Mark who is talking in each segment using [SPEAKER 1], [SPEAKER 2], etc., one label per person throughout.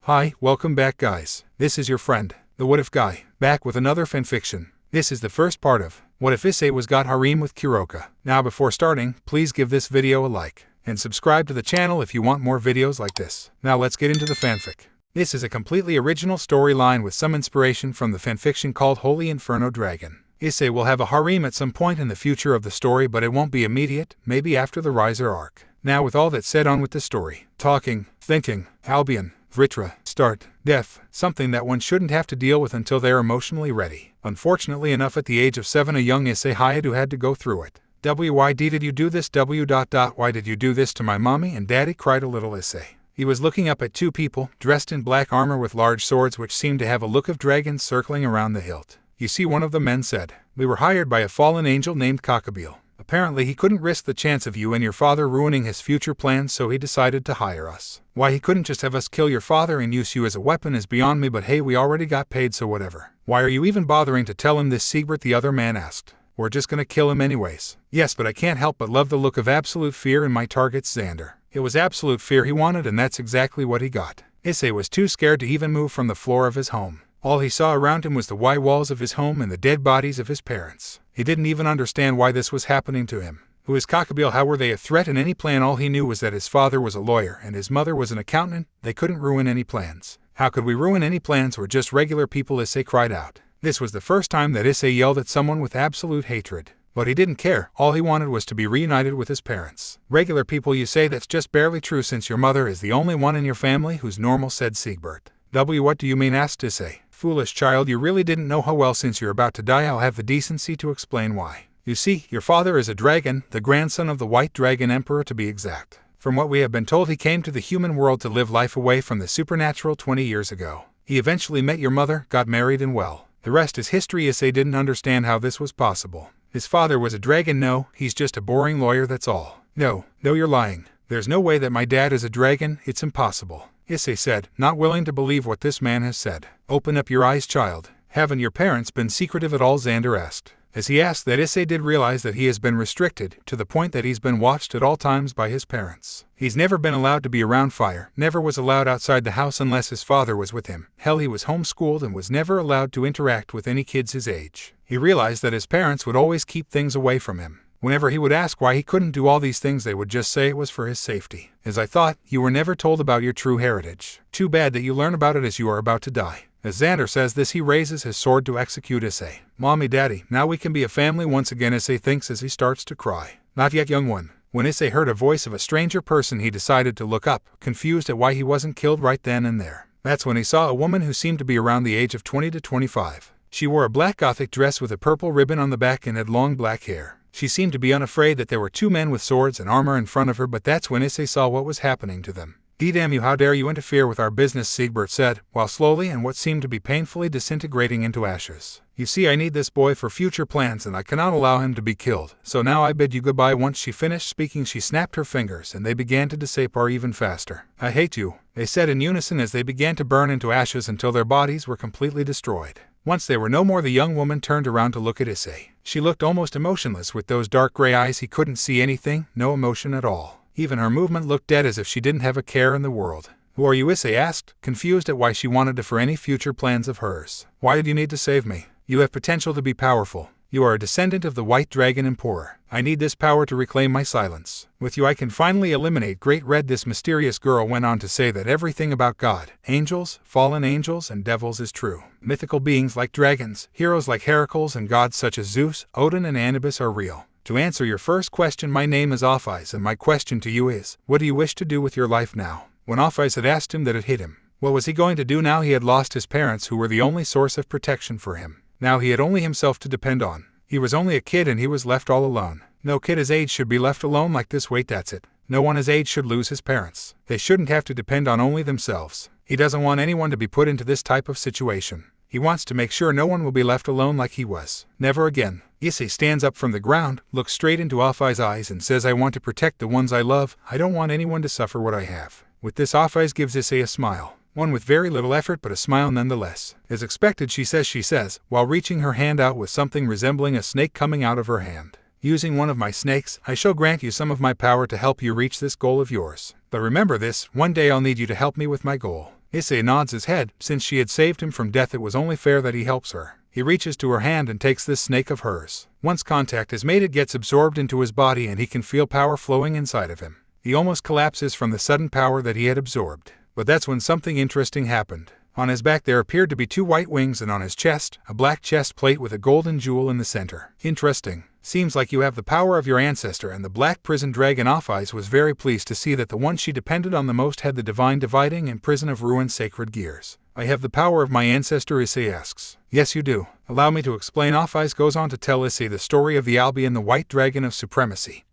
[SPEAKER 1] Hi, welcome back guys. This is your friend, the What If Guy, back with another fanfiction. This is the first part of What If Issei Was Got Harem with Kuroka. Now before starting, please give this video a like, and subscribe to the channel if you want more videos like this. Now let's get into the fanfic. This is a completely original storyline with some inspiration from the fanfiction called Holy Inferno Dragon. Issei will have a harem at some point in the future of the story, but it won't be immediate, maybe after the Riser arc. Now with all that said, on with the story. Talking, thinking, Albion, Vritra, start, death, something that one shouldn't have to deal with until they're emotionally ready. Unfortunately enough, at the age of 7 a young Issei Hayadu had to go through it. Why did you do this? Why did you do this to my mommy and daddy? Cried a little Issei. He was looking up at two people, dressed in black armor with large swords which seemed to have a look of dragons circling around the hilt. You see, one of the men said, "We were hired by a fallen angel named Kokabiel. Apparently he couldn't risk the chance of you and your father ruining his future plans, so he decided to hire us. Why he couldn't just have us kill your father and use you as a weapon is beyond me, but hey, we already got paid, so whatever." "Why are you even bothering to tell him this, Siegbert?" the other man asked. "We're just gonna kill him anyways." "Yes, but I can't help but love the look of absolute fear in my target's Xander." It was absolute fear he wanted, and that's exactly what he got. Issei was too scared to even move from the floor of his home. All he saw around him was the white walls of his home and the dead bodies of his parents. He didn't even understand why this was happening to him. Who is Kokabiel? How were they a threat in any plan? All he knew was that his father was a lawyer and his mother was an accountant. They couldn't ruin any plans. "How could we ruin any plans? We're just regular people," Issei cried out. This was the first time that Issei yelled at someone with absolute hatred. But he didn't care. All he wanted was to be reunited with his parents. "Regular people, you say? That's just barely true, since your mother is the only one in your family who's normal," said Siegbert. What do you mean?" asked Issei. "Foolish child, you really didn't know how well. Since you're about to die, I'll have the decency to explain why. You see, your father is a dragon, the grandson of the White Dragon Emperor to be exact. From what we have been told, he came to the human world to live life away from the supernatural 20 years ago. He eventually met your mother, got married, and well, the rest is history." Issei didn't understand how this was possible. His father was a dragon? No, he's just a boring lawyer, that's all. No, you're lying. There's no way that my dad is a dragon, it's impossible," Issei said, not willing to believe what this man has said. "Open up your eyes, child. Haven't your parents been secretive at all?" Xander asked. As he asked that, Issei did realize that he has been restricted, to the point that he's been watched at all times by his parents. He's never been allowed to be around fire, never was allowed outside the house unless his father was with him. Hell, he was homeschooled and was never allowed to interact with any kids his age. He realized that his parents would always keep things away from him. Whenever he would ask why he couldn't do all these things, they would just say it was for his safety. "As I thought, you were never told about your true heritage. Too bad that you learn about it as you are about to die." As Xander says this, he raises his sword to execute Issei. "Mommy, daddy, now we can be a family once again," Issei thinks as he starts to cry. "Not yet, young one." When Issei heard a voice of a stranger person, he decided to look up, confused at why he wasn't killed right then and there. That's when he saw a woman who seemed to be around the age of 20 to 25. She wore a black gothic dress with a purple ribbon on the back and had long black hair. She seemed to be unafraid that there were two men with swords and armor in front of her, but that's when Issei saw what was happening to them. "Damn you, how dare you interfere with our business," Siegbert said, while slowly and what seemed to be painfully disintegrating into ashes. "You see, I need this boy for future plans and I cannot allow him to be killed, so now I bid you goodbye." Once she finished speaking, she snapped her fingers and they began to dissipate even faster. "I hate you," they said in unison as they began to burn into ashes until their bodies were completely destroyed. Once they were no more, the young woman turned around to look at Issei. She looked almost emotionless with those dark gray eyes. He couldn't see anything, no emotion at all. Even her movement looked dead, as if she didn't have a care in the world. "Who are you?" Issei asked, confused at why she wanted to for any future plans of hers. "Why did you need to save me?" "You have potential to be powerful. You are a descendant of the White Dragon Emperor. I need this power to reclaim my silence. With you I can finally eliminate Great Red." This mysterious girl went on to say that everything about God, angels, fallen angels, and devils is true. Mythical beings like dragons, heroes like Heracles, and gods such as Zeus, Odin, and Anubis are real. To answer your first question, my name is Ophis, and my question to you is, what do you wish to do with your life now? When Ophis had asked him that, it hit him. What was he going to do now? He had lost his parents, who were the only source of protection for him. Now he had only himself to depend on. He was only a kid and he was left all alone. No kid his age should be left alone like this. Wait, that's it. No one his age should lose his parents. They shouldn't have to depend on only themselves. He doesn't want anyone to be put into this type of situation. He wants to make sure no one will be left alone like he was. Never again. Issei stands up from the ground, looks straight into Ophis' eyes and says, "I want to protect the ones I love. I don't want anyone to suffer what I have." With this, Ophis gives Issei a smile. One with very little effort, but a smile nonetheless. As expected, she says, while reaching her hand out with something resembling a snake coming out of her hand. Using one of my snakes, I shall grant you some of my power to help you reach this goal of yours. But remember this, one day I'll need you to help me with my goal. Issei nods his head. Since she had saved him from death, it was only fair that he helps her. He reaches to her hand and takes this snake of hers. Once contact is made, it gets absorbed into his body and he can feel power flowing inside of him. He almost collapses from the sudden power that he had absorbed. But that's when something interesting happened. On his back there appeared to be 2 white wings, and on his chest, a black chest plate with a golden jewel in the center. Interesting. Seems like you have the power of your ancestor, and the black prison dragon Ophis was very pleased to see that the one she depended on the most had the divine dividing and prison of ruin sacred gears. I have the power of my ancestor, Issei asks. Yes, you do. Allow me to explain. Ophis goes on to tell Issei the story of the Albion, the white dragon of supremacy,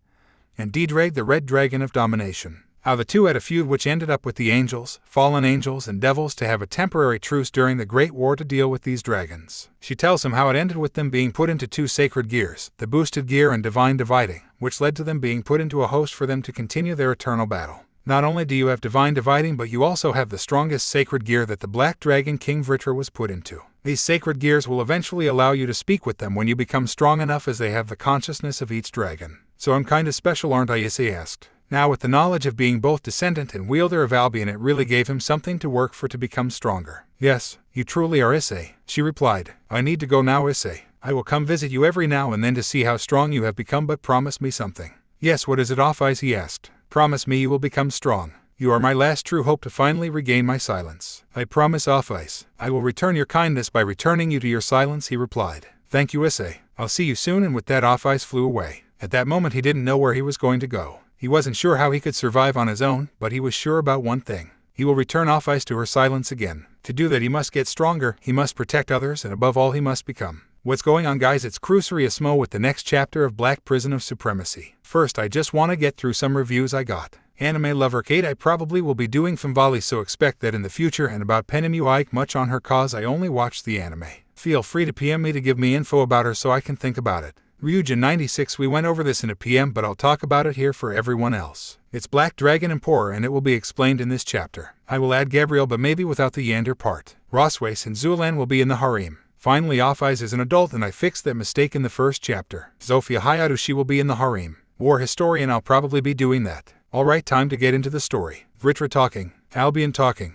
[SPEAKER 1] and Drag, the red dragon of domination. How the two had a feud which ended up with the angels, fallen angels, and devils to have a temporary truce during the Great War to deal with these dragons. She tells him how it ended with them being put into 2 sacred gears, the boosted gear and divine dividing, which led to them being put into a host for them to continue their eternal battle. Not only do you have divine dividing, but you also have the strongest sacred gear that the Black Dragon King Vritra was put into. These sacred gears will eventually allow you to speak with them when you become strong enough, as they have the consciousness of each dragon. So I'm kinda special, aren't I? Issei asked. Now, with the knowledge of being both descendant and wielder of Albion, it really gave him something to work for to become stronger. Yes, you truly are, Issei, she replied. I need to go now, Issei. I will come visit you every now and then to see how strong you have become, but promise me something. Yes, what is it, Ophis? He asked. Promise me you will become strong. You are my last true hope to finally regain my silence. I promise, Ophis. I will return your kindness by returning you to your silence, he replied. Thank you, Issei. I'll see you soon. And with that, Ophis flew away. At that moment, he didn't know where he was going to go. He wasn't sure how he could survive on his own, but he was sure about one thing. He will return Ophis to her silence again. To do that, he must get stronger, he must protect others, and above all, he must become. What's going on, guys? It's Kuroka with the next chapter of Black Prison of Supremacy. First, I just want to get through some reviews I got. Anime Lover Kate, I probably will be doing from Volley, so expect that in the future. And about Penemu Ike, much on her cause, I only watched the anime. Feel free to PM me to give me info about her so I can think about it. Ryujin96, we went over this in a PM, but I'll talk about it here for everyone else. It's Black Dragon Emperor, and it will be explained in this chapter. I will add Gabriel, but maybe without the Yander part. Roswace and Zulan will be in the Harem. Finally, Ophis is an adult, and I fixed that mistake in the first chapter. Zofia Hayadu, she will be in the Harem. War Historian, I'll probably be doing that. Alright, time to get into the story. Vritra talking. Albion talking.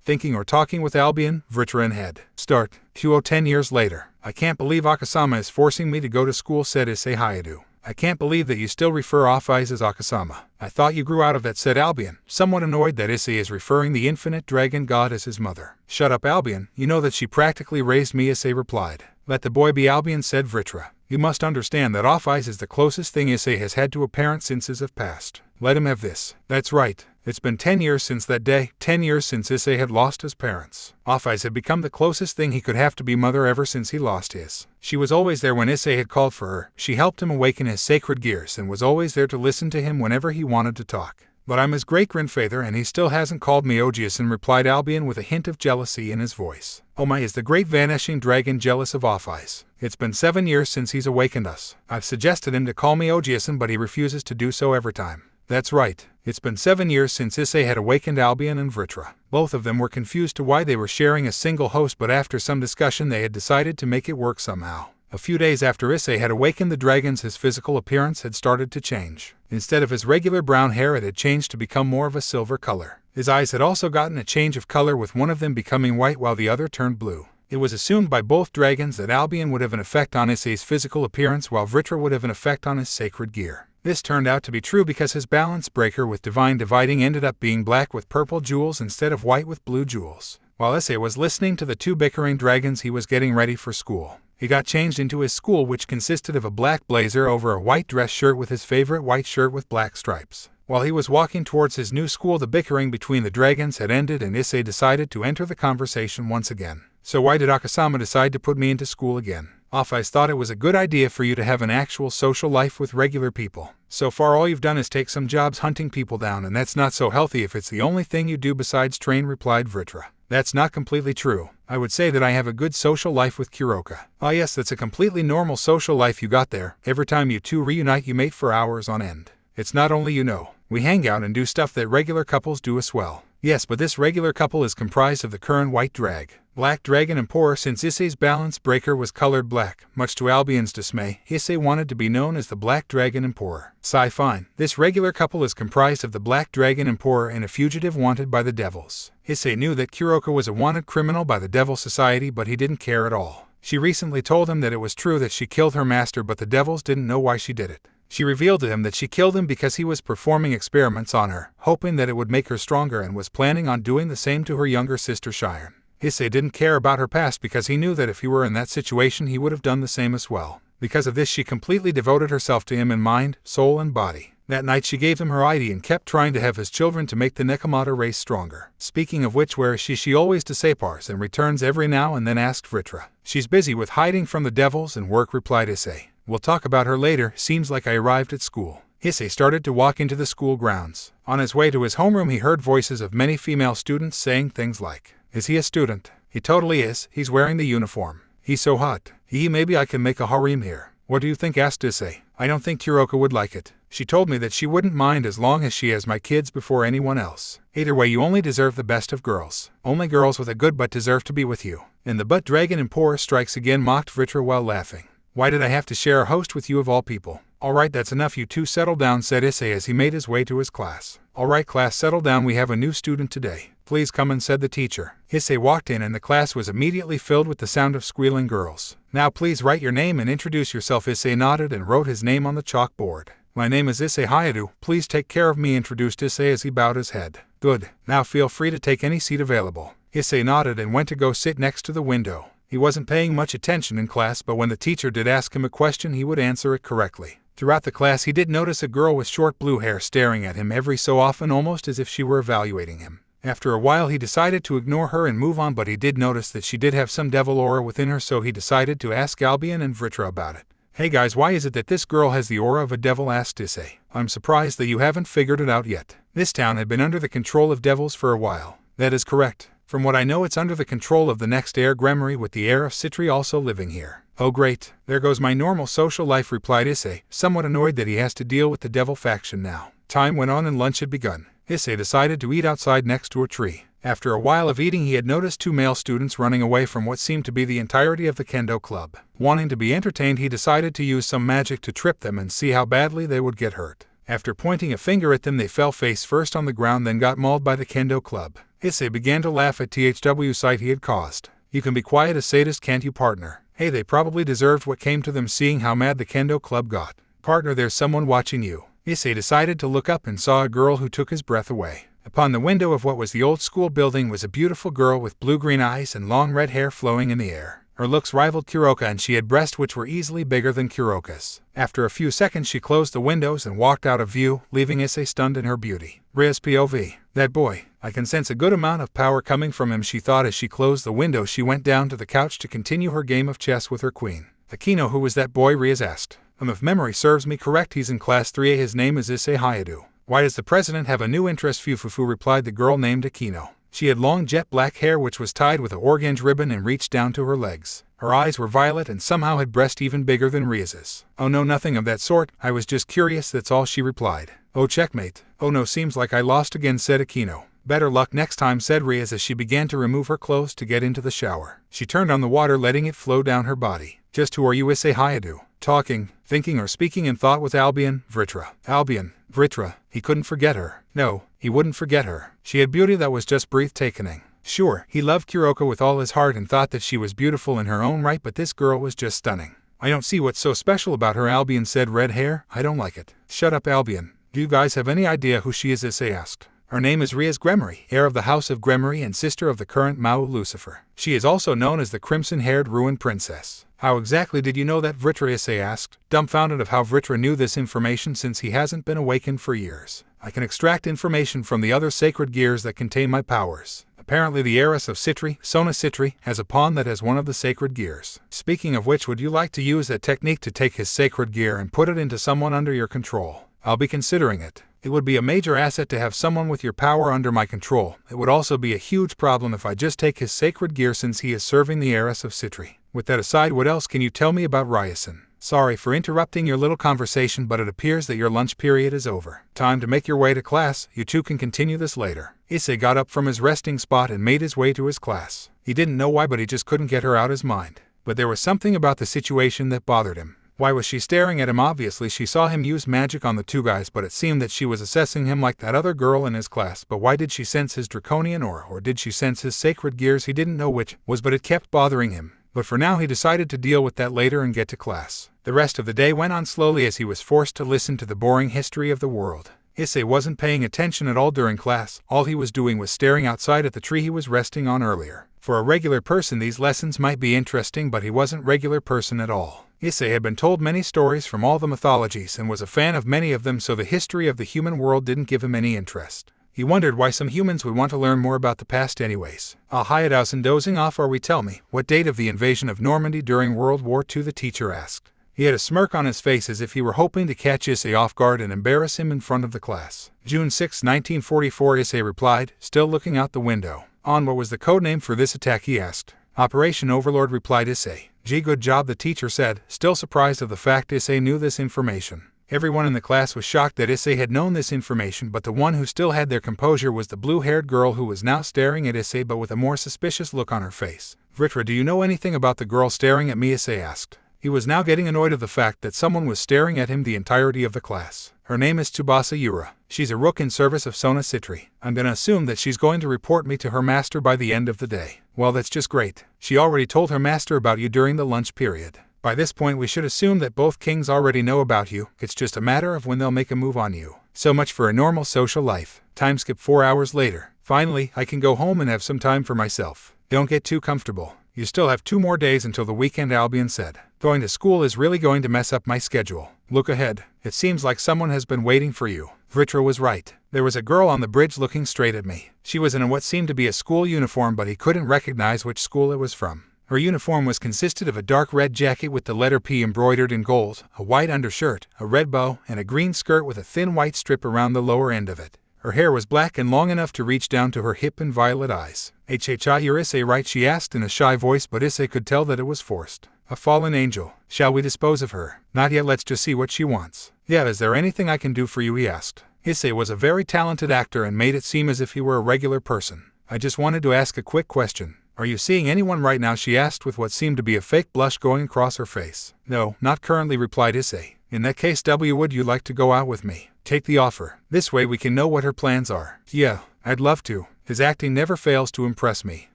[SPEAKER 1] Thinking or talking with Albion, Vritra in head. Start. QO 10 years later. I can't believe Akasama is forcing me to go to school, said Issei Hayadu. I can't believe that you still refer Ophis as Akasama. I thought you grew out of that, said Albion, somewhat annoyed that Issei is referring the infinite dragon god as his mother. Shut up, Albion, you know that she practically raised me, Issei replied. Let the boy be, Albion, said Vritra. You must understand that Ophis is the closest thing Issei has had to a parent since his have passed. Let him have this. That's right. It's been 10 years since that day, 10 years since Issei had lost his parents. Ophis had become the closest thing he could have to be mother ever since he lost his. She was always there when Issei had called for her. She helped him awaken his sacred gears and was always there to listen to him whenever he wanted to talk. But I'm his great-grandfather, and he still hasn't called me Ojiasen, replied Albion with a hint of jealousy in his voice. Oh my, is the great Vanishing Dragon jealous of Ophis? It's been 7 years since he's awakened us. I've suggested him to call me Ojiasen, but he refuses to do so every time. That's right. It's been 7 years since Issei had awakened Albion and Vritra. Both of them were confused to why they were sharing a single host, but after some discussion they had decided to make it work somehow. A few days after Issei had awakened the dragons, his physical appearance had started to change. Instead of his regular brown hair, it had changed to become more of a silver color. His eyes had also gotten a change of color, with one of them becoming white while the other turned blue. It was assumed by both dragons that Albion would have an effect on Issei's physical appearance, while Vritra would have an effect on his sacred gear. This turned out to be true because his balance breaker with divine dividing ended up being black with purple jewels instead of white with blue jewels. While Issei was listening to the two bickering dragons, he was getting ready for school. He got changed into his school, which consisted of a black blazer over a white dress shirt with his favorite white shirt with black stripes. While he was walking towards his new school, the bickering between the dragons had ended and Issei decided to enter the conversation once again. So why did Akasama decide to put me into school again? Ophis thought it was a good idea for you to have an actual social life with regular people. So far all you've done is take some jobs hunting people down, and that's not so healthy if it's the only thing you do besides train, replied Vritra. That's not completely true. I would say that I have a good social life with Kuroka. Ah yes, that's a completely normal social life you got there. Every time you two reunite you mate for hours on end. It's not only we hang out and do stuff that regular couples do as well. Yes, but this regular couple is comprised of the current white drag. Black Dragon Emperor. Since Issei's balance breaker was colored black, much to Albion's dismay, Issei wanted to be known as the Black Dragon Emperor. Fine. This regular couple is comprised of the Black Dragon Emperor and a fugitive wanted by the devils. Issei knew that Kuroka was a wanted criminal by the Devil Society, but he didn't care at all. She recently told him that it was true that she killed her master, but the devils didn't know why she did it. She revealed to him that she killed him because he was performing experiments on her, hoping that it would make her stronger, and was planning on doing the same to her younger sister Cheyenne. Issei didn't care about her past because he knew that if he were in that situation he would have done the same as well. Because of this she completely devoted herself to him in mind, soul and body. That night she gave him her ID and kept trying to have his children to make the Nekomata race stronger. Speaking of which, where is she? She always disappears and returns every now and then, asked Vritra. She's busy with hiding from the devils and work, replied Issei. We'll talk about her later. Seems like I arrived at school. Issei started to walk into the school grounds. On his way to his homeroom he heard voices of many female students saying things like, "Is he a student? He totally is. He's wearing the uniform. He's so hot. Maybe I can make a harem here. What do you think?" asked Issei. I don't think Kuroka would like it. She told me that she wouldn't mind as long as she has my kids before anyone else. Either way, you only deserve the best of girls. Only girls with a good butt deserve to be with you. And the butt dragon Emperor strikes again, mocked Vritra while laughing. Why did I have to share a host with you of all people? Alright, that's enough, you two settle down, said Issei as he made his way to his class. Alright class, settle down, we have a new student today. Please come in, said the teacher. Issei walked in and the class was immediately filled with the sound of squealing girls. Now please write your name and introduce yourself. Issei nodded and wrote his name on the chalkboard. My name is Issei Hayadu, please take care of me, introduced Issei as he bowed his head. Good, now feel free to take any seat available. Issei nodded and went to go sit next to the window. He wasn't paying much attention in class, but when the teacher did ask him a question he would answer it correctly. Throughout the class he did notice a girl with short blue hair staring at him every so often, almost as if she were evaluating him. After a while he decided to ignore her and move on, but he did notice that she did have some devil aura within her, so he decided to ask Albion and Vritra about it. Hey guys, why is it that this girl has the aura of a devil, asked Issei. I'm surprised that you haven't figured it out yet. This town had been under the control of devils for a while. That is correct. From what I know, it's under the control of the next heir Gremory, with the heir of Citri also living here. Oh great, there goes my normal social life, replied Issei, somewhat annoyed that he has to deal with the devil faction now. Time went on and lunch had begun. Issei decided to eat outside next to a tree. After a while of eating he had noticed two male students running away from what seemed to be the entirety of the kendo club. Wanting to be entertained, he decided to use some magic to trip them and see how badly they would get hurt. After pointing a finger at them, they fell face first on the ground, then got mauled by the kendo club. Issei began to laugh at the sight he had caused. You can be quiet, a sadist, can't you, partner? Hey, they probably deserved what came to them, seeing how mad the kendo club got. Partner, there's someone watching you. Issei decided to look up and saw a girl who took his breath away. Upon the window of what was the old school building was a beautiful girl with blue-green eyes and long red hair flowing in the air. Her looks rivaled Kuroka, and she had breasts which were easily bigger than Kuroka's. After a few seconds she closed the windows and walked out of view, leaving Issei stunned in her beauty. Ria's POV. That boy. I can sense a good amount of power coming from him, she thought as she closed the window. She went down to the couch to continue her game of chess with her queen. Akino, who was that boy? Rias asked. If memory serves me correct, he's in class 3A. His name is Issei Hayadu. Why does the president have a new interest? Fufufu, replied the girl named Akino. She had long jet black hair which was tied with a orange ribbon and reached down to her legs. Her eyes were violet and somehow had breasts even bigger than Rias's. Oh no, nothing of that sort. I was just curious, that's all, she replied. Oh, checkmate. Oh no, seems like I lost again, said Akino. Better luck next time, said Rias as she began to remove her clothes to get into the shower. She turned on the water, letting it flow down her body. Just who are you, Issei Hayadu? Talking, thinking, or speaking in thought with Albion, Vritra. Albion, Vritra. He couldn't forget her. No, he wouldn't forget her. She had beauty that was just breathtaking. Sure, he loved Kuroka with all his heart and thought that she was beautiful in her own right, but this girl was just stunning. I don't see what's so special about her, Albion said. Red hair? I don't like it. Shut up, Albion. Do you guys have any idea who she is? Issei asked. Her name is Rias Gremory, heir of the House of Gremory and sister of the current Mao Lucifer. She is also known as the crimson-haired ruined princess. How exactly did you know that, Vritra? Issei asked, dumbfounded of how Vritra knew this information since he hasn't been awakened for years. I can extract information from the other sacred gears that contain my powers. Apparently the heiress of Citri, Sona Citri, has a pawn that has one of the sacred gears. Speaking of which, would you like to use that technique to take his sacred gear and put it into someone under your control? I'll be considering it. It would be a major asset to have someone with your power under my control. It would also be a huge problem if I just take his sacred gear since he is serving the heiress of Citri. With that aside, what else can you tell me about Ryerson? Sorry for interrupting your little conversation, but it appears that your lunch period is over. Time to make your way to class. You two can continue this later. Issei got up from his resting spot and made his way to his class. He didn't know why, but he just couldn't get her out of his mind. But there was something about the situation that bothered him. Why was she staring at him? Obviously she saw him use magic on the two guys, but it seemed that she was assessing him like that other girl in his class. But why did she sense his draconian aura, or did she sense his sacred gears? He didn't know which was, but it kept bothering him. But for now he decided to deal with that later and get to class. The rest of the day went on slowly as he was forced to listen to the boring history of the world. Issei wasn't paying attention at all during class. All he was doing was staring outside at the tree he was resting on earlier. For a regular person these lessons might be interesting, but he wasn't regular person at all. Issei had been told many stories from all the mythologies and was a fan of many of them, so the history of the human world didn't give him any interest. He wondered why some humans would want to learn more about the past anyways. Hayadu dozing off. Are we? Tell me, what date of the invasion of Normandy during World War II? The teacher asked. He had a smirk on his face as if he were hoping to catch Issei off guard and embarrass him in front of the class. June 6, 1944, Issei replied, still looking out the window. On, what was the code name for this attack? He asked. Operation Overlord, replied Issei. Gee, good job, the teacher said, still surprised of the fact Issei knew this information. Everyone in the class was shocked that Issei had known this information, but the one who still had their composure was the blue-haired girl who was now staring at Issei but with a more suspicious look on her face. Vritra, do you know anything about the girl staring at me? Issei asked. He was now getting annoyed of the fact that someone was staring at him the entirety of the class. Her name is Tsubasa Yura. She's a rook in service of Sona Citri. I'm gonna assume that she's going to report me to her master by the end of the day. Well, that's just great. She already told her master about you during the lunch period. By this point we should assume that both kings already know about you. It's just a matter of when they'll make a move on you. So much for a normal social life. Time skip 4 hours later. Finally, I can go home and have some time for myself. Don't get too comfortable. You still have 2 more days until the weekend, Albion said. Going to school is really going to mess up my schedule. Look ahead. It seems like someone has been waiting for you. Vritra was right. There was a girl on the bridge looking straight at me. She was in what seemed to be a school uniform, but he couldn't recognize which school it was from. Her uniform consisted of a dark red jacket with the letter P embroidered in gold, a white undershirt, a red bow, and a green skirt with a thin white strip around the lower end of it. Her hair was black and long enough to reach down to her hip, and violet eyes. HHI, you're Issei, right? She asked in a shy voice, but Issei could tell that it was forced. A fallen angel. Shall we dispose of her? Not yet, let's just see what she wants. Yeah, is there anything I can do for you? He asked. Issei was a very talented actor and made it seem as if he were a regular person. I just wanted to ask a quick question. Are you seeing anyone right now? She asked with what seemed to be a fake blush going across her face. No, not currently, replied Issei. In that case, would you like to go out with me? Take the offer. This way we can know what her plans are. Yeah, I'd love to. His acting never fails to impress me.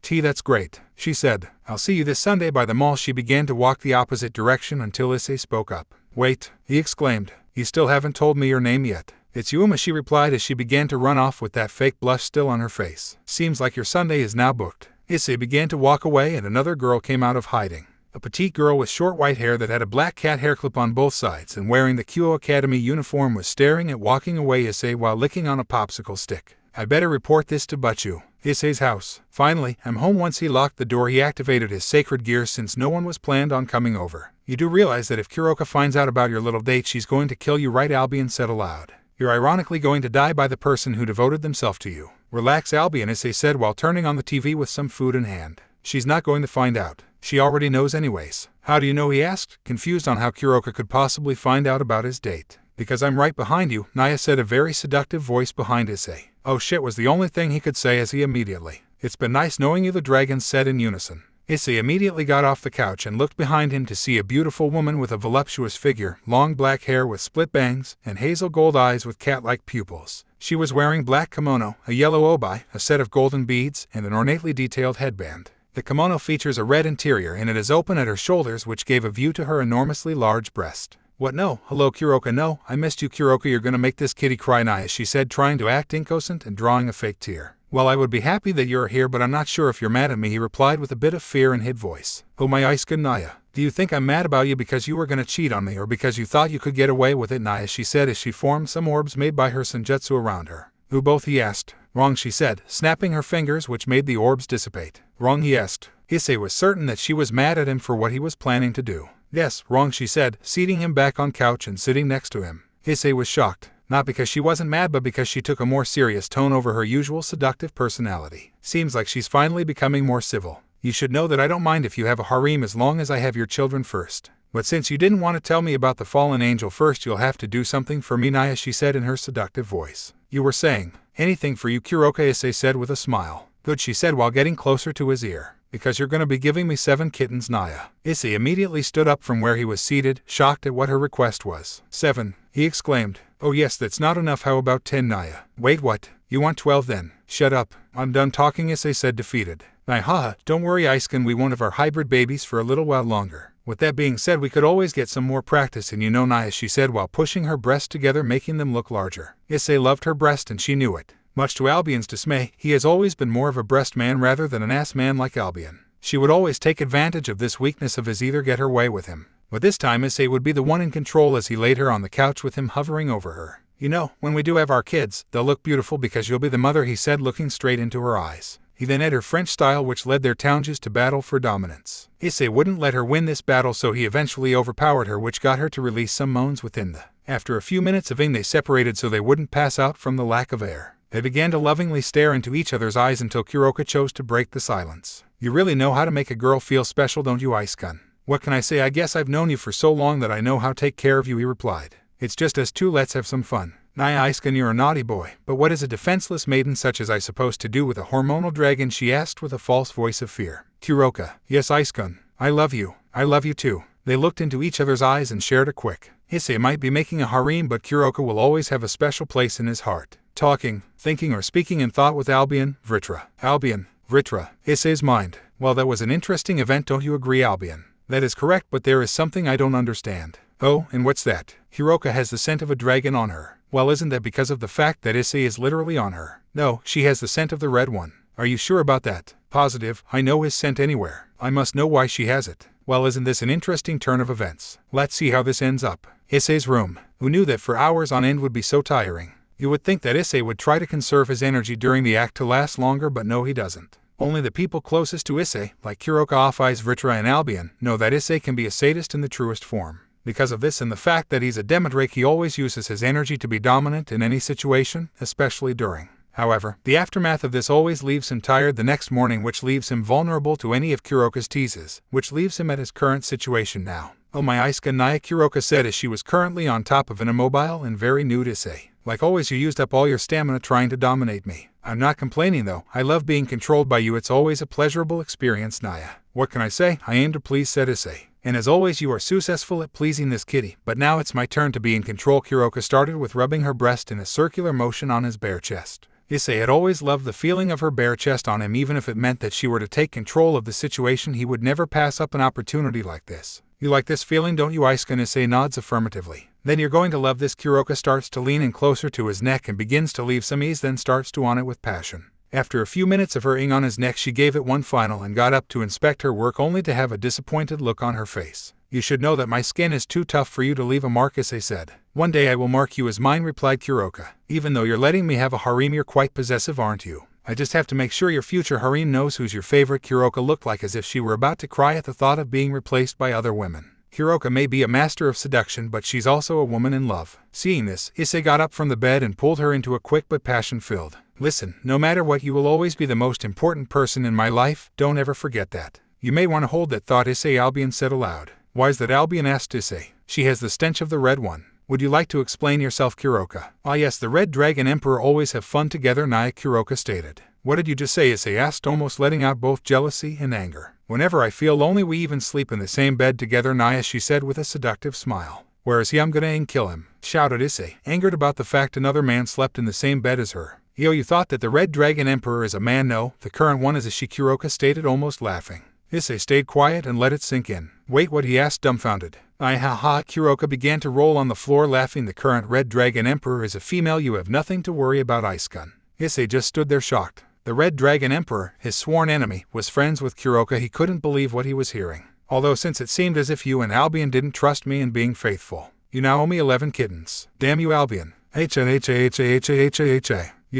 [SPEAKER 1] That's great, she said. I'll see you this Sunday by the mall. She began to walk the opposite direction until Issei spoke up. Wait, he exclaimed. You still haven't told me your name yet. It's Yuma, she replied as she began to run off with that fake blush still on her face. Seems like your Sunday is now booked. Issei began to walk away and another girl came out of hiding. A petite girl with short white hair that had a black cat hair clip on both sides and wearing the Kyo Academy uniform was staring at walking away Issei while licking on a popsicle stick. I better report this to Butchu. Issei's house. Finally, I'm home. Once he locked the door, he activated his sacred gears since no one was planned on coming over. You do realize that if Kuroka finds out about your little date, she's going to kill you, right? Albion said aloud. You're ironically going to die by the person who devoted themselves to you. Relax, Albion, Issei said while turning on the TV with some food in hand. She's not going to find out. She already knows anyways. How do you know? He asked, confused on how Kuroka could possibly find out about his date. Because I'm right behind you, Naya said, a very seductive voice behind Issei. Oh shit was the only thing he could say as he immediately. It's been nice knowing you, the dragons said in unison. Issei immediately got off the couch and looked behind him to see a beautiful woman with a voluptuous figure, long black hair with split bangs, and hazel gold eyes with cat-like pupils. She was wearing black kimono, a yellow obi, a set of golden beads, and an ornately detailed headband. The kimono features a red interior and it is open at her shoulders, which gave a view to her enormously large breast. What? No? Hello, Kuroka. No, I missed you, Kuroka. You're gonna make this kitty cry, Naya, she said, trying to act innocent and drawing a fake tear. Well, I would be happy that you're here, but I'm not sure if you're mad at me, he replied with a bit of fear in his voice. Oh my Isuka, Naya. Do you think I'm mad about you because you were gonna cheat on me or because you thought you could get away with it, Naya, she said as she formed some orbs made by her senjutsu around her. Who both? He asked. Wrong, she said, snapping her fingers which made the orbs dissipate. Wrong, he asked. Issei was certain that she was mad at him for what he was planning to do. Yes, wrong, she said, seating him back on couch and sitting next to him. Issei was shocked, not because she wasn't mad but because she took a more serious tone over her usual seductive personality. Seems like she's finally becoming more civil. You should know that I don't mind if you have a harem as long as I have your children first. But since you didn't want to tell me about the fallen angel first, you'll have to do something for me, Naya, she said in her seductive voice. You were saying, anything for you, Kuroka, Issei said with a smile. Good, she said while getting closer to his ear. Because you're going to be giving me 7 kittens, Naya. Issei immediately stood up from where he was seated, shocked at what her request was. 7, he exclaimed. Oh yes, that's not enough, how about 10, Naya? Wait, what? You want 12 then? Shut up. I'm done talking, Issei said defeated. Naya, haha, don't worry, Issei-kun, we won't have our hybrid babies for a little while longer. With that being said, we could always get some more practice in, you know, Naya, she said while pushing her breasts together, making them look larger. Issei loved her breast and she knew it. Much to Albion's dismay, he has always been more of a breast man rather than an ass man like Albion. She would always take advantage of this weakness of his, either get her way with him. But this time Issei would be the one in control as he laid her on the couch with him hovering over her. You know, when we do have our kids, they'll look beautiful because you'll be the mother, he said, looking straight into her eyes. He then ate her French style, which led their towns to battle for dominance. Issei wouldn't let her win this battle, so he eventually overpowered her, which got her to release some moans within the. After a few minutes of ing, they separated so they wouldn't pass out from the lack of air. They began to lovingly stare into each other's eyes until Kuroka chose to break the silence. You really know how to make a girl feel special, don't you, Issei-kun? What can I say? I guess I've known you for so long that I know how to take care of you, he replied. It's just us two, let's have some fun. Naya, Issei-kun, you're a naughty boy, but what is a defenseless maiden such as I supposed to do with a hormonal dragon, she asked with a false voice of fear. Kuroka, yes, Issei-kun, I love you too. They looked into each other's eyes and shared a quick. Issei might be making a harem, but Kuroka will always have a special place in his heart. Talking, thinking, or speaking in thought with Albion, Vritra. Albion, Vritra, Issei's mind. Well, that was an interesting event, don't you agree, Albion? That is correct, but there is something I don't understand. Oh, and what's that? Kuroka has the scent of a dragon on her. Well, isn't that because of the fact that Issei is literally on her? No, she has the scent of the red one. Are you sure about that? Positive, I know his scent anywhere. I must know why she has it. Well, isn't this an interesting turn of events? Let's see how this ends up. Issei's room. Who knew that for hours on end would be so tiring? You would think that Issei would try to conserve his energy during the act to last longer, but no, he doesn't. Only the people closest to Issei, like Kuroka, Ophis, Vritra, and Albion, know that Issei can be a sadist in the truest form. Because of this and the fact that he's a Demedrake, he always uses his energy to be dominant in any situation, especially during. However, the aftermath of this always leaves him tired the next morning, which leaves him vulnerable to any of Kuroka's teases, which leaves him at his current situation now. Oh my Issei-kun, Naya, Kuroka said as she was currently on top of an immobile and very nude Issei. Like always, you used up all your stamina trying to dominate me. I'm not complaining though, I love being controlled by you, it's always a pleasurable experience, Naya. What can I say? I aim to please, said Issei. And as always, you are successful at pleasing this kitty, but now it's my turn to be in control. Kuroka started with rubbing her breast in a circular motion on his bare chest. Issei had always loved the feeling of her bare chest on him, even if it meant that she were to take control of the situation. He would never pass up an opportunity like this. You like this feeling, don't you, Issei-kun? Issei nods affirmatively. Then you're going to love this. Kuroka starts to lean in closer to his neck and begins to leave some ease, then starts to on it with passion. After a few minutes of her ing on his neck, she gave it one final and got up to inspect her work, only to have a disappointed look on her face. You should know that my skin is too tough for you to leave a mark, Issei said. One day I will mark you as mine, replied Kuroka. Even though you're letting me have a harem, you're quite possessive, aren't you? I just have to make sure your future harem knows who's your favorite. Kuroka looked like as if she were about to cry at the thought of being replaced by other women. Kuroka may be a master of seduction, but she's also a woman in love. Seeing this, Issei got up from the bed and pulled her into a quick but passion-filled. Listen, no matter what, you will always be the most important person in my life, don't ever forget that. You may want to hold that thought, Issei, Albion said aloud. Why is that, Albion asked Issei. She has the stench of the red one. Would you like to explain yourself, Kuroka? Ah yes, the Red Dragon Emperor always have fun together, Naya, Kuroka stated. What did you just say, Issei asked, almost letting out both jealousy and anger. Whenever I feel lonely we even sleep in the same bed together, Naya, she said with a seductive smile. Where is he? I'm gonna kill him, shouted Issei, angered about the fact another man slept in the same bed as her. Yo, you thought that the Red Dragon Emperor is a man? No, the current one is a she, Kuroka stated, almost laughing. Issei stayed quiet and let it sink in. Wait, what? He asked, dumbfounded. Ha, Kuroka began to roll on the floor laughing. The current Red Dragon Emperor is a female. You have nothing to worry about, Issei-kun. Issei just stood there shocked. The Red Dragon Emperor, his sworn enemy, was friends with Kuroka. He couldn't believe what he was hearing. Although since it seemed as if you and Albion didn't trust me in being faithful. You now owe me 11 kittens. Damn you, Albion. You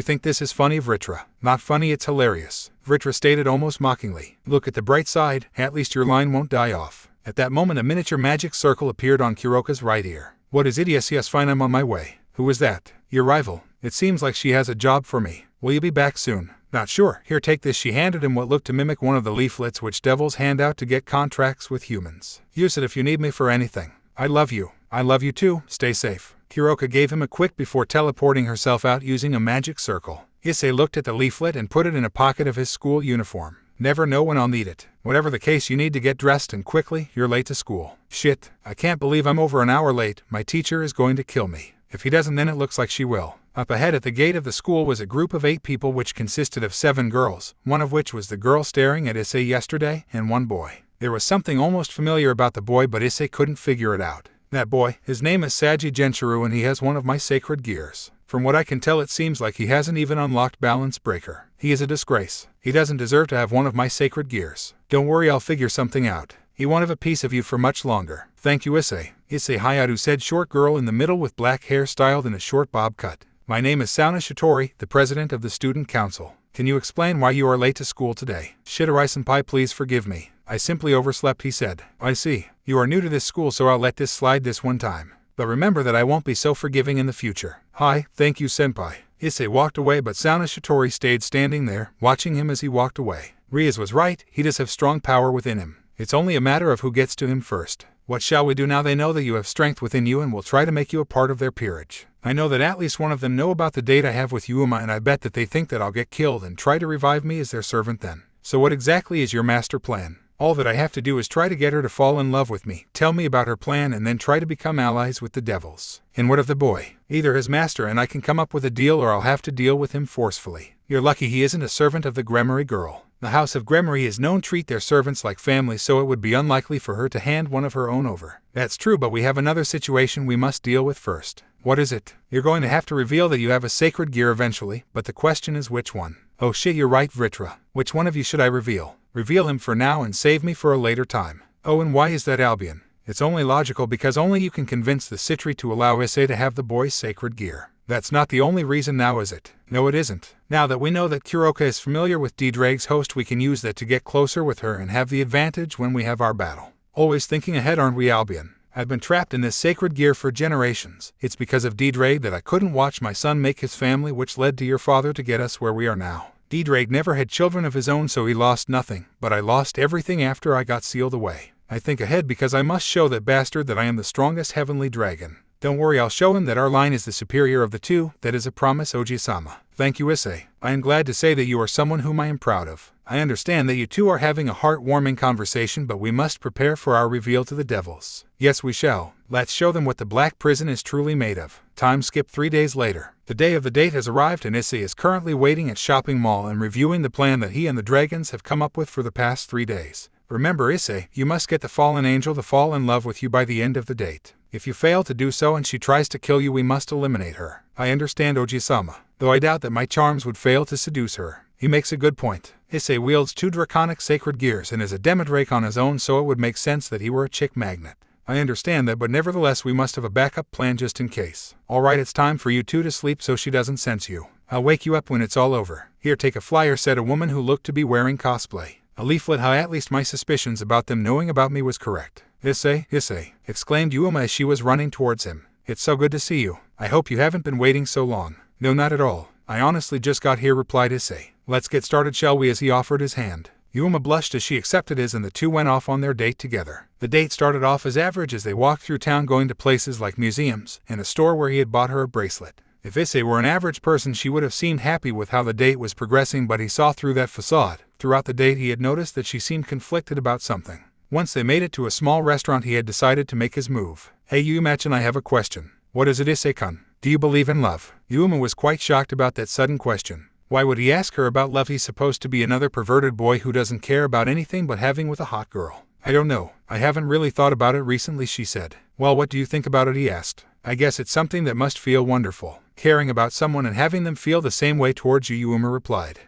[SPEAKER 1] think this is funny, Vritra? Not funny, it's hilarious. Vritra stated almost mockingly. Look at the bright side, at least your line won't die off. At that moment a miniature magic circle appeared on Kuroka's right ear. What is it? Yes, fine, I'm on my way. Who is that? Your rival. It seems like she has a job for me. Will you be back soon? Not sure. Here, take this. She handed him what looked to mimic one of the leaflets which devils hand out to get contracts with humans. Use it if you need me for anything. I love you. I love you too. Stay safe. Kuroka gave him a quick before teleporting herself out using a magic circle. Issei looked at the leaflet and put it in a pocket of his school uniform. Never know when I'll need it. Whatever the case, you need to get dressed and quickly. You're late to school. Shit, I can't believe I'm over an hour late. My teacher is going to kill me. If he doesn't, then it looks like she will. Up ahead at the gate of the school was a group of 8 people which consisted of 7 girls, one of which was the girl staring at Issei yesterday, and 1 boy. There was something almost familiar about the boy, but Issei couldn't figure it out. That boy, his name is Saji Genshiro and he has one of my sacred gears. From what I can tell, it seems like he hasn't even unlocked Balance Breaker. He is a disgrace. He doesn't deserve to have one of my sacred gears. Don't worry, I'll figure something out. He won't have a piece of you for much longer. Thank you, Issei. Issei, Hayadu said, short girl in the middle with black hair styled in a short bob cut. My name is Sauna Shitori, the president of the student council. Can you explain why you are late to school today? Shidorai-senpai, please forgive me. I simply overslept, he said. I see. You are new to this school, so I'll let this slide this one time. But remember that I won't be so forgiving in the future. Hi, thank you, senpai. Issei walked away, but Sauna Shitori stayed standing there, watching him as he walked away. Rias was right, he does have strong power within him. It's only a matter of who gets to him first. What shall we do now? They know that you have strength within you and will try to make you a part of their peerage. I know that at least one of them know about the date I have with Yuma, and I bet that they think that I'll get killed and try to revive me as their servant then. So what exactly is your master plan? All that I have to do is try to get her to fall in love with me, tell me about her plan, and then try to become allies with the devils. And what of the boy? Either his master and I can come up with a deal, or I'll have to deal with him forcefully. You're lucky he isn't a servant of the Gremory girl. The House of Gremory is known to treat their servants like family, so it would be unlikely for her to hand one of her own over. That's true, but we have another situation we must deal with first. What is it? You're going to have to reveal that you have a sacred gear eventually, but the question is which one. Oh shit, you're right, Vritra. Which one of you should I reveal? Reveal him for now and save me for a later time. Oh, and why is that Albion? It's only logical because only you can convince the Citri to allow Issei to have the boy's sacred gear. That's not the only reason now, is it? No, it isn't. Now that we know that Kuroka is familiar with D-Drake's host, we can use that to get closer with her and have the advantage when we have our battle. Always thinking ahead, aren't we, Albion? I've been trapped in this sacred gear for generations. It's because of D-Drake that I couldn't watch my son make his family, which led to your father to get us where we are now. D-Drake never had children of his own, so he lost nothing, but I lost everything after I got sealed away. I think ahead because I must show that bastard that I am the strongest heavenly dragon. Don't worry, I'll show him that our line is the superior of the two. That is a promise, Oji-sama. Thank you, Issei. I am glad to say that you are someone whom I am proud of. I understand that you two are having a heartwarming conversation, but we must prepare for our reveal to the devils. Yes, we shall. Let's show them what the Black Prison is truly made of. Time skip 3 days later. The day of the date has arrived and Issei is currently waiting at shopping mall and reviewing the plan that he and the dragons have come up with for the past 3 days. Remember, Issei, you must get the fallen angel to fall in love with you by the end of the date. If you fail to do so and she tries to kill you, we must eliminate her. I understand, Oji-sama, though I doubt that my charms would fail to seduce her. He makes a good point. Issei wields 2 draconic sacred gears and is a Demodrake on his own, so it would make sense that he were a chick magnet. I understand that, but nevertheless we must have a backup plan just in case. Alright, it's time for you two to sleep so she doesn't sense you. I'll wake you up when it's all over. Here, take a flyer, said a woman who looked to be wearing cosplay. A leaflet, how at least my suspicions about them knowing about me was correct. Issei, Issei, exclaimed Yuma as she was running towards him. It's so good to see you. I hope you haven't been waiting so long. No, not at all. I honestly just got here, replied Issei. Let's get started, shall we, as he offered his hand. Yuma blushed as she accepted his, and the two went off on their date together. The date started off as average as they walked through town, going to places like museums and a store where he had bought her a bracelet. If Issei were an average person, she would have seemed happy with how the date was progressing, but he saw through that facade. Throughout the date he had noticed that she seemed conflicted about something. Once they made it to a small restaurant, he had decided to make his move. Hey Yuma-chan, I have a question. What is it, Issei-kun? Do you believe in love? Yuma was quite shocked about that sudden question. Why would he ask her about love? He's supposed to be another perverted boy who doesn't care about anything but having with a hot girl. I don't know. I haven't really thought about it recently, she said. Well, what do you think about it? He asked. I guess it's something that must feel wonderful. Caring about someone and having them feel the same way towards you, Yuma replied.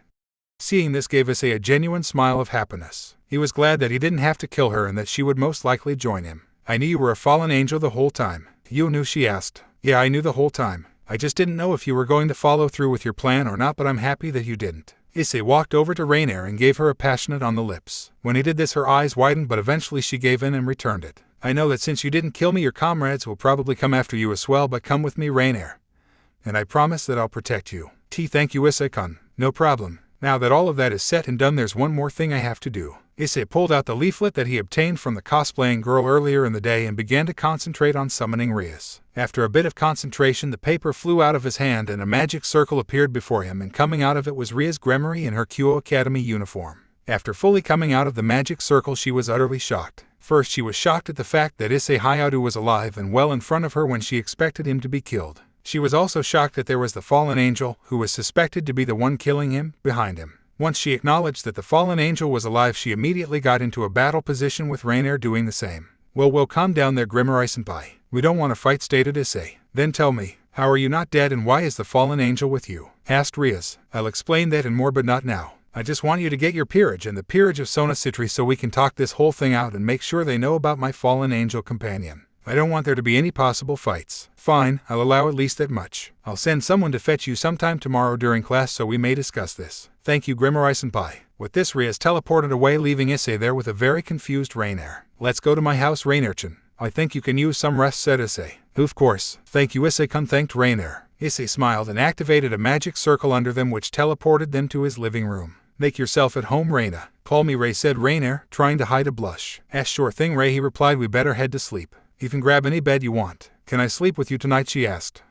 [SPEAKER 1] Seeing this gave Issei a genuine smile of happiness. He was glad that he didn't have to kill her and that she would most likely join him. I knew you were a fallen angel the whole time. You knew? She asked. Yeah, I knew the whole time. I just didn't know if you were going to follow through with your plan or not, but I'm happy that you didn't. Issei walked over to Rainier and gave her a passionate on the lips. When he did this, her eyes widened, but eventually she gave in and returned it. I know that since you didn't kill me, your comrades will probably come after you as well, but come with me, Rainier. And I promise that I'll protect you. Thank you, Issei-kun. No problem. Now that all of that is set and done, there's one more thing I have to do. Issei pulled out the leaflet that he obtained from the cosplaying girl earlier in the day and began to concentrate on summoning Rias. After a bit of concentration, the paper flew out of his hand and a magic circle appeared before him, and coming out of it was Rias Gremory in her Kyo Academy uniform. After fully coming out of the magic circle, she was utterly shocked. First, she was shocked at the fact that Issei Hayadu was alive and well in front of her when she expected him to be killed. She was also shocked that there was the fallen angel, who was suspected to be the one killing him, behind him. Once she acknowledged that the fallen angel was alive, she immediately got into a battle position with Rainier doing the same. Well, calm down there, Gremory-senpai. We don't want to fight, stated Issei. Then tell me, how are you not dead and why is the fallen angel with you? Asked Rias. I'll explain that and more, but not now. I just want you to get your peerage and the peerage of Sona Citri so we can talk this whole thing out and make sure they know about my fallen angel companion. I don't want there to be any possible fights. Fine, I'll allow at least that much. I'll send someone to fetch you sometime tomorrow during class so we may discuss this. Thank you, Gremory-senpai. With this, Rias teleported away, leaving Issei there with a very confused Rainier. Let's go to my house, Rainier-chan. I think you can use some rest, said Issei. Of course. Thank you, Issei-kun, thanked Rainier. Issei smiled and activated a magic circle under them which teleported them to his living room. Make yourself at home, Reina. Call me Ray, said Rainier, trying to hide a blush. Sure thing, Ray, he replied. We better head to sleep. You can grab any bed you want. Can I sleep with you tonight, she asked.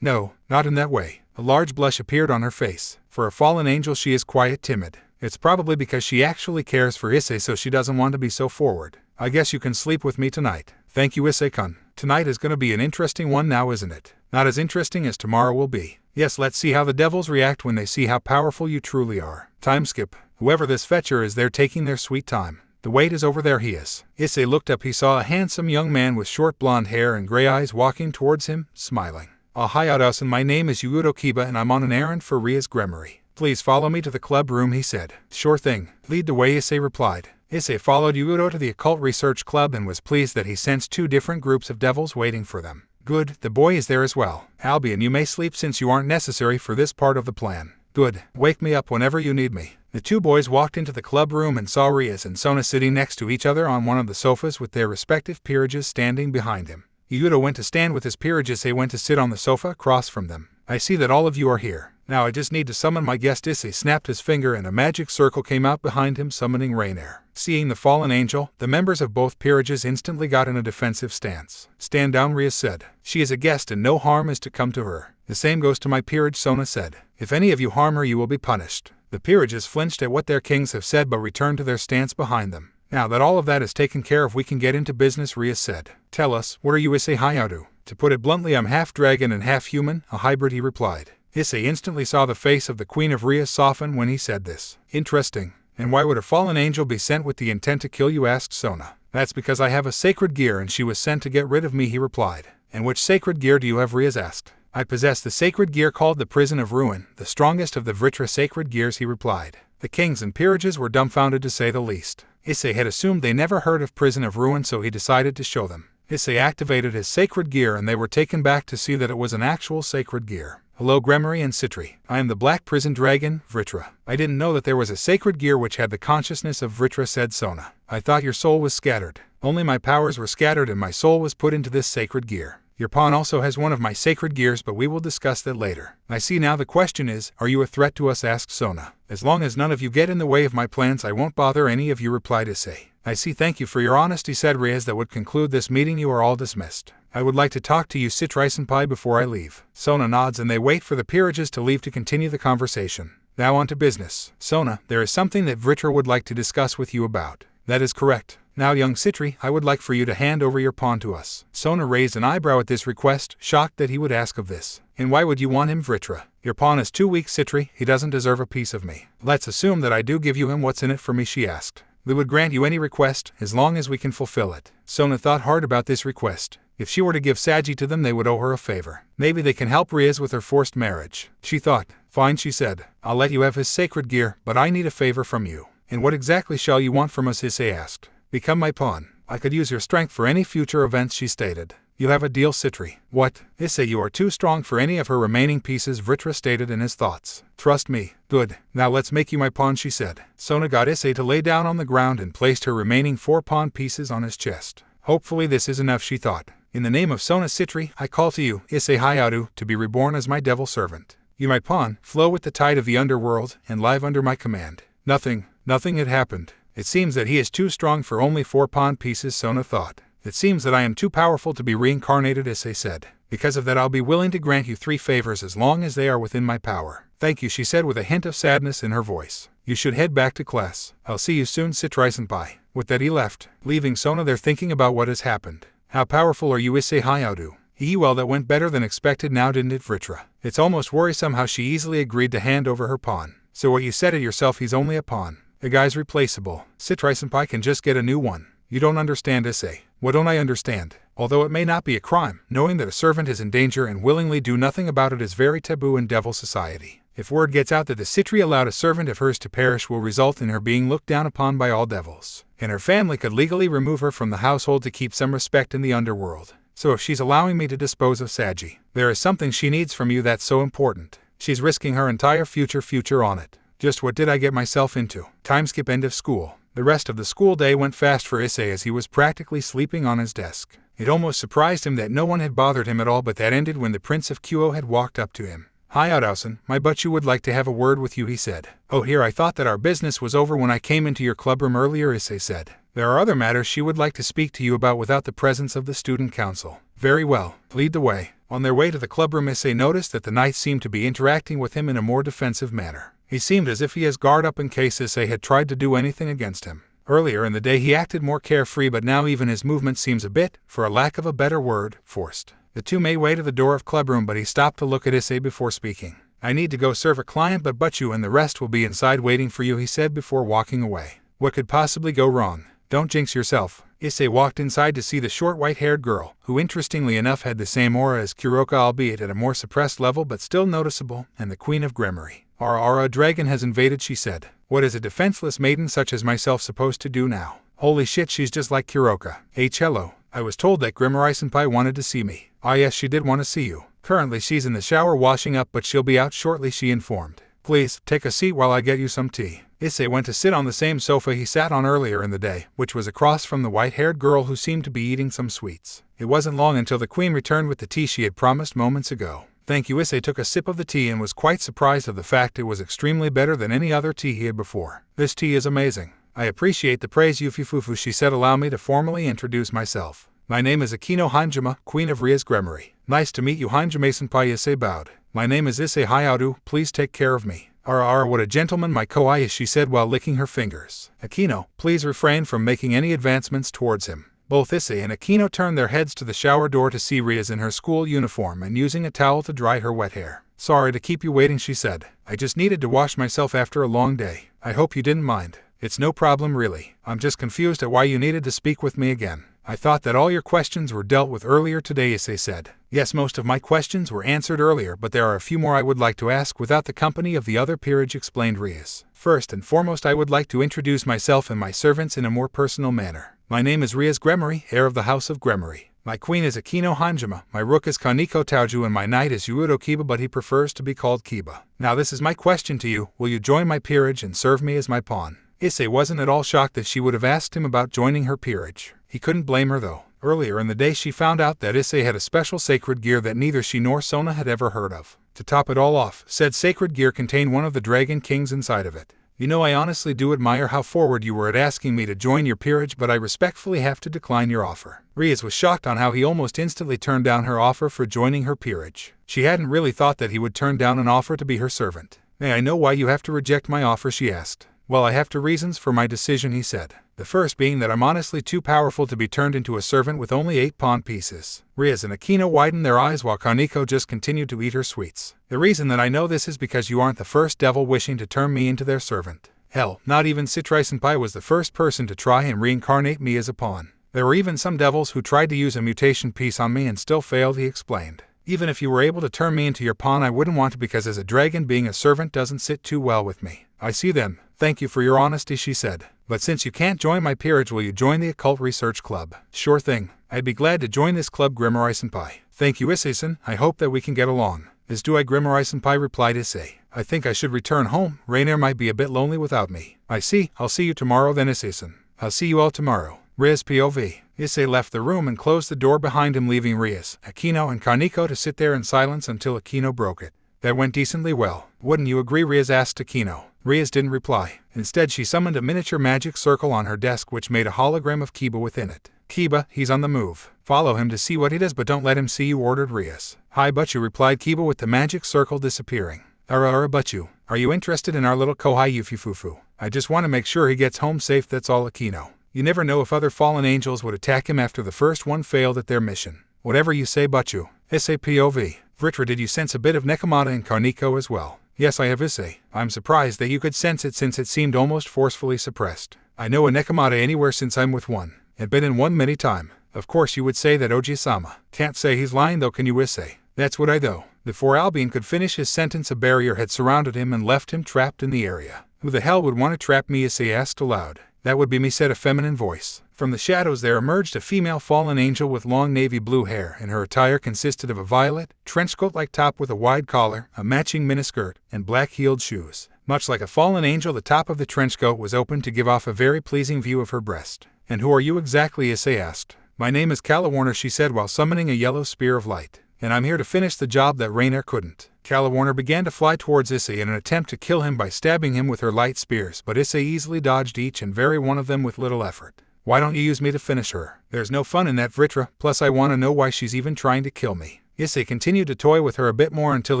[SPEAKER 1] No, not in that way. A large blush appeared on her face. For a fallen angel, she is quite timid. It's probably because she actually cares for Issei, so she doesn't want to be so forward. I guess you can sleep with me tonight. Thank you, Issei-kun. Tonight is going to be an interesting one now, isn't it? Not as interesting as tomorrow will be. Yes, let's see how the devils react when they see how powerful you truly are. Time skip. Whoever this fetcher is, they're taking their sweet time. The wait is over, there he is. Issei looked up. He saw a handsome young man with short blonde hair and gray eyes walking towards him, smiling. Hayadu-san, my name is Yuudo Kiba and I'm on an errand for Rias Gremory. Please follow me to the club room, he said. Sure thing. Lead the way, Issei replied. Issei followed Yuudo to the occult research club and was pleased that he sensed two different groups of devils waiting for them. Good, the boy is there as well. Albion, you may sleep since you aren't necessary for this part of the plan. Good, wake me up whenever you need me. The two boys walked into the club room and saw Rias and Sona sitting next to each other on one of the sofas with their respective peerages standing behind him. Yuudo went to stand with his peerage. Issei went to sit on the sofa across from them. I see that all of you are here. Now I just need to summon my guest. Issei snapped his finger and a magic circle came out behind him, summoning Rainier. Seeing the fallen angel, the members of both peerages instantly got in a defensive stance. Stand down, Rias said. She is a guest and no harm is to come to her. The same goes to my peerage, Sona said. If any of you harm her, you will be punished. The peerages flinched at what their kings have said but returned to their stance behind them. Now that all of that is taken care of, we can get into business, Rias said. Tell us, what are you, Issei Hayadu? To put it bluntly, I'm half dragon and half human, a hybrid, he replied. Issei instantly saw the face of the Queen of Rias soften when he said this. Interesting. And why would a fallen angel be sent with the intent to kill you, asked Sona. That's because I have a sacred gear and she was sent to get rid of me, he replied. And which sacred gear do you have, Rias asked. I possess the sacred gear called the Prison of Ruin, the strongest of the Vritra sacred gears, he replied. The kings and peerages were dumbfounded to say the least. Issei had assumed they never heard of Prison of Ruin, so he decided to show them. Issei activated his sacred gear and they were taken back to see that it was an actual sacred gear. Hello, Gremory and Citri. I am the Black Prison Dragon, Vritra. I didn't know that there was a sacred gear which had the consciousness of Vritra, said Sona. I thought your soul was scattered. Only my powers were scattered and my soul was put into this sacred gear. Your pawn also has one of my sacred gears, but we will discuss that later. I see now the question is, are you a threat to us, asked Sona. As long as none of you get in the way of my plans, I won't bother any of you, replied Issei. I see, thank you for your honesty, said Rias. That would conclude this meeting. You are all dismissed. I would like to talk to you, Citri-senpai, before I leave. Sona nods and they wait for the peerages to leave to continue the conversation. Now on to business. Sona, there is something that Vritra would like to discuss with you about. That is correct. Now, young Citri, I would like for you to hand over your pawn to us. Sona raised an eyebrow at this request, shocked that he would ask of this. And why would you want him, Vritra? Your pawn is too weak, Citri. He doesn't deserve a piece of me. Let's assume that I do give you him. What's in it for me, she asked. We would grant you any request, as long as we can fulfill it. Sona thought hard about this request. If she were to give Saji to them, they would owe her a favor. Maybe they can help Rias with her forced marriage. She thought. Fine, she said. I'll let you have his sacred gear, but I need a favor from you. And what exactly shall you want from us, Issei asked. Become my pawn. I could use your strength for any future events, she stated. You have a deal, Citri. What? Issei, you are too strong for any of her remaining pieces, Vritra stated in his thoughts. Trust me. Good. Now let's make you my pawn, she said. Sona got Issei to lay down on the ground and placed her remaining 4 pawn pieces on his chest. Hopefully this is enough, she thought. In the name of Sona Citri, I call to you, Issei Hayadu, to be reborn as my devil servant. You my pawn, flow with the tide of the underworld, and live under my command. Nothing had happened. It seems that he is too strong for only 4 pawn pieces, Sona thought. It seems that I am too powerful to be reincarnated, Issei said. Because of that I'll be willing to grant you 3 favors as long as they are within my power. Thank you, she said with a hint of sadness in her voice. You should head back to class. I'll see you soon, Issei-senpai. With that he left, leaving Sona there thinking about what has happened. How powerful are you, Issei Hayadu? Well, that went better than expected now, didn't it, Vritra? It's almost worrisome how she easily agreed to hand over her pawn. So what, you said it yourself, he's only a pawn. The guy's replaceable. Issei-senpai can just get a new one. You don't understand, Issei. What don't I understand? Although it may not be a crime, knowing that a servant is in danger and willingly do nothing about it is very taboo in devil society. If word gets out that the Citri allowed a servant of hers to perish, will result in her being looked down upon by all devils. And her family could legally remove her from the household to keep some respect in the underworld. So if she's allowing me to dispose of Saji, there is something she needs from you that's so important. She's risking her entire future on it. Just what did I get myself into? Time skip, end of school. The rest of the school day went fast for Issei as he was practically sleeping on his desk. It almost surprised him that no one had bothered him at all, but that ended when the Prince of Kuo had walked up to him. Hayadu-san, my butchu would like to have a word with you, he said. Oh, here, I thought that our business was over when I came into your clubroom earlier, Issei said. There are other matters she would like to speak to you about without the presence of the student council. Very well, lead the way. On their way to the clubroom, Issei noticed that the knight seemed to be interacting with him in a more defensive manner. He seemed as if he has guard up in case Issei had tried to do anything against him. Earlier in the day he acted more carefree, but now even his movement seems a bit, for a lack of a better word, forced. The two made way to the door of clubroom, but he stopped to look at Issei before speaking. I need to go serve a client, but butchu and the rest will be inside waiting for you, he said before walking away. What could possibly go wrong? Don't jinx yourself. Issei walked inside to see the short white-haired girl, who interestingly enough had the same aura as Kuroka, albeit at a more suppressed level but still noticeable, and the Queen of Gremory. A dragon has invaded, she said. What is a defenseless maiden such as myself supposed to do now? Holy shit, she's just like Kuroka. Hello. I was told that Gremory-senpai wanted to see me. Ah yes, she did want to see you. Currently she's in the shower washing up, but she'll be out shortly, she informed. Please, take a seat while I get you some tea. Issei went to sit on the same sofa he sat on earlier in the day, which was across from the white-haired girl who seemed to be eating some sweets. It wasn't long until the queen returned with the tea she had promised moments ago. Thank you. Issei took a sip of the tea and was quite surprised of the fact it was extremely better than any other tea he had before. This tea is amazing. I appreciate the praise, Yufufufu, she said. Allow me to formally introduce myself. My name is Akino Hanjima, Queen of Ria's Gremory. Nice to meet you, Hanjime-senpai. Issei bowed. My name is Issei Hayadu, please take care of me. What a gentleman my koi is, she said while licking her fingers. Akino, please refrain from making any advancements towards him. Both Issei and Akino turned their heads to the shower door to see Ria's in her school uniform and using a towel to dry her wet hair. Sorry to keep you waiting, she said. I just needed to wash myself after a long day. I hope you didn't mind. It's no problem really. I'm just confused at why you needed to speak with me again. I thought that all your questions were dealt with earlier today, Issei said. Yes, most of my questions were answered earlier, but there are a few more I would like to ask without the company of the other peerage, explained Rias. First and foremost, I would like to introduce myself and my servants in a more personal manner. My name is Rias Gremory, heir of the House of Gremory. My queen is Akino Hanjima, my rook is Kaneko Taoju, and my knight is Yuudo Kiba, but he prefers to be called Kiba. Now this is my question to you, will you join my peerage and serve me as my pawn? Issei wasn't at all shocked that she would have asked him about joining her peerage. He couldn't blame her though. Earlier in the day she found out that Issei had a special sacred gear that neither she nor Sona had ever heard of. To top it all off, said sacred gear contained one of the dragon kings inside of it. You know, I honestly do admire how forward you were at asking me to join your peerage, but I respectfully have to decline your offer. Rias was shocked on how he almost instantly turned down her offer for joining her peerage. She hadn't really thought that he would turn down an offer to be her servant. May I know why you have to reject my offer, she asked. Well, I have two reasons for my decision, he said. The first being that I'm honestly too powerful to be turned into a servant with only 8 pawn pieces. Rias and Akino widened their eyes while Kaneko just continued to eat her sweets. The reason that I know this is because you aren't the first devil wishing to turn me into their servant. Hell, not even Issei-senpai was the first person to try and reincarnate me as a pawn. There were even some devils who tried to use a mutation piece on me and still failed, he explained. Even if you were able to turn me into your pawn, I wouldn't want to, because as a dragon being a servant doesn't sit too well with me. I see then. Thank you for your honesty, she said. But since you can't join my peerage, will you join the Occult Research Club? Sure thing. I'd be glad to join this club, Gremory-senpai. Thank you, Issei-san. I hope that we can get along. As do I, Gremory-senpai, replied Issei. I think I should return home. Rainier might be a bit lonely without me. I see. I'll see you tomorrow then, Issei-san. I'll see you all tomorrow. Rias POV. Issei left the room and closed the door behind him, leaving Rias, Akino, and Kaneko to sit there in silence until Akino broke it. That went decently well. Wouldn't you agree? Rias asked Akino. Rias didn't reply. Instead, she summoned a miniature magic circle on her desk which made a hologram of Kiba within it. Kiba, he's on the move. Follow him to see what he does, but don't let him see you, ordered Rias. Hi Butchu, replied Kiba with the magic circle disappearing. Butchu, are you interested in our little Kohai Yufufufu? I just want to make sure he gets home safe, that's all, Akino. You never know if other fallen angels would attack him after the first one failed at their mission. Whatever you say, Butchu. Issei POV. Vritra, did you sense a bit of Nekomata in Karniko as well? Yes, I have, Issei. I'm surprised that you could sense it since it seemed almost forcefully suppressed. I know a Nekomata anywhere since I'm with one. And been in one many time. Of course you would say that Oji-sama. Can't say he's lying though, can you, Issei? That's what I though. Before Albion could finish his sentence, a barrier had surrounded him and left him trapped in the area. Who the hell would want to trap me? Issei asked aloud. That would be me, said a feminine voice. From the shadows there emerged a female fallen angel with long navy blue hair, and her attire consisted of a violet, trenchcoat-like top with a wide collar, a matching miniskirt, and black-heeled shoes. Much like a fallen angel, the top of the trenchcoat was open to give off a very pleasing view of her breast. And who are you exactly? Issei asked. My name is Calawarner, she said while summoning a yellow spear of light. And I'm here to finish the job that Rainier couldn't. Calawarner began to fly towards Issei in an attempt to kill him by stabbing him with her light spears, but Issei easily dodged each and every one of them with little effort. Why don't you use me to finish her? There's no fun in that, Vritra, plus I want to know why she's even trying to kill me. Issei continued to toy with her a bit more until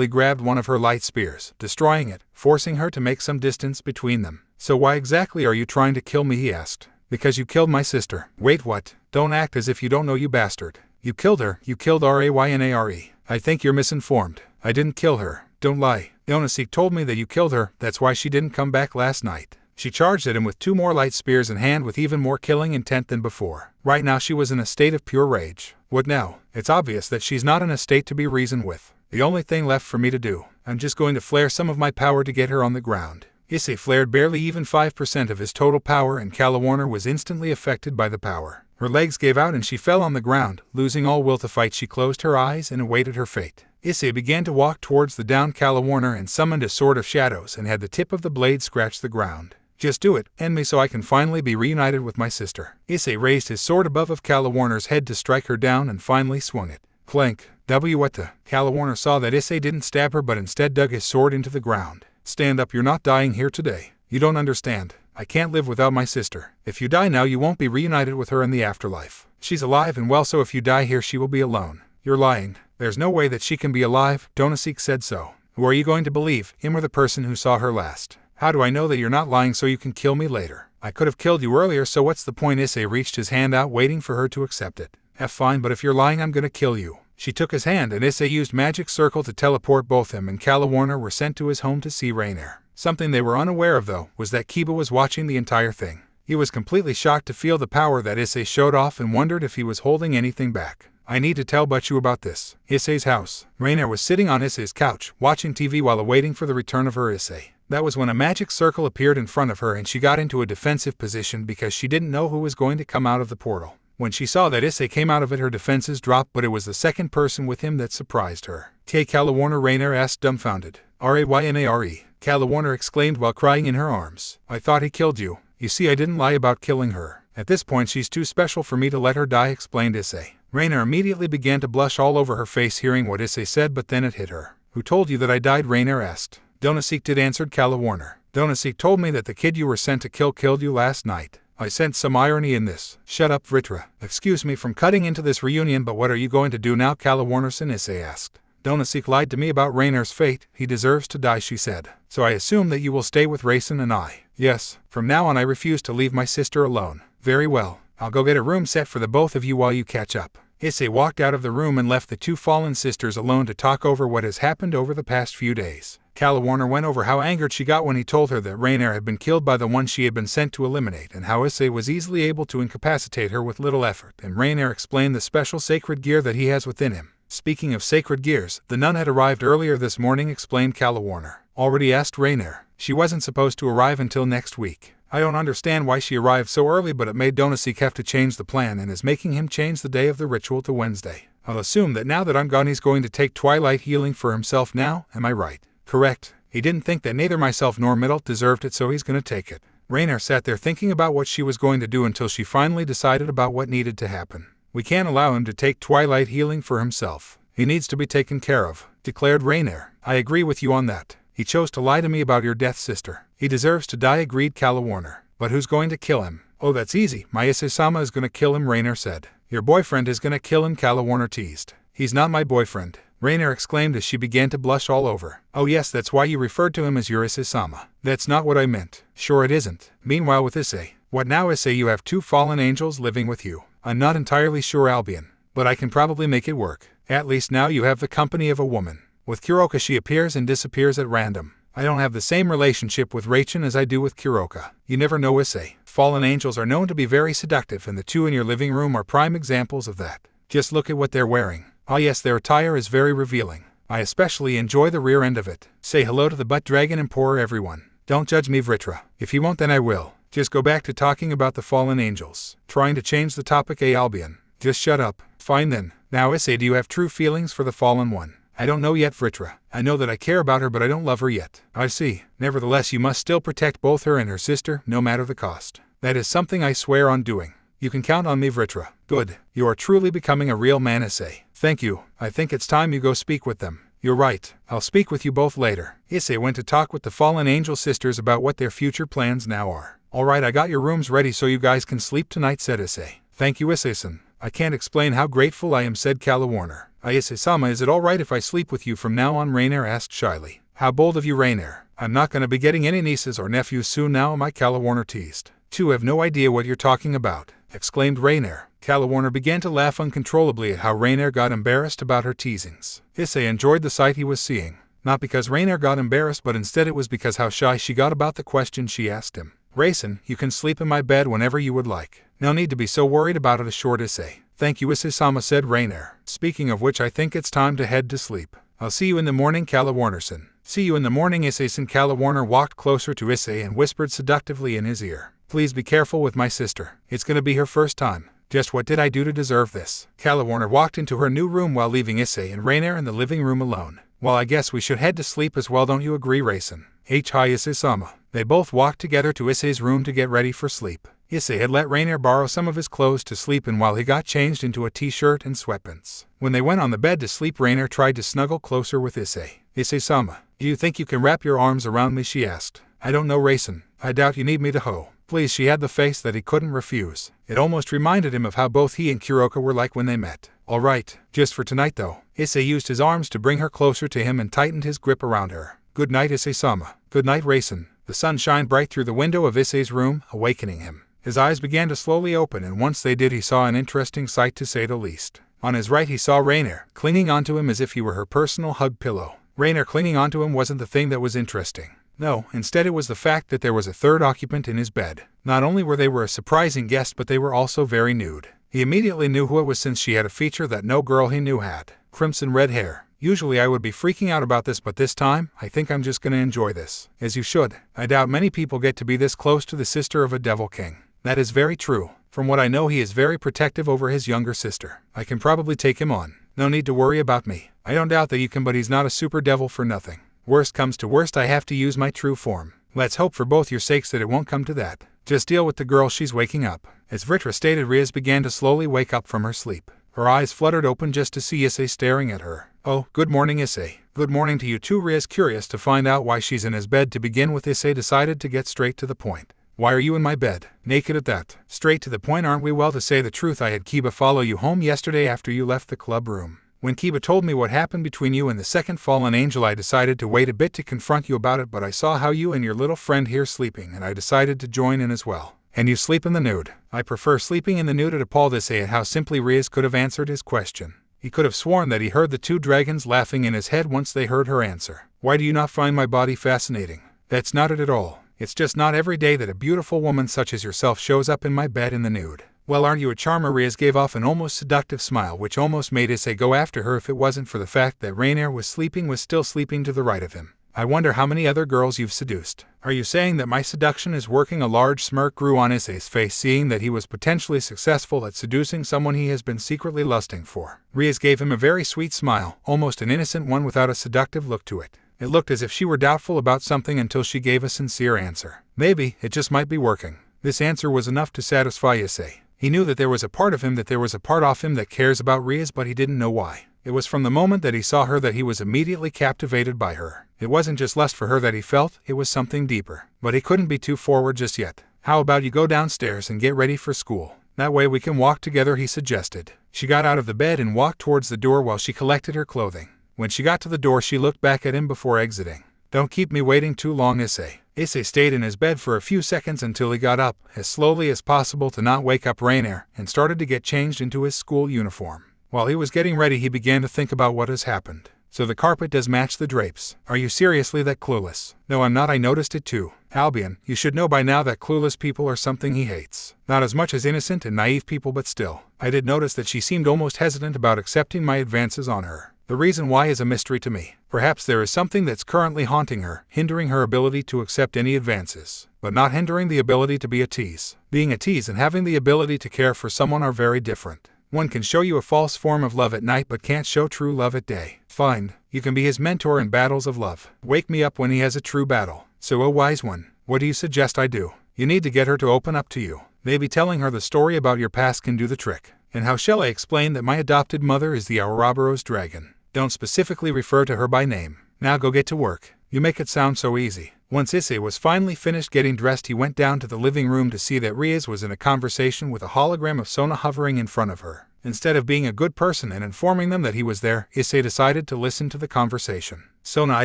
[SPEAKER 1] he grabbed one of her light spears, destroying it, forcing her to make some distance between them. So why exactly are you trying to kill me? He asked. Because you killed my sister. Wait, what? Don't act as if you don't know, you bastard. You killed her. You killed Raynare. I think you're misinformed. I didn't kill her. Don't lie. Donosik told me that you killed her. That's why she didn't come back last night. She charged at him with 2 more light spears in hand with even more killing intent than before. Right now she was in a state of pure rage. What now? It's obvious that she's not in a state to be reasoned with. The only thing left for me to do, I'm just going to flare some of my power to get her on the ground. Issei flared barely even 5% of his total power, and Calawarner was instantly affected by the power. Her legs gave out and she fell on the ground. Losing all will to fight, she closed her eyes and awaited her fate. Issei began to walk towards the downed Calawarner and summoned a sword of shadows and had the tip of the blade scratch the ground. Just do it, end me so I can finally be reunited with my sister. Issei raised his sword above of Calawarner's head to strike her down and finally swung it. Clank. What the? Calawarner saw that Issei didn't stab her but instead dug his sword into the ground. Stand up, you're not dying here today. You don't understand. I can't live without my sister. If you die now, you won't be reunited with her in the afterlife. She's alive and well, so if you die here, she will be alone. You're lying. There's no way that she can be alive. Donosik said so. Who are you going to believe, him or the person who saw her last? How do I know that you're not lying so you can kill me later? I could have killed you earlier, so what's the point? Issei reached his hand out, waiting for her to accept it. Fine, but if you're lying, I'm gonna kill you. She took his hand and Issei used magic circle to teleport. Both him and Calawarner were sent to his home to see Rainier. Something they were unaware of though, was that Kiba was watching the entire thing. He was completely shocked to feel the power that Issei showed off and wondered if he was holding anything back. I need to tell Butchu about this. Issei's house. Rainier was sitting on Issei's couch, watching TV while awaiting for the return of her Issei. That was when a magic circle appeared in front of her and she got into a defensive position because she didn't know who was going to come out of the portal. When she saw that Issei came out of it, her defenses dropped, but it was the second person with him that surprised her. Calawarner, Rainier asked, dumbfounded. Raynare. Calawarner exclaimed while crying in her arms. I thought he killed you. You see, I didn't lie about killing her. At this point she's too special for me to let her die, explained Issei. Rainier immediately began to blush all over her face hearing what Issei said, but then it hit her. Who told you that I died? Rainier asked. Donosik did, answered Calawarner. Donosik told me that the kid you were sent to kill killed you last night. I sensed some irony in this. Shut up, Vritra. Excuse me from cutting into this reunion, but what are you going to do now? Calawarner-san, Issei asked. Donosik lied to me about Rainier's fate. He deserves to die, she said. So I assume that you will stay with Raisin and I. Yes. From now on I refuse to leave my sister alone. Very well. I'll go get a room set for the both of you while you catch up. Issei walked out of the room and left the 2 fallen sisters alone to talk over what has happened over the past few days. Calawarner went over how angered she got when he told her that Rainier had been killed by the one she had been sent to eliminate, and how Issei was easily able to incapacitate her with little effort, and Rainier explained the special sacred gear that he has within him. Speaking of sacred gears, the nun had arrived earlier this morning, explained Calawarner. Already? Asked Rainier. She wasn't supposed to arrive until next week. I don't understand why she arrived so early, but it made Donosik have to change the plan and is making him change the day of the ritual to Wednesday. I'll assume that now that I'm gone he's going to take twilight healing for himself now, am I right? Correct. He didn't think that neither myself nor Middle deserved it, so he's gonna take it. Rainier sat there thinking about what she was going to do until she finally decided about what needed to happen. We can't allow him to take twilight healing for himself. He needs to be taken care of. declared Rainier. I agree with you on that. He chose to lie to me about your death, sister. He deserves to die, agreed Kalawarner. But who's going to kill him? Oh, that's easy. My Issei-sama is going to kill him, Rainier said. Your boyfriend is going to kill him, Kalawarner teased. He's not my boyfriend, Rainier exclaimed as she began to blush all over. Oh yes, that's why you referred to him as your Issei-sama. That's not what I meant. Sure it isn't. Meanwhile with Issei. What now, Issei? You have 2 fallen angels living with you. I'm not entirely sure, Albion. But I can probably make it work. At least now you have the company of a woman. With Kuroka she appears and disappears at random. I don't have the same relationship with Rachin as I do with Kuroka. You never know, Issei. Fallen angels are known to be very seductive, and the 2 in your living room are prime examples of that. Just look at what they're wearing. Ah yes, their attire is very revealing. I especially enjoy the rear end of it. Say hello to the butt dragon emperor, everyone. Don't judge me, Vritra. If you won't, then I will. Just go back to talking about the fallen angels. Trying to change the topic, Albion. Just shut up. Fine then. Now Issei, do you have true feelings for the fallen one? I don't know yet, Vritra. I know that I care about her, but I don't love her yet. I see. Nevertheless, you must still protect both her and her sister, no matter the cost. That is something I swear on doing. You can count on me, Vritra. Good. You are truly becoming a real man, Issei. Thank you. I think it's time you go speak with them. You're right. I'll speak with you both later. Issei went to talk with the fallen angel sisters about what their future plans now are. Alright, I got your rooms ready so you guys can sleep tonight, said Issei. Thank you, Issei-san. I can't explain how grateful I am, said Kalawarner. Issei-sama, is it alright if I sleep with you from now on? Rainier asked shyly. How bold of you, Rainier. I'm not going to be getting any nieces or nephews soon now, am I? Kalawarner teased. 2 have no idea what you're talking about, exclaimed Rainier. Kalawarner began to laugh uncontrollably at how Rainier got embarrassed about her teasings. Issei enjoyed the sight he was seeing. Not because Rainier got embarrassed, but instead it was because how shy she got about the question she asked him. Racin, you can sleep in my bed whenever you would like. No need to be so worried about it, assured Issei. Thank you, Issei-sama, said Rainier. Speaking of which, I think it's time to head to sleep. I'll see you in the morning, Kalawarner-san. See you in the morning, Issei-san. Kalawarner walked closer to Issei and whispered seductively in his ear. Please be careful with my sister. It's gonna be her first time. Just what did I do to deserve this? Kalawarner walked into her new room while leaving Issei and Rainier in the living room alone. Well, I guess we should head to sleep as well, don't you agree, Racin? Hi, Issei-sama. They both walked together to Issei's room to get ready for sleep. Issei had let Rainier borrow some of his clothes to sleep in while he got changed into a t-shirt and sweatpants. When they went on the bed to sleep, Rainier tried to snuggle closer with Issei. Issei-sama, do you think you can wrap your arms around me? She asked. I don't know, Racin. I doubt you need me to hoe. Please, she had the face that he couldn't refuse. It almost reminded him of how both he and Kuroka were like when they met. Alright, just for tonight though. Issei used his arms to bring her closer to him and tightened his grip around her. Good night, Issei-sama. Good night, Racin. The sun shined bright through the window of Issei's room, awakening him. His eyes began to slowly open, and once they did, he saw an interesting sight, to say the least. On his right he saw Rainier, clinging onto him as if he were her personal hug pillow. Rainier clinging onto him wasn't the thing that was interesting. No, instead it was the fact that there was a third occupant in his bed. Not only were they a surprising guest, but they were also very nude. He immediately knew who it was, since she had a feature that no girl he knew had. Crimson red hair. Usually I would be freaking out about this, but this time, I think I'm just gonna enjoy this. As you should. I doubt many people get to be this close to the sister of a devil king. That is very true. From what I know, he is very protective over his younger sister. I can probably take him on. No need to worry about me. I don't doubt that you can, but he's not a super devil for nothing. Worst comes to worst, I have to use my true form. Let's hope for both your sakes that it won't come to that. Just deal with the girl, she's waking up. As Vritra stated, Riaz began to slowly wake up from her sleep. Her eyes fluttered open just to see Issei staring at her. Oh, good morning, Issei. Good morning to you too, Riaz. Curious to find out why she's in his bed to begin with, Issei decided to get straight to the point. Why are you in my bed? Naked at that? Straight to the point, aren't we? Well, to say the truth, I had Kiba follow you home yesterday after you left the club room. When Kiba told me what happened between you and the second fallen angel, I decided to wait a bit to confront you about it, but I saw how you and your little friend here sleeping, and I decided to join in as well. And you sleep in the nude? I prefer sleeping in the nude, appalled Issei at how simply Riaz could have answered his question. He could have sworn that he heard the 2 dragons laughing in his head once they heard her answer. Why do you not find my body fascinating? That's not it at all. It's just not every day that a beautiful woman such as yourself shows up in my bed in the nude. Well, aren't you a charmer? Riaz gave off an almost seductive smile, which almost made Issei go after her if it wasn't for the fact that Rainier was still sleeping to the right of him. I wonder how many other girls you've seduced. Are you saying that my seduction is working? A large smirk grew on Issei's face, seeing that he was potentially successful at seducing someone he has been secretly lusting for. Riaz gave him a very sweet smile, almost an innocent one without a seductive look to it. It looked as if she were doubtful about something until she gave a sincere answer. Maybe, it just might be working. This answer was enough to satisfy Issei. He knew that there was a part of him, that cares about Riaz, but he didn't know why. It was from the moment that he saw her that he was immediately captivated by her. It wasn't just lust for her that he felt, it was something deeper. But he couldn't be too forward just yet. How about you go downstairs and get ready for school? That way we can walk together, he suggested. She got out of the bed and walked towards the door while she collected her clothing. When she got to the door, she looked back at him before exiting. Don't keep me waiting too long, Issei. Issei stayed in his bed for a few seconds until he got up, as slowly as possible to not wake up Rainier, and started to get changed into his school uniform. While he was getting ready, he began to think about what has happened. So the carpet does match the drapes. Are you seriously that clueless? No, I'm not. I noticed it too. Albion, you should know by now that clueless people are something he hates. Not as much as innocent and naive people, but still. I did notice that she seemed almost hesitant about accepting my advances on her. The reason why is a mystery to me. Perhaps there is something that's currently haunting her, hindering her ability to accept any advances, but not hindering the ability to be a tease. Being a tease and having the ability to care for someone are very different. One can show you a false form of love at night but can't show true love at day. Fine, you can be his mentor in battles of love. Wake me up when he has a true battle. So, oh wise one, what do you suggest I do? You need to get her to open up to you. Maybe telling her the story about your past can do the trick. And how shall I explain that my adopted mother is the Ouroboros dragon? Don't specifically refer to her by name. Now go get to work. You make it sound so easy. Once Issei was finally finished getting dressed, he went down to the living room to see that Riaz was in a conversation with a hologram of Sona hovering in front of her. Instead of being a good person and informing them that he was there, Issei decided to listen to the conversation. Sona, I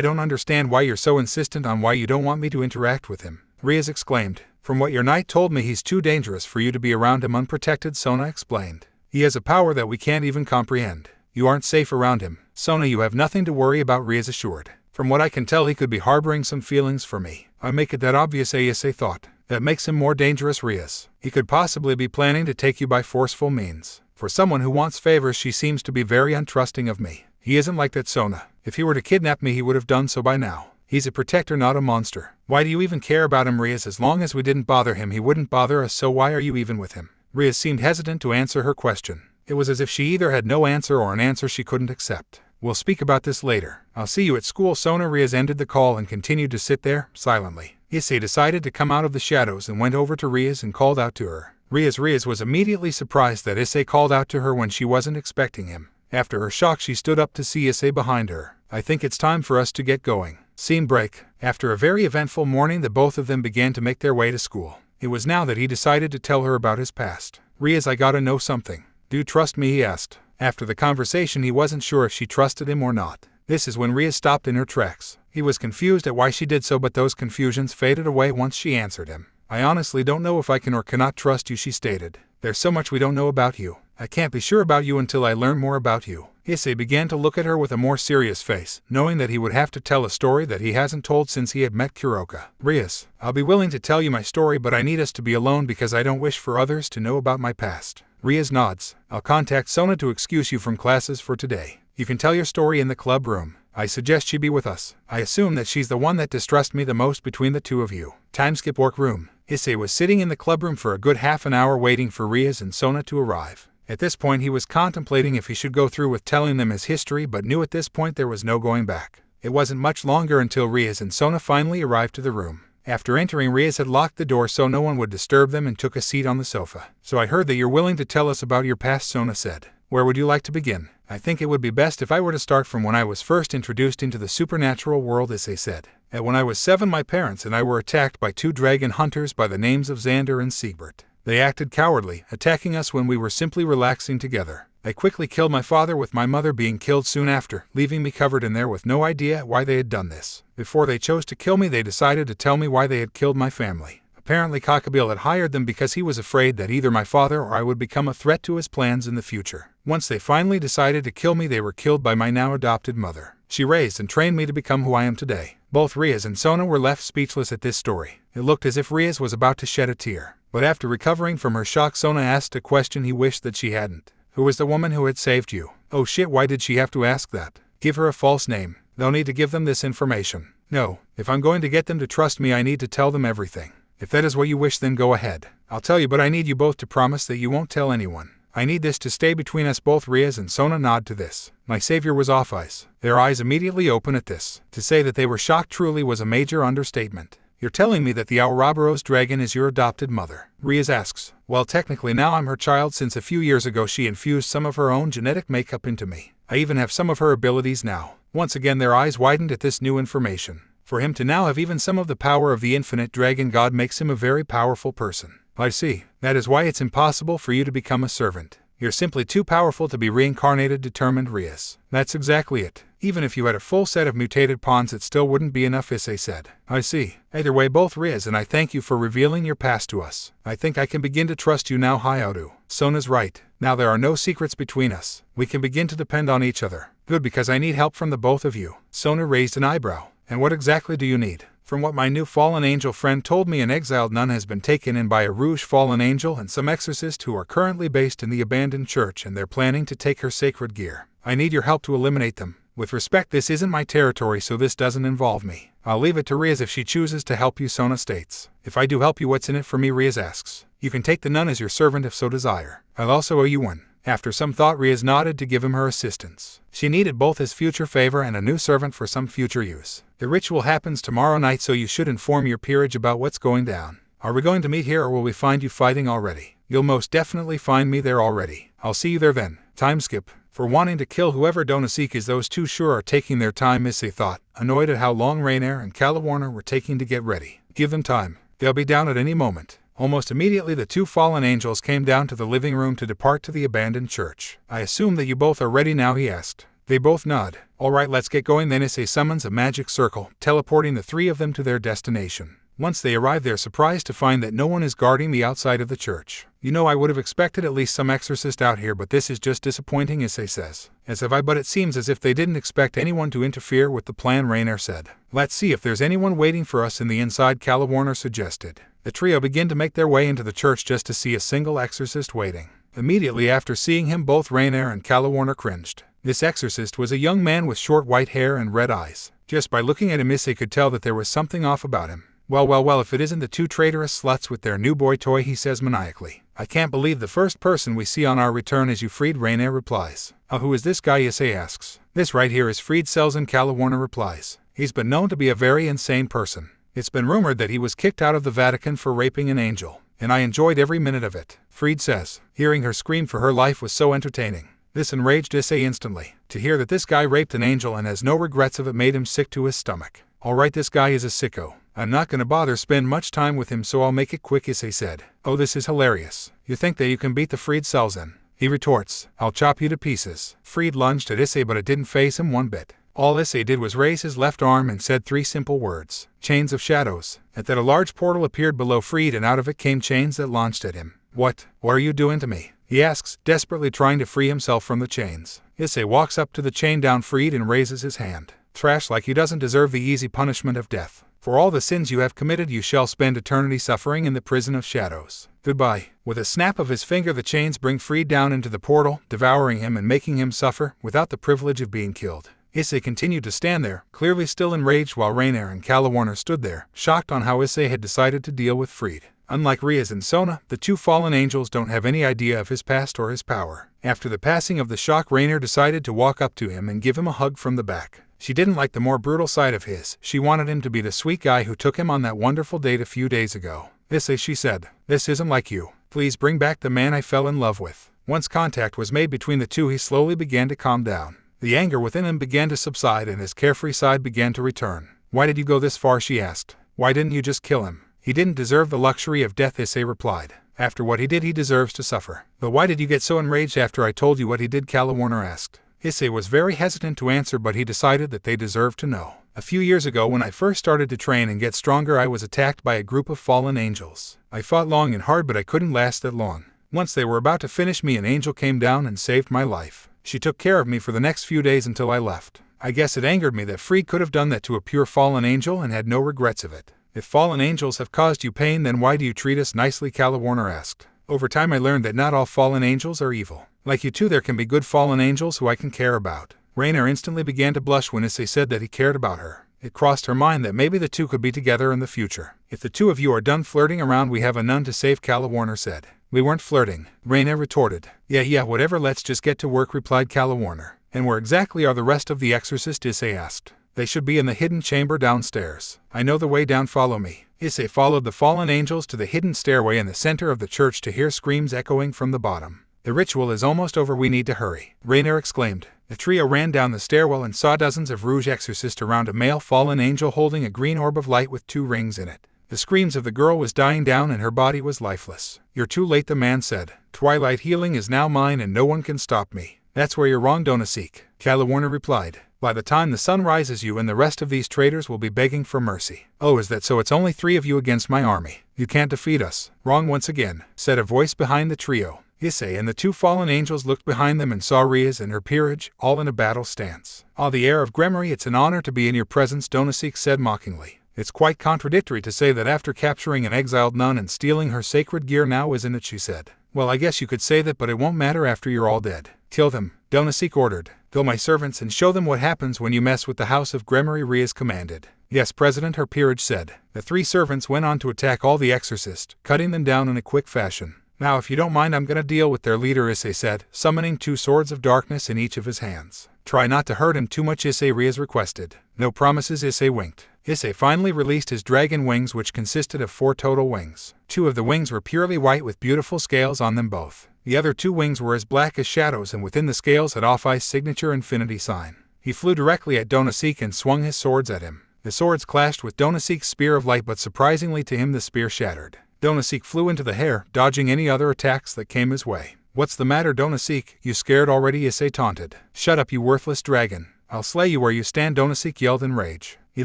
[SPEAKER 1] don't understand why you're so insistent on why you don't want me to interact with him, Riaz exclaimed. From what your knight told me, he's too dangerous for you to be around him unprotected, Sona explained. He has a power that we can't even comprehend. You aren't safe around him. Sona, you have nothing to worry about, Riaz assured. From what I can tell, he could be harboring some feelings for me. I make it that obvious, Issei thought. That makes him more dangerous, Riaz. He could possibly be planning to take you by forceful means. For someone who wants favors, she seems to be very untrusting of me. He isn't like that, Sona. If he were to kidnap me, he would have done so by now. He's a protector, not a monster. Why do you even care about him, Riaz? As long as we didn't bother him, he wouldn't bother us, so why are you even with him? Riaz seemed hesitant to answer her question. It was as if she either had no answer or an answer she couldn't accept. We'll speak about this later. I'll see you at school, Sona. Riaz ended the call and continued to sit there, silently. Issei decided to come out of the shadows and went over to Riaz and called out to her. Riaz was immediately surprised that Issei called out to her when she wasn't expecting him. After her shock, she stood up to see Issei behind her. I think it's time for us to get going. Scene break. After a very eventful morning, the both of them began to make their way to school. It was now that he decided to tell her about his past. Riaz, I gotta know something. Do you trust me? He asked. After the conversation, he wasn't sure if she trusted him or not. This is when Riaz stopped in her tracks. He was confused at why she did so, but those confusions faded away once she answered him. I honestly don't know if I can or cannot trust you, she stated. There's so much we don't know about you. I can't be sure about you until I learn more about you. Issei began to look at her with a more serious face, knowing that he would have to tell a story that he hasn't told since he had met Kuroka. Riaz, I'll be willing to tell you my story, but I need us to be alone because I don't wish for others to know about my past. Riaz nods. I'll contact Sona to excuse you from classes for today. You can tell your story in the club room. I suggest she be with us. I assume that she's the one that distrusts me the most between the two of you. Time skip workroom. Issei was sitting in the clubroom for a good half an hour waiting for Riaz and Sona to arrive. At this point, he was contemplating if he should go through with telling them his history, but knew at this point there was no going back. It wasn't much longer until Riaz and Sona finally arrived to the room. After entering, Riaz had locked the door so no one would disturb them and took a seat on the sofa. So I heard that you're willing to tell us about your past, Sona said. Where would you like to begin? I think it would be best if I were to start from when I was first introduced into the supernatural world, Issei said. When I was 7, my parents and I were attacked by 2 dragon hunters by the names of Xander and Siegbert. They acted cowardly, attacking us when we were simply relaxing together. They quickly killed my father, with my mother being killed soon after, leaving me covered in there with no idea why they had done this. Before they chose to kill me, they decided to tell me why they had killed my family. Apparently Kokabiel had hired them because he was afraid that either my father or I would become a threat to his plans in the future. Once they finally decided to kill me, they were killed by my now adopted mother. She raised and trained me to become who I am today. Both Riaz and Sona were left speechless at this story. It looked as if Riaz was about to shed a tear. But after recovering from her shock, Sona asked a question he wished that she hadn't. Who was the woman who had saved you? Oh shit, why did she have to ask that? Give her a false name. They'll need to give them this information. No, if I'm going to get them to trust me, I need to tell them everything. If that is what you wish, then go ahead. I'll tell you, but I need you both to promise that you won't tell anyone. I need this to stay between us both. Riaz and Sona nod to this. My savior was Ophis. Their eyes immediately opened at this. To say that they were shocked truly was a major understatement. You're telling me that the Ouroboros dragon is your adopted mother? Riaz asks. Well, technically now I'm her child since a few years ago she infused some of her own genetic makeup into me. I even have some of her abilities now. Once again their eyes widened at this new information. For him to now have even some of the power of the infinite dragon god makes him a very powerful person. I see. That is why it's impossible for you to become a servant. You're simply too powerful to be reincarnated, determined Riaz. That's exactly it. Even if you had a full set of mutated pawns it still wouldn't be enough, Issei said. I see. Either way both Riaz and I thank you for revealing your past to us. I think I can begin to trust you now, Hayadu. Sona's right. Now there are no secrets between us. We can begin to depend on each other. Good, because I need help from the both of you. Sona raised an eyebrow. And what exactly do you need? From what my new fallen angel friend told me, an exiled nun has been taken in by a Rouge fallen angel and some exorcists who are currently based in the abandoned church, and they're planning to take her sacred gear. I need your help to eliminate them. With respect, this isn't my territory, so this doesn't involve me. I'll leave it to Riaz if she chooses to help you, Sona states. If I do help you, what's in it for me? Riaz asks. You can take the nun as your servant if so desire. I'll also owe you one. After some thought, Riaz nodded to give him her assistance. She needed both his future favor and a new servant for some future use. The ritual happens tomorrow night, so you should inform your peerage about what's going down. Are we going to meet here or will we find you fighting already? You'll most definitely find me there already. I'll see you there then. Time skip. For wanting to kill whoever don't seek is those two sure are taking their time, Issei thought, annoyed at how long Rainier and Calawarner were taking to get ready. Give them time. They'll be down at any moment. Almost immediately the two fallen angels came down to the living room to depart to the abandoned church. I assume that you both are ready now, he asked. They both nod. Alright, let's get going then. Issei summons a magic circle, teleporting the three of them to their destination. Once they arrive, they're surprised to find that no one is guarding the outside of the church. You know, I would have expected at least some exorcist out here, but this is just disappointing, Issei says. As have I, but it seems as if they didn't expect anyone to interfere with the plan, Rainier said. Let's see if there's anyone waiting for us in the inside, Calawarner suggested. The trio begin to make their way into the church just to see a single exorcist waiting. Immediately after seeing him, both Rainier and Calawarner cringed. This exorcist was a young man with short white hair and red eyes. Just by looking at him, Issei could tell that there was something off about him. Well, if it isn't the two traitorous sluts with their new boy toy, he says maniacally. I can't believe the first person we see on our return is you, Fried, Rainier replies. Who is this guy? Issei asks. This right here is Fried Selzen, Calawarner replies. He's been known to be a very insane person. It's been rumored that he was kicked out of the Vatican for raping an angel, and I enjoyed every minute of it, Fried says. Hearing her scream for her life was so entertaining. This enraged Issei instantly. To hear that this guy raped an angel and has no regrets of it made him sick to his stomach. Alright, this guy is a sicko. I'm not gonna bother spend much time with him, so I'll make it quick, Issei said. Oh, this is hilarious. You think that you can beat the Fried Selzen? He retorts. I'll chop you to pieces. Fried lunged at Issei, but it didn't faze him one bit. All Issei did was raise his left arm and said three simple words. Chains of shadows. At that a large portal appeared below Fried, and out of it came chains that launched at him. What are you doing to me? He asks, desperately trying to free himself from the chains. Issei walks up to the chain down Fried and raises his hand. Trash, like he doesn't deserve the easy punishment of death. For all the sins you have committed, you shall spend eternity suffering in the prison of shadows. Goodbye. With a snap of his finger, the chains bring Fried down into the portal, devouring him and making him suffer without the privilege of being killed. Issei continued to stand there, clearly still enraged, while Rainier and Calawarner stood there, shocked on how Issei had decided to deal with Fried. Unlike Riaz and Sona, the two fallen angels don't have any idea of his past or his power. After the passing of the shock, Rainier decided to walk up to him and give him a hug from the back. She didn't like the more brutal side of his. She wanted him to be the sweet guy who took him on that wonderful date a few days ago. Issei, she said, this isn't like you. Please bring back the man I fell in love with. Once contact was made between the two, he slowly began to calm down. The anger within him began to subside and his carefree side began to return. Why did you go this far? She asked. Why didn't you just kill him? He didn't deserve the luxury of death, Issei replied. After what he did, he deserves to suffer. But why did you get so enraged after I told you what he did? Calawarner asked. Issei was very hesitant to answer, but he decided that they deserved to know. A few years ago, when I first started to train and get stronger, I was attacked by a group of fallen angels. I fought long and hard, but I couldn't last that long. Once they were about to finish me, an angel came down and saved my life. She took care of me for the next few days until I left. I guess it angered me that Fried could have done that to a pure fallen angel and had no regrets of it. If fallen angels have caused you pain, then why do you treat us nicely? Calawarner asked. Over time I learned that not all fallen angels are evil. Like you too, there can be good fallen angels who I can care about. Rainier instantly began to blush when Issei said that he cared about her. It crossed her mind that maybe the two could be together in the future. If the two of you are done flirting around, we have a nun to save, Calawarner said. We weren't flirting, Rainier retorted. Yeah, whatever, let's just get to work, replied Calawarner. And where exactly are the rest of the exorcists? Issei asked. They should be in the hidden chamber downstairs. I know the way down, follow me. Issei followed the fallen angels to the hidden stairway in the center of the church to hear screams echoing from the bottom. The ritual is almost over, we need to hurry, Rainier exclaimed. The trio ran down the stairwell and saw dozens of rouge exorcists around a male fallen angel holding a green orb of light with 2 rings in it. The screams of the girl was dying down and her body was lifeless. You're too late, the man said. Twilight healing is now mine and no one can stop me. That's where you're wrong, Donaseek, Calawarner replied. By the time the sun rises, you and the rest of these traitors will be begging for mercy. Oh, is that so? It's only 3 of you against my army. You can't defeat us. Wrong once again, said a voice behind the trio. Issei and the 2 fallen angels looked behind them and saw Rias and her peerage, all in a battle stance. Ah, the heir of Gremory, it's an honor to be in your presence, Donaseek said mockingly. It's quite contradictory to say that after capturing an exiled nun and stealing her sacred gear now, isn't it, she said. Well, I guess you could say that, but it won't matter after you're all dead. Kill them, Donaseek ordered. Kill my servants and show them what happens when you mess with the house of Gremory, Rias commanded. Yes, President, her peerage said. The 3 servants went on to attack all the exorcists, cutting them down in a quick fashion. Now, if you don't mind, I'm gonna deal with their leader, Issei said, summoning 2 swords of darkness in each of his hands. Try not to hurt him too much, Issei, Rias requested. No promises, Issei winked. Issei finally released his dragon wings, which consisted of 4 total wings. 2 of the wings were purely white with beautiful scales on them both. The other 2 wings were as black as shadows, and within the scales had Ophis' signature infinity sign. He flew directly at Donaseek and swung his swords at him. The swords clashed with Donaseek's spear of light, but surprisingly to him the spear shattered. Donaseek flew into the air, dodging any other attacks that came his way. What's the matter, Donaseek? You scared already? Issei taunted. Shut up, you worthless dragon. I'll slay you where you stand, Donaseek yelled in rage. He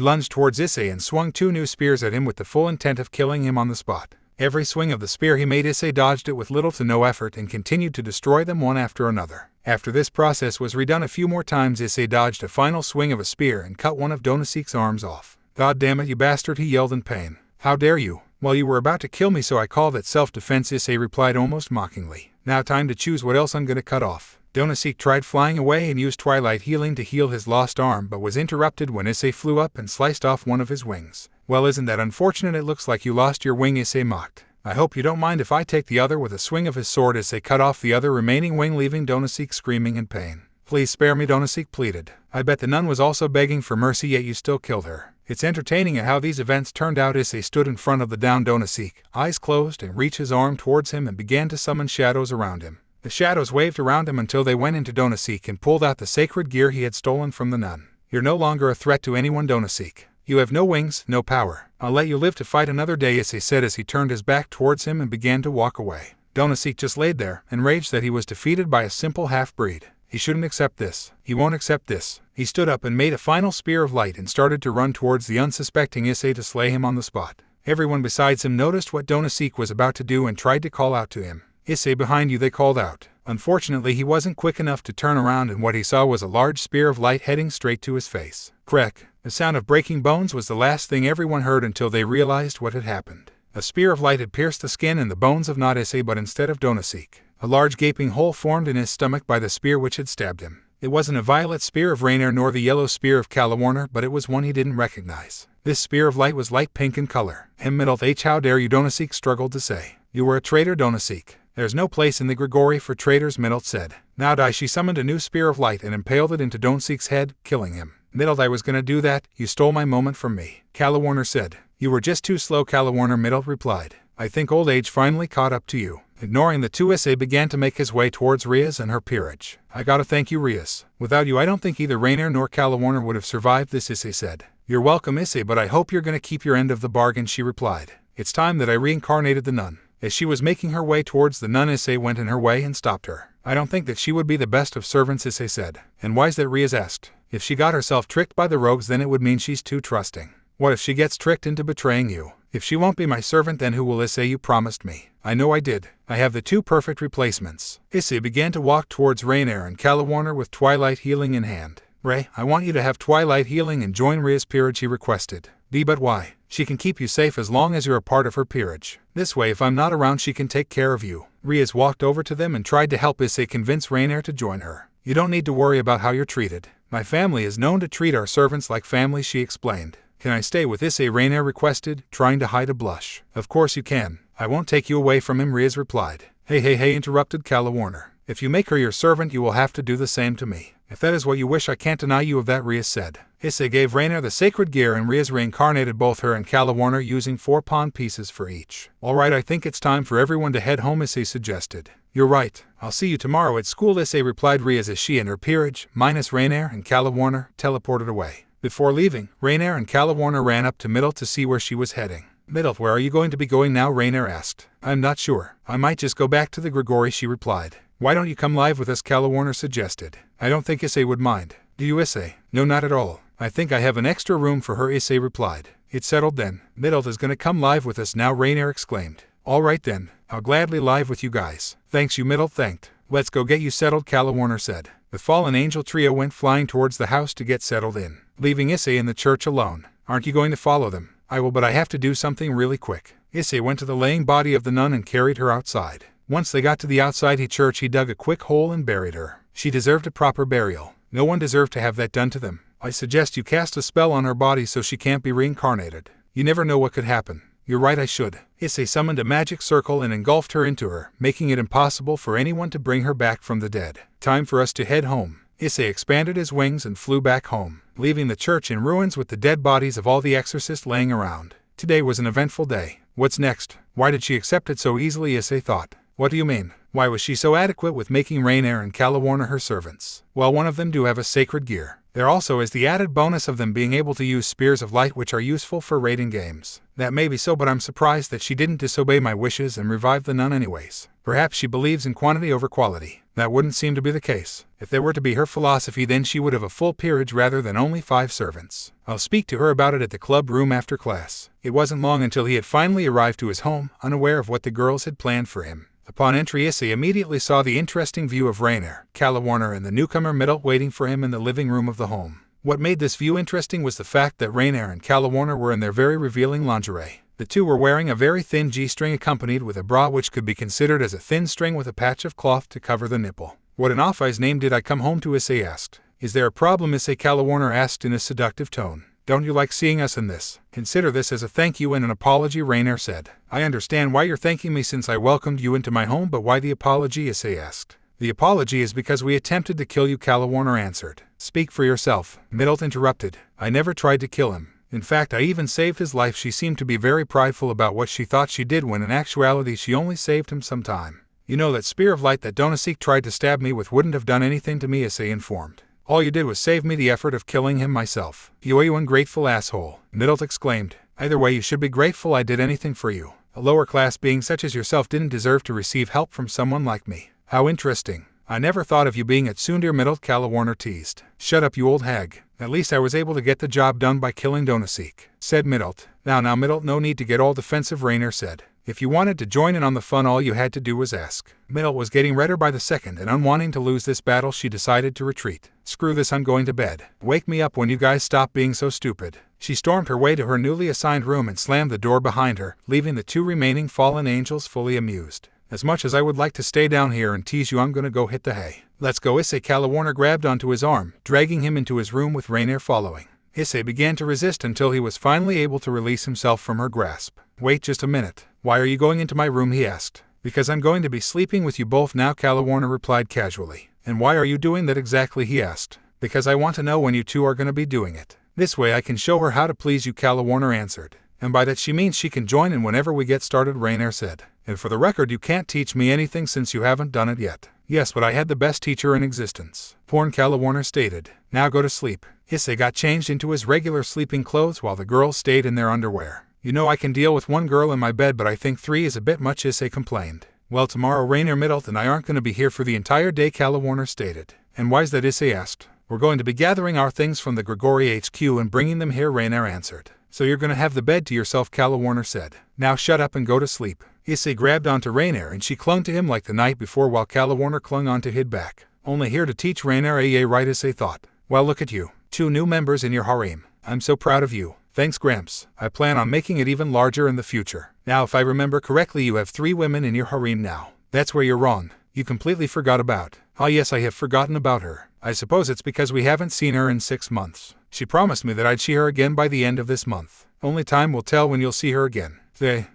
[SPEAKER 1] lunged towards Issei and swung 2 new spears at him with the full intent of killing him on the spot. Every swing of the spear he made, Issei dodged it with little to no effort and continued to destroy them one after another. After this process was redone a few more times, Issei dodged a final swing of a spear and cut one of Donaseek's arms off. God damn it, you bastard, he yelled in pain. How dare you? Well, you were about to kill me, so I call that self-defense, Issei replied almost mockingly. Now time to choose what else I'm gonna cut off. Donaseek tried flying away and used twilight healing to heal his lost arm, but was interrupted when Issei flew up and sliced off one of his wings. Well, isn't that unfortunate? It looks like you lost your wing, Issei mocked. I hope you don't mind if I take the other. With a swing of his sword, Issei cut off the other remaining wing, leaving Donaseek screaming in pain. Please spare me, Donaseek pleaded. I bet the nun was also begging for mercy, yet you still killed her. It's entertaining at how these events turned out. Issei stood in front of the downed Donaseek, eyes closed, and reached his arm towards him and began to summon shadows around him. The shadows waved around him until they went into Donaseek and pulled out the sacred gear he had stolen from the nun. You're no longer a threat to anyone, Donaseek. You have no wings, no power. I'll let you live to fight another day, Issei said as he turned his back towards him and began to walk away. Donaseek just laid there, enraged that he was defeated by a simple half-breed. He shouldn't accept this. He won't accept this. He stood up and made a final spear of light and started to run towards the unsuspecting Issei to slay him on the spot. Everyone besides him noticed what Donaseek was about to do and tried to call out to him. Issei, behind you, they called out. Unfortunately, he wasn't quick enough to turn around, and what he saw was a large spear of light heading straight to his face. Crack! The sound of breaking bones was the last thing everyone heard until they realized what had happened. A spear of light had pierced the skin and the bones of not Issei, but instead of Donaseek. A large gaping hole formed in his stomach by the spear which had stabbed him. It wasn't a violet spear of Rainier nor the yellow spear of Calawarner, but it was one he didn't recognize. This spear of light was light pink in color. How dare you, Donaseek struggled to say. You were a traitor, Donaseek. There's no place in the Gregory for traitors, Middle said. Now die. She summoned a new spear of light and impaled it into Donaseek's head, killing him. Middle, I was gonna do that. You stole my moment from me, Calawarner said. You were just too slow, Calawarner, Middle replied. I think old age finally caught up to you. Ignoring the two, Issei began to make his way towards Rias and her peerage. I gotta thank you, Rias. Without you, I don't think either Rainier nor Calawarner would have survived this, Issei said. You're welcome, Issei, but I hope you're gonna keep your end of the bargain, she replied. It's time that I reincarnated the nun. As she was making her way towards the nun, Issei went in her way and stopped her. I don't think that she would be the best of servants, Issei said. And why's that, Rias asked. If she got herself tricked by the rogues, then it would mean she's too trusting. What if she gets tricked into betraying you? If she won't be my servant, then who will, Issei? You promised me. I know I did. I have the two perfect replacements. Issei began to walk towards Rainier and Calawarner with twilight healing in hand. Ray, I want you to have twilight healing and join Ria's peerage, he requested. But why? She can keep you safe as long as you're a part of her peerage. This way, if I'm not around, she can take care of you. Rias walked over to them and tried to help Issei convince Rainier to join her. You don't need to worry about how you're treated. My family is known to treat our servants like family, she explained. Can I stay with Issei? Rainier requested, trying to hide a blush. Of course you can. I won't take you away from him, Rias replied. Hey, interrupted Calawarner. If you make her your servant, you will have to do the same to me. If that is what you wish, I can't deny you of that, Rias said. Issei gave Rainer the sacred gear and Rias reincarnated both her and Kalawarner using 4 pawn pieces for each. Alright, I think it's time for everyone to head home, Issei suggested. You're right, I'll see you tomorrow at school, Issei replied Rias as she and her peerage, minus Rainer and Kalawarner, teleported away. Before leaving, Rainer and Kalawarner ran up to Middle to see where she was heading. Middle, where are you going to be going now? Rainer asked. I'm not sure. I might just go back to the Grigori, she replied. Why don't you come live with us? Kalawarner suggested. I don't think Issei would mind. Do you, Issei? No, not at all. I think I have an extra room for her, Issei replied. It's settled then. Middle is gonna come live with us now, Rainer exclaimed. Alright then, I'll gladly live with you guys. Thanks, you, Middle thanked. Let's go get you settled, Kalawarner said. The fallen angel trio went flying towards the house to get settled in, leaving Issei in the church alone. Aren't you going to follow them? I will, but I have to do something really quick. Issei went to the laying body of the nun and carried her outside. Once they got to the outside church, he dug a quick hole and buried her. She deserved a proper burial. No one deserved to have that done to them. I suggest you cast a spell on her body so she can't be reincarnated. You never know what could happen. You're right, I should. Issei summoned a magic circle and engulfed her into her, making it impossible for anyone to bring her back from the dead. Time for us to head home. Issei expanded his wings and flew back home, leaving the church in ruins with the dead bodies of all the exorcists laying around. Today was an eventful day. What's next? Why did she accept it so easily? Issei thought. What do you mean? Why was she so adequate with making Rainer and Kalawarner her servants? Well, one of them do have a sacred gear. There also is the added bonus of them being able to use spears of light, which are useful for raiding games. That may be so, but I'm surprised that she didn't disobey my wishes and revive the nun anyways. Perhaps she believes in quantity over quality. That wouldn't seem to be the case. If there were to be her philosophy, then she would have a full peerage rather than only 5 servants. I'll speak to her about it at the club room after class. It wasn't long until he had finally arrived to his home, unaware of what the girls had planned for him. Upon entry, Issei immediately saw the interesting view of Rainer, Kalawarner, and the newcomer Middle waiting for him in the living room of the home. What made this view interesting was the fact that Rainer and Kalawarner were in their very revealing lingerie. The two were wearing a very thin G-string accompanied with a bra which could be considered as a thin string with a patch of cloth to cover the nipple. What in Ophis name did I come home to? Issei asked. Is there a problem? Issei, Kalawarner asked in a seductive tone. Don't you like seeing us in this? Consider this as a thank you and an apology, Rainer said. I understand why you're thanking me since I welcomed you into my home, but why the apology? Issei asked. The apology is because we attempted to kill you, Kalawarner answered. Speak for yourself, Middle interrupted. I never tried to kill him. In fact, I even saved his life. She seemed to be very prideful about what she thought she did when in actuality she only saved him some time. You know, that spear of light that Donosik tried to stab me with wouldn't have done anything to me, Issei informed. All you did was save me the effort of killing him myself. You ungrateful asshole, Middle exclaimed. Either way, you should be grateful I did anything for you. A lower class being such as yourself didn't deserve to receive help from someone like me. How interesting. I never thought of you being at Tsundere, Middle, Kalawarner teased. Shut up, you old hag. At least I was able to get the job done by killing Donosik, said Middle. Now Middle, no need to get all defensive, Rainer said. If you wanted to join in on the fun, all you had to do was ask. Middle was getting redder by the second, and unwanting to lose this battle, she decided to retreat. Screw this, I'm going to bed. Wake me up when you guys stop being so stupid. She stormed her way to her newly assigned room and slammed the door behind her, leaving the 2 remaining fallen angels fully amused. As much as I would like to stay down here and tease you, I'm gonna go hit the hay. Let's go, Issei. Kalawarner grabbed onto his arm, dragging him into his room with Rainer following. Issei began to resist until he was finally able to release himself from her grasp. Wait just a minute. Why are you going into my room? He asked. Because I'm going to be sleeping with you both now, Kalawarner replied casually. And why are you doing that exactly? He asked. Because I want to know when you two are going to be doing it. This way I can show her how to please you, Kalawarner answered. And by that she means she can join in whenever we get started, Rainer said. And for the record, you can't teach me anything since you haven't done it yet. Yes, but I had the best teacher in existence. Porn, Kalawarner stated. Now go to sleep. Issei got changed into his regular sleeping clothes while the girls stayed in their underwear. You know, I can deal with 1 girl in my bed, but I think 3 is a bit much, Issei complained. Well, tomorrow Rainer, Middle, and I aren't going to be here for the entire day, Kalawarner stated. And why's that? Issei asked. We're going to be gathering our things from the Grigori HQ and bringing them here, Rainer answered. So you're going to have the bed to yourself, Kalawarner said. Now shut up and go to sleep. Issei grabbed onto Rainer and she clung to him like the night before while Kalawarner clung onto his back. Only here to teach Rainer, right, Issei thought. Well, look at you. 2 new members in your harem. I'm so proud of you. Thanks, Gramps. I plan on making it even larger in the future. Now, if I remember correctly, you have 3 women in your harem now. That's where you're wrong. You completely forgot about. Ah, yes, I have forgotten about her. I suppose it's because we haven't seen her in 6 months. She promised me that I'd see her again by the end of this month. Only time will tell when you'll see her again.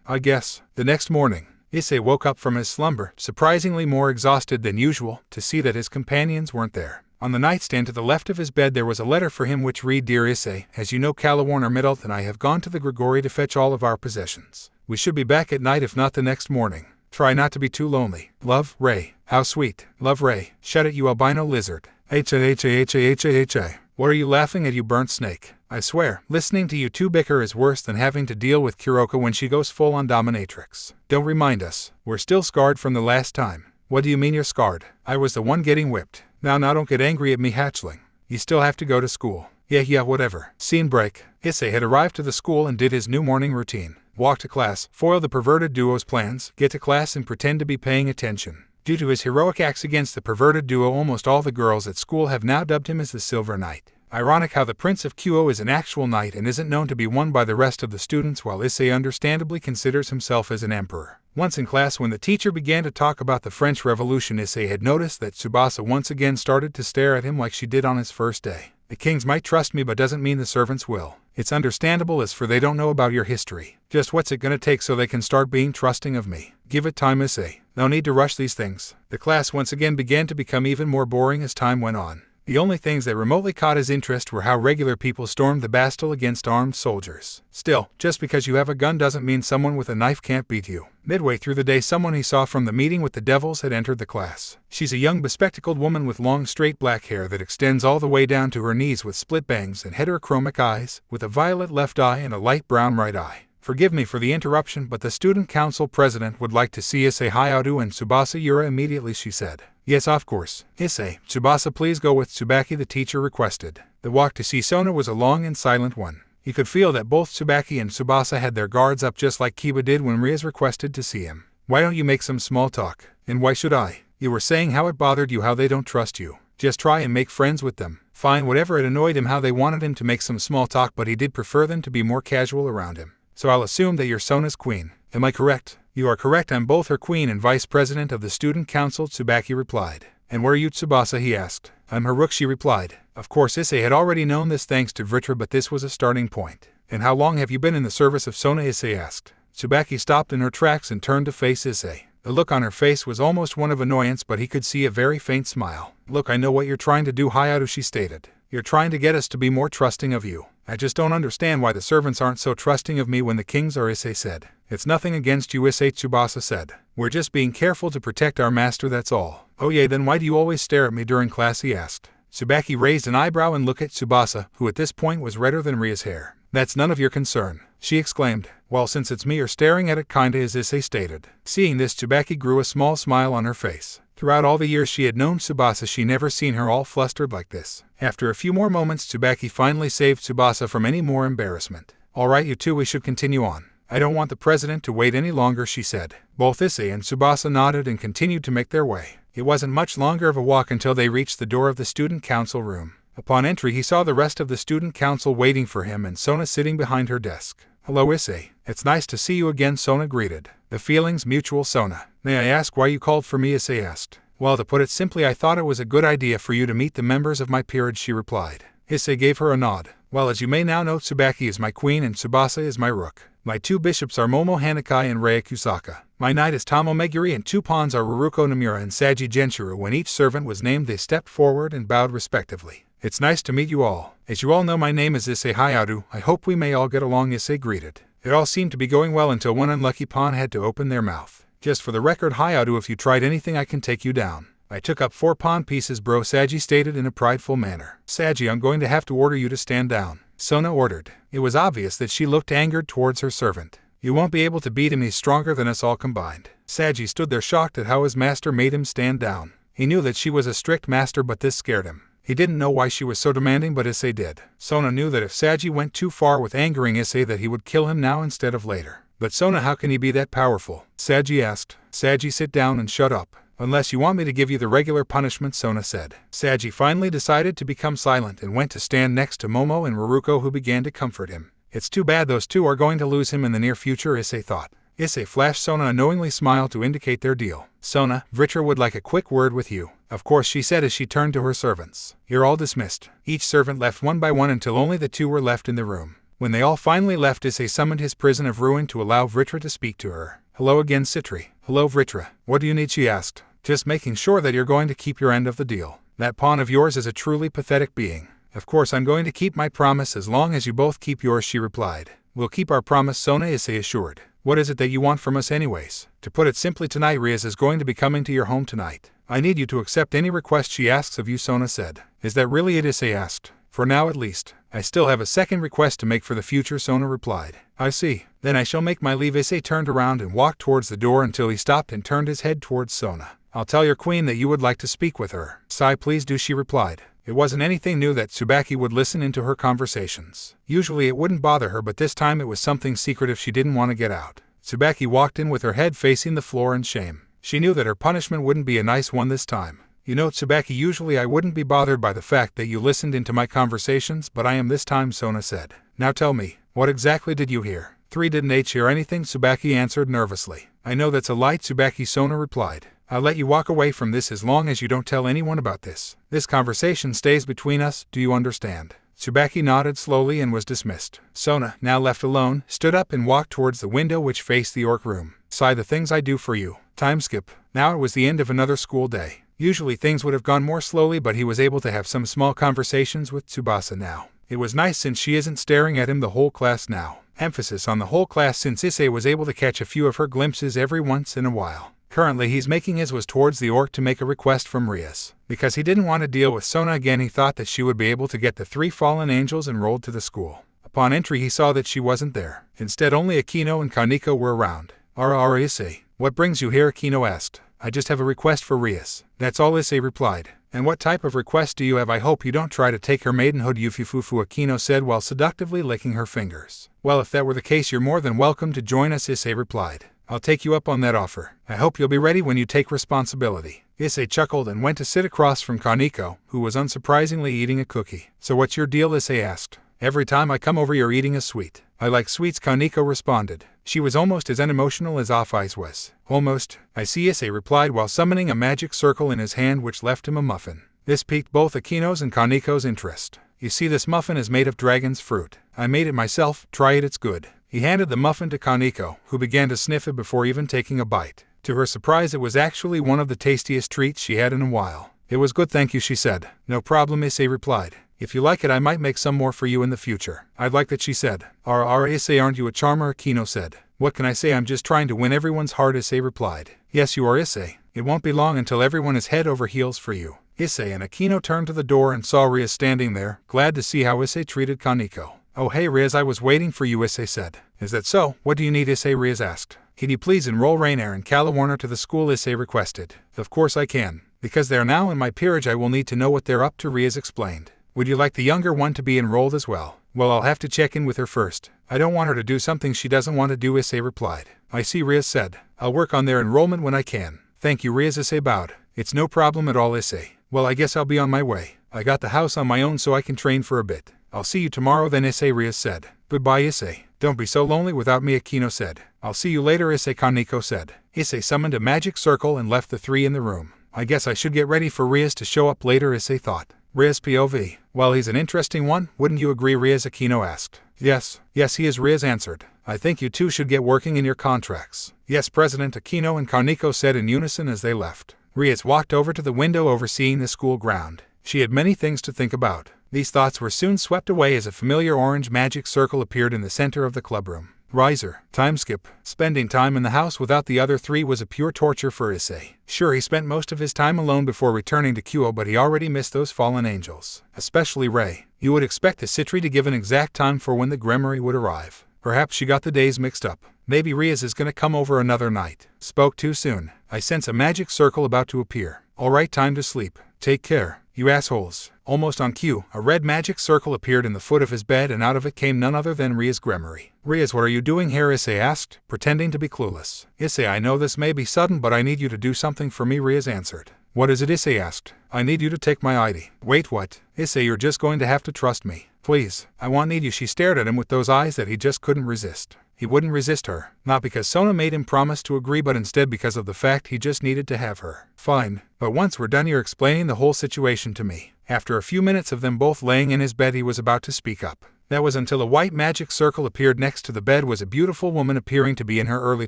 [SPEAKER 1] I guess. The next morning, Issei woke up from his slumber, surprisingly more exhausted than usual, to see that his companions weren't there. On the nightstand to the left of his bed there was a letter for him which read, Dear Issei, as you know Calawarner Middle and I have gone to the Grigori to fetch all of our possessions. We should be back at night if not the next morning. Try not to be too lonely. Love, Ray. How sweet. Love, Ray. Shut it, you albino lizard. H-A-H-A-H-A-H-A-H-A. What are you laughing at, you burnt snake? I swear, listening to you two bicker is worse than having to deal with Kuroka when she goes full on dominatrix. Don't remind us. We're still scarred from the last time. What do you mean you're scarred? I was the one getting whipped. Now don't get angry at me, hatchling. You still have to go to school. Yeah, whatever. Scene break. Issei had arrived to the school and did his new morning routine. Walk to class, foil the perverted duo's plans, get to class and pretend to be paying attention. Due to his heroic acts against the perverted duo, almost all the girls at school have now dubbed him as the Silver Knight. Ironic how the Prince of Kuo is an actual knight and isn't known to be won by the rest of the students, while Issei understandably considers himself as an emperor. Once in class, when the teacher began to talk about the French Revolution, Issei had noticed that Tsubasa once again started to stare at him like she did on his first day. The kings might trust me but doesn't mean the servants will. It's understandable as for they don't know about your history. Just what's it gonna take so they can start being trusting of me? Give it time, Issei. No need to rush these things. The class once again began to become even more boring as time went on. The only things that remotely caught his interest were how regular people stormed the Bastille against armed soldiers. Still, just because you have a gun doesn't mean someone with a knife can't beat you. Midway through the day, someone he saw from the meeting with the devils had entered the class. She's a young bespectacled woman with long straight black hair that extends all the way down to her knees, with split bangs and heterochromic eyes, with a violet left eye and a light brown right eye. Forgive me for the interruption, but the student council president would like to see Issei, Hayadu, and Tsubasa Yura immediately, she said. Yes, of course. Issei, Tsubasa, please go with Tsubaki, the teacher requested. The walk to see Sona was a long and silent one. He could feel that both Tsubaki and Tsubasa had their guards up, just like Kiba did when Rias requested to see him. Why don't you make some small talk? And why should I? You were saying how it bothered you how they don't trust you. Just try and make friends with them. Fine, whatever. It annoyed him how they wanted him to make some small talk, but he did prefer them to be more casual around him. So I'll assume that you're Sona's queen. Am I correct? You are correct. I'm both her queen and vice president of the student council, Tsubaki replied. And where are you, Tsubasa? He asked. I'm her rook, she replied. Of course, Issei had already known this thanks to Vritra, but this was a starting point. And how long have you been in the service of Sona? Issei asked. Tsubaki stopped in her tracks and turned to face Issei. The look on her face was almost one of annoyance, but he could see a very faint smile. Look, I know what you're trying to do, Hayadu, she stated. You're trying to get us to be more trusting of you. I just don't understand why the servants aren't so trusting of me when the kings are, Issei said. It's nothing against you, Issei, Tsubasa said. We're just being careful to protect our master, that's all. Oh yeah, then why do you always stare at me during class? He asked. Tsubaki raised an eyebrow and looked at Tsubasa, who at this point was redder than Ria's hair. That's none of your concern, she exclaimed. Well, since it's me you're staring at, it kinda is, Issei stated. Seeing this, Tsubaki grew a small smile on her face. Throughout all the years she had known Tsubasa, she never seen her all flustered like this. After a few more moments, Tsubaki finally saved Tsubasa from any more embarrassment. Alright, you two, we should continue on. I don't want the president to wait any longer, she said. Both Issei and Tsubasa nodded and continued to make their way. It wasn't much longer of a walk until they reached the door of the student council room. Upon entry, he saw the rest of the student council waiting for him and Sona sitting behind her desk. Hello, Issei. It's nice to see you again, Sona greeted. The feeling's mutual, Sona. May I ask why you called for me? Issei asked. Well, to put it simply, I thought it was a good idea for you to meet the members of my peerage, she replied. Issei gave her a nod. Well, as you may now know, Tsubaki is my queen and Tsubasa is my rook. My two bishops are Momo Hanakai and Rei Kusaka. My knight is Tomo Meguri and two pawns are Ruruko Nomura and Saji Genshiro. When each servant was named, they stepped forward and bowed respectively. It's nice to meet you all. As you all know, my name is Issei Hayadu. I hope we may all get along, Issei greeted. It all seemed to be going well until one unlucky pawn had to open their mouth. Just for the record, Hayadu, if you tried anything I can take you down. I took up 4 pawn pieces, bro, Saji stated in a prideful manner. Saji, I'm going to have to order you to stand down, Sona ordered. It was obvious that she looked angered towards her servant. You won't be able to beat him, he's stronger than us all combined. Saji stood there shocked at how his master made him stand down. He knew that she was a strict master, but this scared him. He didn't know why she was so demanding, but Issei did. Sona knew that if Saji went too far with angering Issei, that he would kill him now instead of later. But Sona, how can he be that powerful? Saji asked. Saji, sit down and shut up. Unless you want me to give you the regular punishment, Sona said. Saji finally decided to become silent and went to stand next to Momo and Ruruko, who began to comfort him. It's too bad those two are going to lose him in the near future, Issei thought. Issei flashed Sona a knowingly smile to indicate their deal. Sona, Vritra would like a quick word with you. Of course, she said as she turned to her servants. You're all dismissed. Each servant left one by one until only the 2 were left in the room. When they all finally left, Issei summoned his prison of ruin to allow Vritra to speak to her. Hello again, Citri. Hello, Vritra. What do you need? She asked. Just making sure that you're going to keep your end of the deal. That pawn of yours is a truly pathetic being. Of course I'm going to keep my promise as long as you both keep yours, she replied. We'll keep our promise, Sona, Issei assured. What is it that you want from us anyways? To put it simply, tonight Rias is going to be coming to your home tonight. I need you to accept any request she asks of you, Sona said. Is that really it? Issei asked. For now at least. I still have a second request to make for the future, Sona replied. I see. Then I shall make my leave. Issei turned around and walked towards the door until he stopped and turned his head towards Sona. I'll tell your queen that you would like to speak with her. Sai, please do, she replied. It wasn't anything new that Tsubaki would listen into her conversations. Usually it wouldn't bother her, but this time it was something secretive she didn't want to get out. Tsubaki walked in with her head facing the floor in shame. She knew that her punishment wouldn't be a nice one this time. You know, Tsubaki, usually I wouldn't be bothered by the fact that you listened into my conversations, but I am this time, Sona said. Now tell me, what exactly did you hear? 3 didn't hear anything, Tsubaki answered nervously. I know that's a lie, Tsubaki, Sona replied. I'll let you walk away from this as long as you don't tell anyone about this. This conversation stays between us, do you understand? Tsubaki nodded slowly and was dismissed. Sona, now left alone, stood up and walked towards the window which faced the orc room. Sigh, the things I do for you. Time skip. Now it was the end of another school day. Usually things would have gone more slowly, but he was able to have some small conversations with Tsubasa now. It was nice since she isn't staring at him the whole class now. Emphasis on the whole class since Issei was able to catch a few of her glimpses every once in a while. Currently he's making his was towards the orc to make a request from Rias. Because he didn't want to deal with Sona again, he thought that she would be able to get the 3 fallen angels enrolled to the school. Upon entry he saw that she wasn't there. Instead only Akino and Kaneko were around. Ara Issei. What brings you here? Akino asked. I just have a request for Rias. That's all, Issei replied. And what type of request do you have? I hope you don't try to take her maidenhood, Yufufufu, Akino said while seductively licking her fingers. Well, if that were the case, you're more than welcome to join us, Issei replied. I'll take you up on that offer. I hope you'll be ready when you take responsibility. Issei chuckled and went to sit across from Kaneko, who was unsurprisingly eating a cookie. So what's your deal? Issei asked. Every time I come over you're eating a sweet. I like sweets, Kaneko responded. She was almost as unemotional as Ophis was. Almost. I see, Issei replied while summoning a magic circle in his hand which left him a muffin. This piqued both Akino's and Kaneko's interest. You see, this muffin is made of dragon's fruit. I made it myself, try it, it's good. He handed the muffin to Kaneko, who began to sniff it before even taking a bite. To her surprise, it was actually one of the tastiest treats she had in a while. It was good, thank you, she said. No problem, Issei replied. If you like it, I might make some more for you in the future. I'd like that, she said. Ara Issei, aren't you a charmer? Akino said. What can I say? I'm just trying to win everyone's heart, Issei replied. Yes, you are, Issei. It won't be long until everyone is head over heels for you. Issei and Akino turned to the door and saw Rias standing there, glad to see how Issei treated Kaneko. Oh hey Rias, I was waiting for you, Issei said. Is that so? What do you need, Issei? Rias asked. Can you please enroll Rainier and Calawarner to the school, Issei requested. Of course I can. Because they're now in my peerage, I will need to know what they're up to, Rias explained. Would you like the younger one to be enrolled as well? Well, I'll have to check in with her first. I don't want her to do something she doesn't want to do, Issei replied. I see, Rias said. I'll work on their enrollment when I can. Thank you, Rias, Issei bowed. It's no problem at all, Issei. Well, I guess I'll be on my way. I got the house on my own so I can train for a bit. I'll see you tomorrow then, Issei, Rias said. Goodbye, Issei. Don't be so lonely without me, Akino said. I'll see you later, Issei, Kaneko said. Issei summoned a magic circle and left the 3 in the room. I guess I should get ready for Rias to show up later, Issei thought. Rias POV. Well, he's an interesting one, wouldn't you agree, Rias? Akino asked. Yes, he is, Rias answered. I think you two should get working in your contracts. Yes, President, Akino and Kaneko said in unison as they left. Rias walked over to the window overseeing the school ground. She had many things to think about. These thoughts were soon swept away as a familiar orange magic circle appeared in the center of the clubroom. Riser. Time skip. Spending time in the house without the other 3 was a pure torture for Issei. Sure, he spent most of his time alone before returning to Kyo, but he already missed those fallen angels. Especially Rei. You would expect the Citri to give an exact time for when the Gremory would arrive. Perhaps she got the days mixed up. Maybe Rias is gonna come over another night. Spoke too soon. I sense a magic circle about to appear. Alright, time to sleep. Take care, you assholes. Almost on cue, a red magic circle appeared in the foot of his bed and out of it came none other than Rias Gremory. Rias, what are you doing here? Issei asked, pretending to be clueless. Issei, I know this may be sudden, but I need you to do something for me, Rias answered. What is it? Issei asked. I need you to take my ID. Wait, what? Issei, you're just going to have to trust me. Please, I need you. She stared at him with those eyes that he just couldn't resist. He wouldn't resist her, not because Sona made him promise to agree, but instead because of the fact he just needed to have her. Fine, but once we're done, you're explaining the whole situation to me. After a few minutes of them both laying in his bed, he was about to speak up. That was until a white magic circle appeared next to the bed was a beautiful woman appearing to be in her early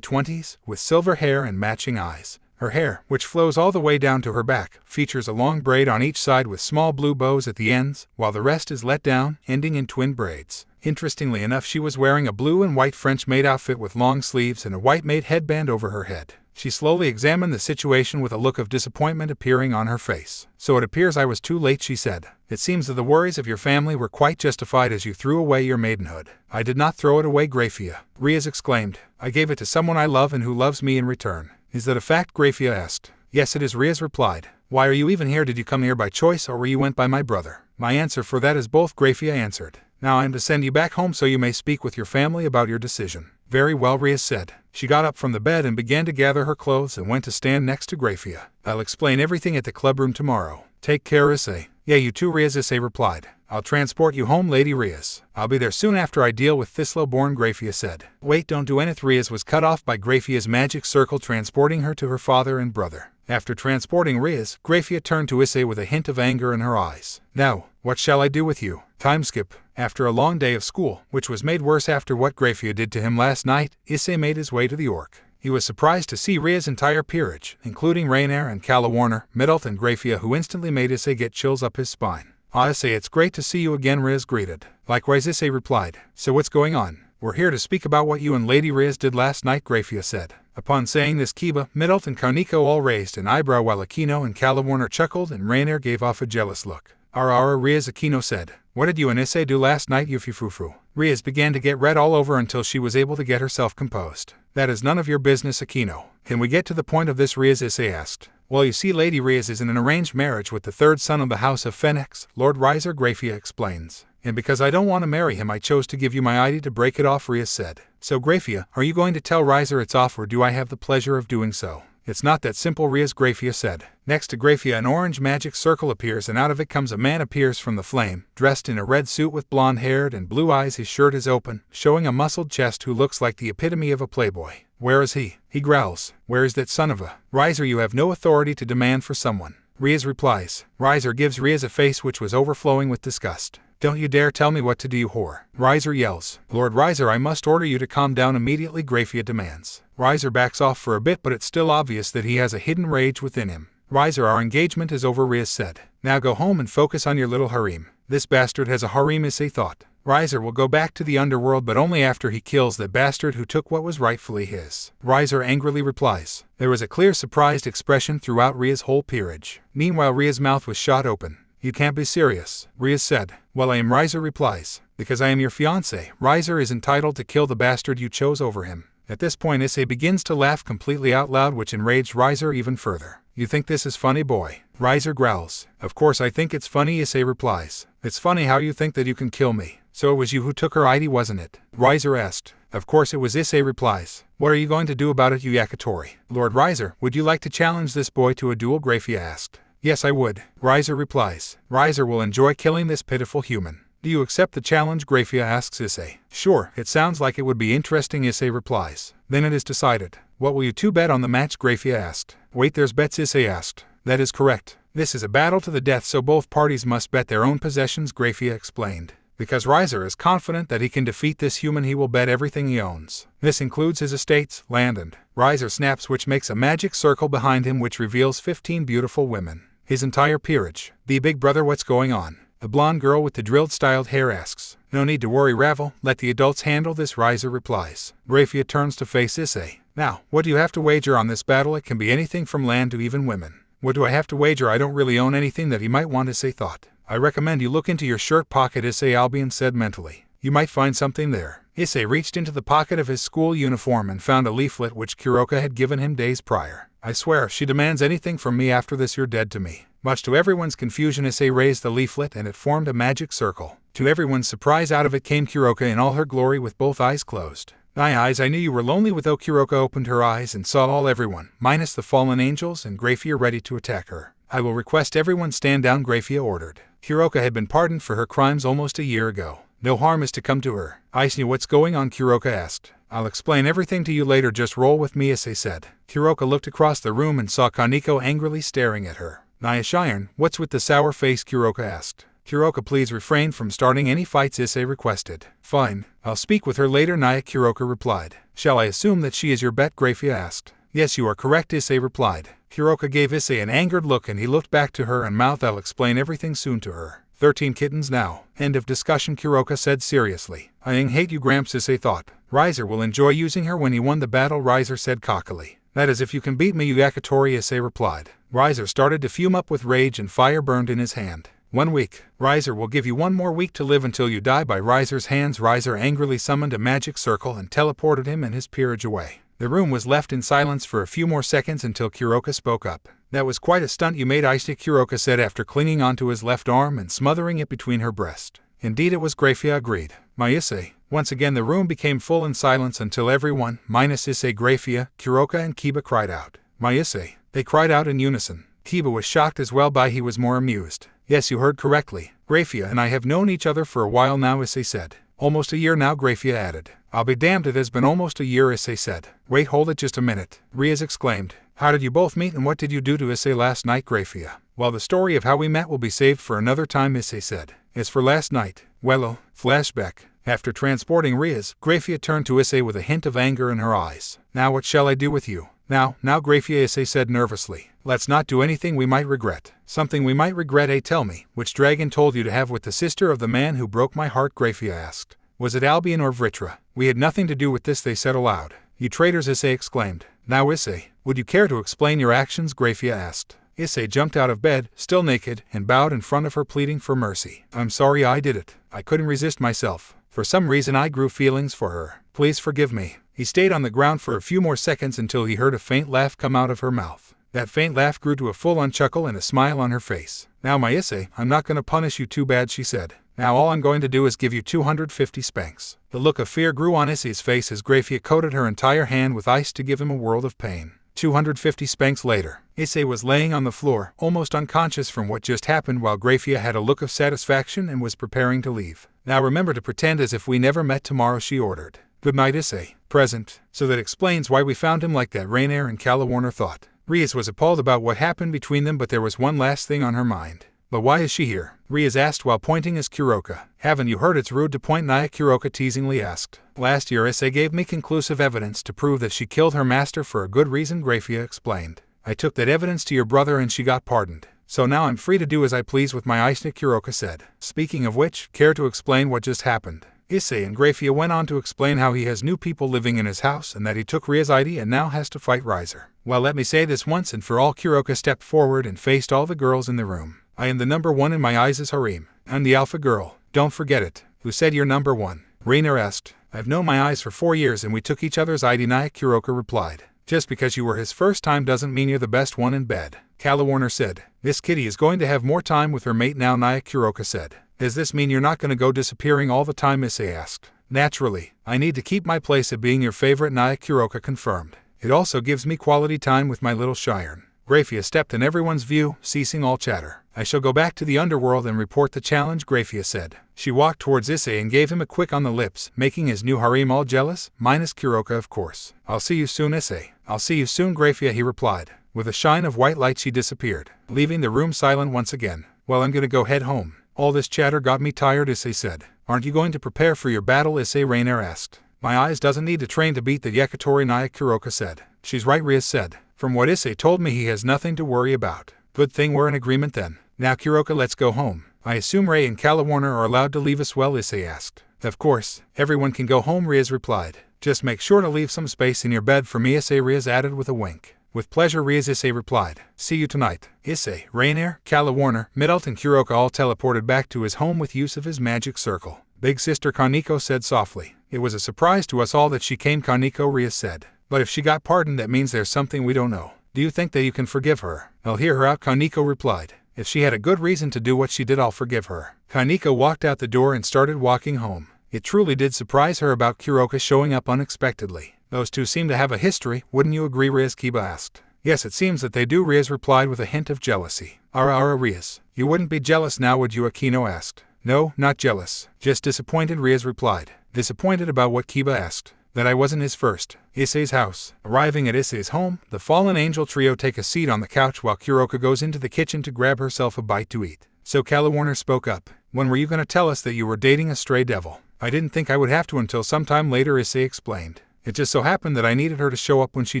[SPEAKER 1] 20s, with silver hair and matching eyes. Her hair, which flows all the way down to her back, features a long braid on each side with small blue bows at the ends, while the rest is let down, ending in twin braids. Interestingly enough, she was wearing a blue and white French-made outfit with long sleeves and a white-made headband over her head. She slowly examined the situation with a look of disappointment appearing on her face. "So it appears I was too late," she said. "It seems that the worries of your family were quite justified as you threw away your maidenhood." "I did not throw it away, Grafia," Rias exclaimed. "I gave it to someone I love and who loves me in return." "Is that a fact?" Grafia asked. "Yes, it is," Rias replied. "Why are you even here? Did you come here by choice or were you went by my brother?" "My answer for that is both," Grafia answered. "Now I am to send you back home so you may speak with your family about your decision." "Very well," Rias said. She got up from the bed and began to gather her clothes and went to stand next to Grafia. "I'll explain everything at the clubroom tomorrow. Take care, Issei." "Yeah, you too, Rias," Issei replied. "I'll transport you home, Lady Rias. I'll be there soon after I deal with Thislow-born," Grafia said. "Wait, don't do anything." Rias was cut off by Grafia's magic circle transporting her to her father and brother. After transporting Rias, Grafia turned to Issei with a hint of anger in her eyes. "Now, what shall I do with you?" Time skip. After a long day of school, which was made worse after what Grafia did to him last night, Issei made his way to the Orc. He was surprised to see Ria's entire peerage, including Rainier and Calawarner, Middleth and Grafia, who instantly made Issei get chills up his spine. "Ah, Issei, it's great to see you again," Rias greeted. "Likewise," Issei replied. "So what's going on?" "We're here to speak about what you and Lady Rias did last night," Grafia said. Upon saying this, Kiba, Middleth and Karniko all raised an eyebrow while Aquino and Calawarner chuckled and Rainier gave off a jealous look. "Ara, Rias," Aquino said. "What did you and Issei do last night, Yufufufu?" Rias began to get red all over until she was able to get herself composed. "That is none of your business, Aquino." "Can we get to the point of this, Rias?" Issei asked. "Well, you see, Lady Rias is in an arranged marriage with the third son of the House of Phoenix, Lord Riser," Grafia explains. "And because I don't want to marry him, I chose to give you my ID to break it off," Rias said. "So, Grafia, are you going to tell Riser it's off, or do I have the pleasure of doing so?" "It's not that simple, Rias," Grafia said. Next to Grafia, an orange magic circle appears and out of it comes a man appears from the flame, dressed in a red suit with blonde hair and blue eyes. His shirt is open, showing a muscled chest, who looks like the epitome of a playboy. "Where is he?" He growls. "Where is that son of a Riser? You have no authority to demand for someone." Rias replies. Riser gives Rias a face which was overflowing with disgust. "Don't you dare tell me what to do, you whore." Riser yells. "Lord Riser, I must order you to calm down immediately," Grafia demands. Riser backs off for a bit, but it's still obvious that he has a hidden rage within him. "Riser, our engagement is over," Rias said. "Now go home and focus on your little harem." "This bastard has a harem," Issei thought. Riser will go back to the underworld, but only after he kills the bastard who took what was rightfully his. Riser angrily replies. There was a clear surprised expression throughout Ria's whole peerage. Meanwhile, Ria's mouth was shot open. "You can't be serious," Rias said. "Well, I am," Riser replies. "Because I am your fiancé, Riser is entitled to kill the bastard you chose over him." At this point, Issei begins to laugh completely out loud, which enraged Riser even further. "You think this is funny, boy?" Riser growls. "Of course I think it's funny," Issei replies. "It's funny how you think that you can kill me." "So it was you who took her ID, wasn't it?" Riser asked. "Of course it was," Issei replies. "What are you going to do about it, you Yakitori?" "Lord Riser, would you like to challenge this boy to a duel?" Grafia asked. "Yes, I would," Riser replies. "Riser will enjoy killing this pitiful human." "Do you accept the challenge?" Grafia asks Issei. "Sure, it sounds like it would be interesting," Issei replies. "Then it is decided." "What will you two bet on the match?" Grafia asked. "Wait, there's bets?" Issei asked. "That is correct. This is a battle to the death, so both parties must bet their own possessions," Grafia explained. Because Riser is confident that he can defeat this human, he will bet everything he owns. This includes his estates, land, and Riser snaps, which makes a magic circle behind him which reveals 15 beautiful women. His entire peerage. "The big brother, what's going on?" The blonde girl with the drilled styled hair asks. "No need to worry, Ravel, let the adults handle this," Riser replies. Grafia turns to face Issei. "Now, what do you have to wager on this battle? It can be anything from land to even women." "What do I have to wager? I don't really own anything that he might want," Issei thought. "I recommend you look into your shirt pocket," Issei Albion said mentally. "You might find something there." Issei reached into the pocket of his school uniform and found a leaflet which Kuroka had given him days prior. "I swear, if she demands anything from me after this, you're dead to me." Much to everyone's confusion, Issei raised the leaflet and it formed a magic circle. To everyone's surprise, out of it came Kuroka in all her glory with both eyes closed. "My eyes, I knew you were lonely." With Kuroka opened her eyes and saw everyone, minus the fallen angels and Grafia, ready to attack her. "I will request everyone stand down," Grafia ordered. Kuroka had been pardoned for her crimes almost a year ago. No harm is to come to her. "Issei, what's going on?" Kuroka asked. "I'll explain everything to you later, just roll with me," Issei said. Kuroka looked across the room and saw Kaneko angrily staring at her. "Nayashiron, what's with the sour face?" Kuroka asked. "Kuroka, please refrain from starting any fights," Issei requested. "Fine, I'll speak with her later," Kuroka replied. "Shall I assume that she is your bet?" Grafia asked. Yes, you are correct, Issei replied. Kuroka gave Issei an angered look and he looked back to her and mouthed, I'll explain everything soon to her. 13 kittens now. End of discussion, Kuroka said seriously. I hate you, Gramps, Issei thought. Riser will enjoy using her when he won the battle, Riser said cockily. That is if you can beat me, you Yakitori, Issei replied. Riser started to fume up with rage and fire burned in his hand. 1 week. Riser will give you 1 more week to live until you die. By Riser's hands, Riser angrily summoned a magic circle and teleported him and his peerage away. The room was left in silence for a few more seconds until Kuroka spoke up. That was quite a stunt you made, Issei, Kuroka said after clinging onto his left arm and smothering it between her breast. Indeed it was, Grafia agreed. My Issei. Once again the room became full in silence until everyone, minus Issei, Grafia, Kuroka and Kiba, cried out. My Issei. They cried out in unison. Kiba was shocked as well, but he was more amused. Yes, you heard correctly. Grafia and I have known each other for a while now, Issei said. Almost a year now, Grafia added. I'll be damned, it has been almost a year, Issei said. Wait, hold it just a minute, Riaz exclaimed. How did you both meet and what did you do to Issei last night, Grafia? Well, the story of how we met will be saved for another time, Issei said. As for last night, well, flashback. After transporting Riaz, Grafia turned to Issei with a hint of anger in her eyes. Now what shall I do with you? Now, Grafia, Issei said nervously. Let's not do anything we might regret. Something we might regret, tell me. Which dragon told you to have with the sister of the man who broke my heart, Grafia asked. Was it Albion or Vritra? We had nothing to do with this, they said aloud. You traitors, Issei exclaimed. Now Issei, would you care to explain your actions, Grafia asked. Issei jumped out of bed, still naked, and bowed in front of her, pleading for mercy. I'm sorry I did it. I couldn't resist myself. For some reason I grew feelings for her. Please forgive me. He stayed on the ground for a few more seconds until he heard a faint laugh come out of her mouth. That faint laugh grew to a full-on chuckle and a smile on her face. Now my Issei, I'm not going to punish you too bad, she said. Now all I'm going to do is give you 250 spanks. The look of fear grew on Issei's face as Grafia coated her entire hand with ice to give him a world of pain. 250 spanks later, Issei was laying on the floor, almost unconscious from what just happened, while Grafia had a look of satisfaction and was preparing to leave. Now remember to pretend as if we never met tomorrow, she ordered. Good night, Issei. Present. So that explains why we found him like that, Rainier and Calawarner thought. Riaz was appalled about what happened between them, but there was one last thing on her mind. But why is she here? Riaz asked while pointing as Kuroka. Haven't you heard it's rude to point, Naya? Kuroka teasingly asked. Last year Issei gave me conclusive evidence to prove that she killed her master for a good reason, Grafia explained. I took that evidence to your brother and she got pardoned. So now I'm free to do as I please with my Issei, Kuroka said. Speaking of which, care to explain what just happened? Issei and Grafia went on to explain how he has new people living in his house and that he took Riaz's ID and now has to fight Riser. Well, let me say this once and for all. Kuroka stepped forward and faced all the girls in the room. I am the number one in my eyes' harem. I'm the alpha girl. Don't forget it. Who said you're number one? Rainier asked. I've known my eyes for 4 years and we took each other's ID, Naya, Kuroka replied. Just because you were his first time doesn't mean you're the best one in bed. Calawarner said. This kitty is going to have more time with her mate now, Naya, Kuroka said. Does this mean you're not going to go disappearing all the time, Issei asked. Naturally. I need to keep my place at being your favorite, Naya, Kuroka confirmed. It also gives me quality time with my little Shiren. Grafia stepped in everyone's view, ceasing all chatter. I shall go back to the underworld and report the challenge, Grafia said. She walked towards Issei and gave him a quick on the lips, making his new harem all jealous, minus Kuroka of course. I'll see you soon, Issei. I'll see you soon, Grafia, he replied. With a shine of white light she disappeared, leaving the room silent once again. Well, I'm gonna go head home. All this chatter got me tired, Issei said. Aren't you going to prepare for your battle, Issei, Rainier asked. My eyes doesn't need to train to beat the Yakitori, Naya, Kuroka said. She's right, Riaz said. From what Issei told me he has nothing to worry about. Good thing we're in agreement then. Now Kuroka, let's go home. I assume Ray and Calawarner are allowed to leave as well, Issei asked. Of course, everyone can go home, Riaz replied. Just make sure to leave some space in your bed for me, Issei, Riaz added with a wink. With pleasure, Riaz, Issei replied. See you tonight. Issei, Rainier, Calawarner, Midult and Kuroka all teleported back to his home with use of his magic circle. Big Sister Kaneko said softly. It was a surprise to us all that she came, Kaneko, Riaz said. But if she got pardoned, that means there's something we don't know. Do you think that you can forgive her? I'll hear her out, Kaneko replied. If she had a good reason to do what she did, I'll forgive her. Kaneko walked out the door and started walking home. It truly did surprise her about Kuroka showing up unexpectedly. Those two seem to have a history, wouldn't you agree, Riaz? Kiba asked. Yes, it seems that they do, Riaz replied with a hint of jealousy. Ara, Riaz. You wouldn't be jealous now, would you? Akino asked. No, not jealous. Just disappointed, Riaz replied. Disappointed about what? Kiba asked. That I wasn't his first. Issei's house. Arriving at Issei's home, the fallen angel trio take a seat on the couch while Kuroka goes into the kitchen to grab herself a bite to eat. So Calawarner spoke up. When were you going to tell us that you were dating a stray devil? I didn't think I would have to until sometime later, Issei explained. It just so happened that I needed her to show up when she